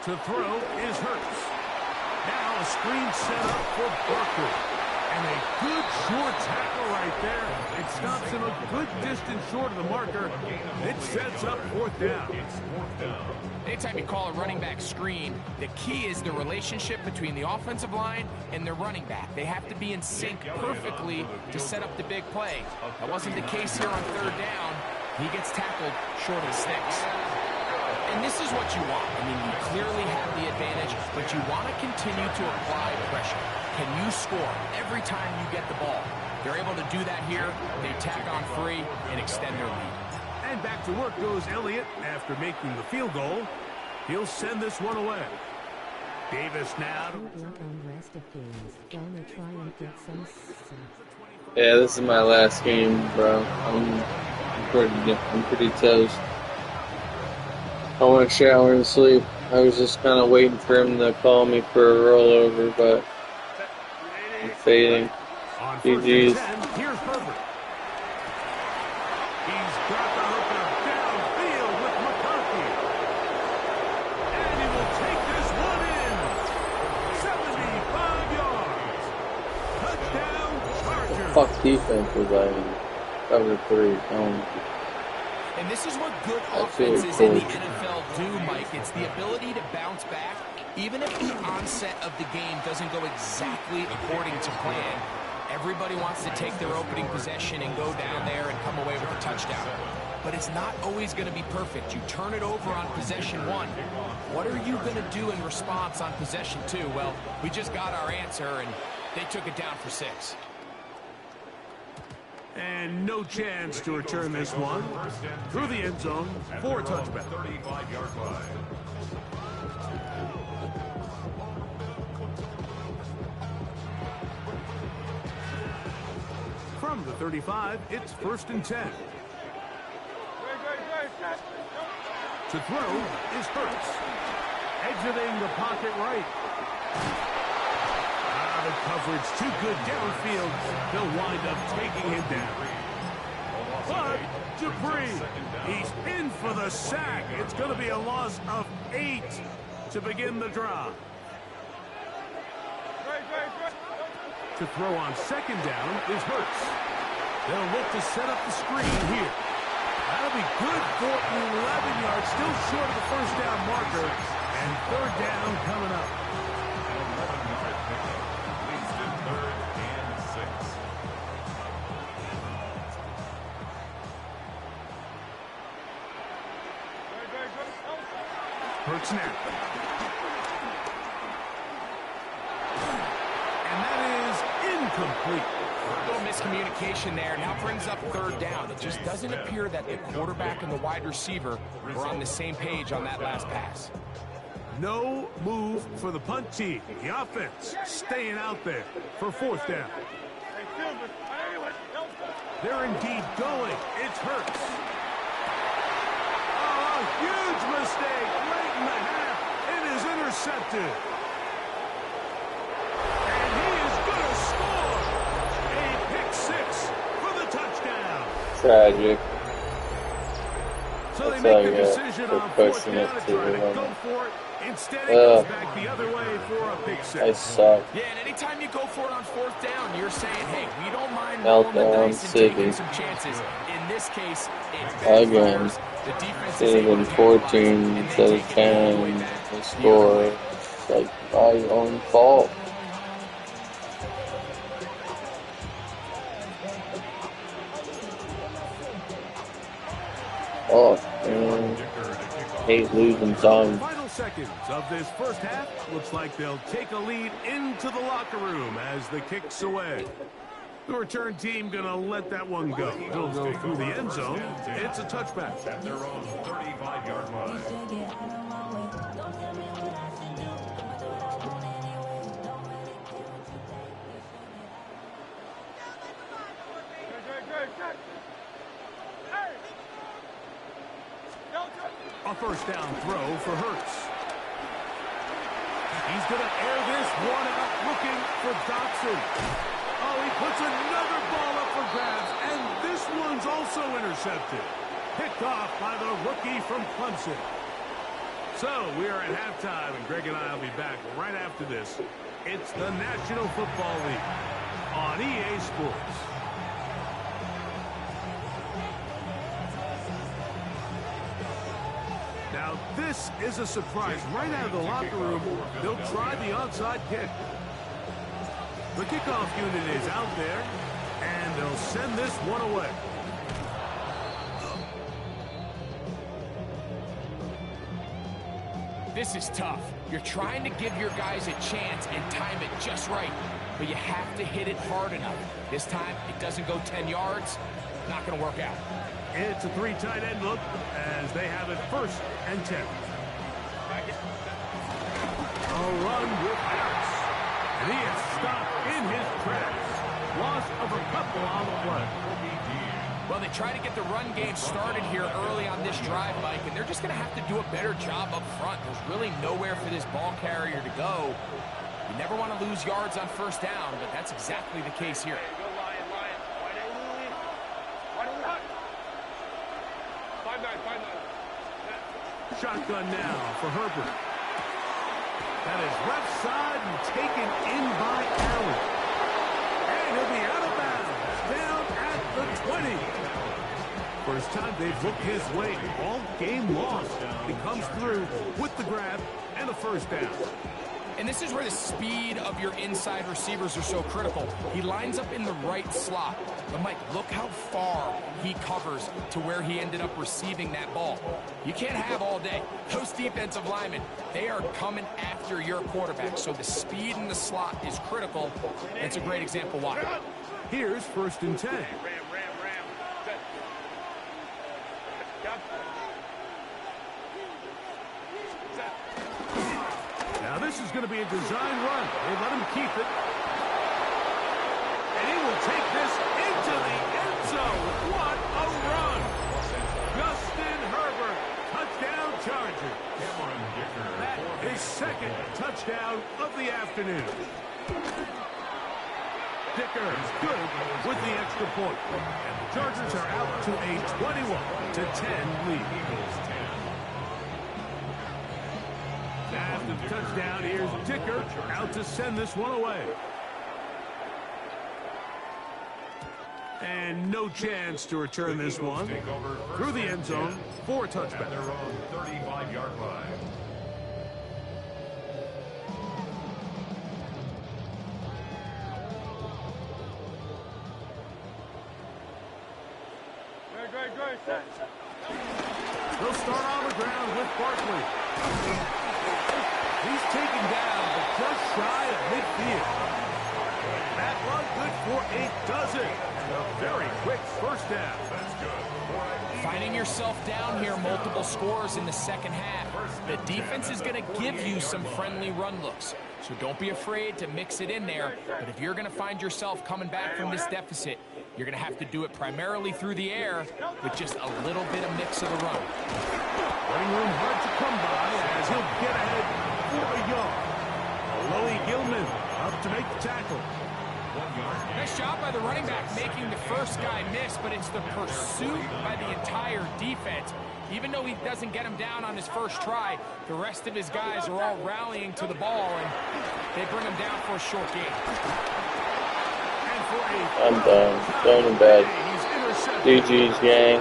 Speaker 1: To throw is Hurts. Now a screen set up for Barker. And a good short tackle right there. It stops him a good distance short of the marker. It sets up fourth down.
Speaker 2: Anytime you call a running back screen, the key is the relationship between the offensive line and their running back. They have to be in sync perfectly to set up the big play. That wasn't the case here on third down. He gets tackled short of the sticks. And this is what you want. I mean, you clearly have the advantage, but you want to continue to apply pressure. Can you score every time you get the ball? They're able to do that here. They tack on free and extend their lead.
Speaker 1: And back to work goes Elliott after making the field goal. He'll send this one away. Davis now.
Speaker 5: Yeah, this is my last game, bro. I'm pretty toast. I want to shower and sleep. I was just kind of waiting for him to call me for a rollover, but I'm fading. GG's.
Speaker 1: Here's Herbert. He's got the hooker downfield with McCarthy. And he will take this one in. 75 yards. Touchdown, Chargers.
Speaker 5: Fuck defense was I in? Cover 3.
Speaker 2: And this is what good offenses in the NFL do, Mike. It's the ability to bounce back, even if the onset of the game doesn't go exactly according to plan. Everybody wants to take their opening possession and go down there and come away with a touchdown. But it's not always going to be perfect. You turn it over on possession 1. What are you going to do in response on possession 2? Well, we just got our answer, and they took it down for 6.
Speaker 1: And no chance to return this one through the end zone for a touchback.
Speaker 3: 35-yard line.
Speaker 1: From the 35, it's 1st and 10. To throw is Hurts. Exiting the pocket right. The coverage too good downfield. They'll wind up taking him down. But Dupree, he's in for the sack. It's going to be a loss of 8 to begin the drive. To throw on 2nd down is Hurts. They'll look to set up the screen here. That'll be good for 11 yards, still short of the 1st down marker. And 3rd down coming up. Hurts now. And that is incomplete.
Speaker 2: A little miscommunication there. Now brings up 3rd down. It just doesn't appear that the quarterback and the wide receiver were on the same page on that last pass.
Speaker 1: No move for the punt team. The offense staying out there for 4th down. They're indeed going. It's Hurts. Oh, a huge mistake late in the half. It is intercepted. And he is going to score a pick 6 for the touchdown.
Speaker 5: Tragic.
Speaker 1: So they make the decision on 4th down to try to go for it. Instead, it goes back the other way for a pick 6.
Speaker 5: I suck.
Speaker 2: Yeah, and anytime you go for it on 4th down, you're saying, hey, we don't mind rolling the dice and taking some chances. In this case, it's
Speaker 5: again.
Speaker 2: the defense
Speaker 5: Should have been 14 instead of 10. The score. It's like my own fault. Oh, man. Hate losing songs.
Speaker 1: Final seconds of this 1st half. Looks like they'll take a lead into the locker room as the kick's away. The return team gonna let that one go. It'll go through the end zone. It's a touchback.
Speaker 3: At their own 35-yard line.
Speaker 1: A 1st down throw for Hurts. He's going to air this one out looking for Dobson. Oh, he puts another ball up for grabs, and this one's also intercepted. Picked off by the rookie from Clemson. So we are at halftime, and Greg and I will be back right after this. It's the National Football League on EA Sports. Now, this is a surprise. Right out of the locker room, they'll try the onside kick. The kickoff unit is out there, and they'll send this one away.
Speaker 2: This is tough. You're trying to give your guys a chance and time it just right, but you have to hit it hard enough. This time, it doesn't go 10 yards. Not going to work out.
Speaker 1: It's a three tight end look as they have it 1st and 10. A run with Harris. And he is stopped in his tracks. Loss of a couple on the play.
Speaker 2: Well, they try to get the run game started here early on this drive, Mike, and they're just going to have to do a better job up front. There's really nowhere for this ball carrier to go. You never want to lose yards on 1st down, but that's exactly the case here.
Speaker 1: Shotgun now for Herbert. That is left side and taken in by Allen. And he'll be out of bounds, down at the 20. First time they've looked his way all game long. He comes through with the grab and a 1st down.
Speaker 2: And this is where the speed of your inside receivers are so critical. He lines up in the right slot. But, Mike, look how far he covers to where he ended up receiving that ball. You can't have all day. Those defensive linemen, they are coming after your quarterback. So the speed in the slot is critical. It's a great example why.
Speaker 1: Here's 1st and 10. Now this is going to be a design run. They let him keep it. And he will take this into the end zone. What a run. Justin Herbert, touchdown Charger. That is 2nd touchdown of the afternoon. Dicker is good with the extra point. And the Chargers are out to a 21-10 lead. After the touchdown, here's Dicker out to send this one away. And no chance to return this one. Through the end zone for a touchback.
Speaker 3: At their own 35-yard line.
Speaker 1: They'll start on the ground with Barkley. He's taken down, but just shy of midfield. That run good for a dozen. A very quick 1st down.
Speaker 3: That's good.
Speaker 2: Finding yourself down here, multiple scores in the 2nd half. The defense is going to give you some friendly run looks. So don't be afraid to mix it in there. But if you're going to find yourself coming back from this deficit, you're going to have to do it primarily through the air with just a little bit of mix of the run.
Speaker 1: Running room hard to come by as he'll get ahead for a yard. Louis Gilman up to make the tackle.
Speaker 2: Nice job by the running back making the first guy miss, but it's the pursuit by the entire defense. Even though he doesn't get him down on his first try, the rest of his guys are all rallying to the ball, and they bring him down for a short gain.
Speaker 5: I'm done. Going to bed. GG's, gang.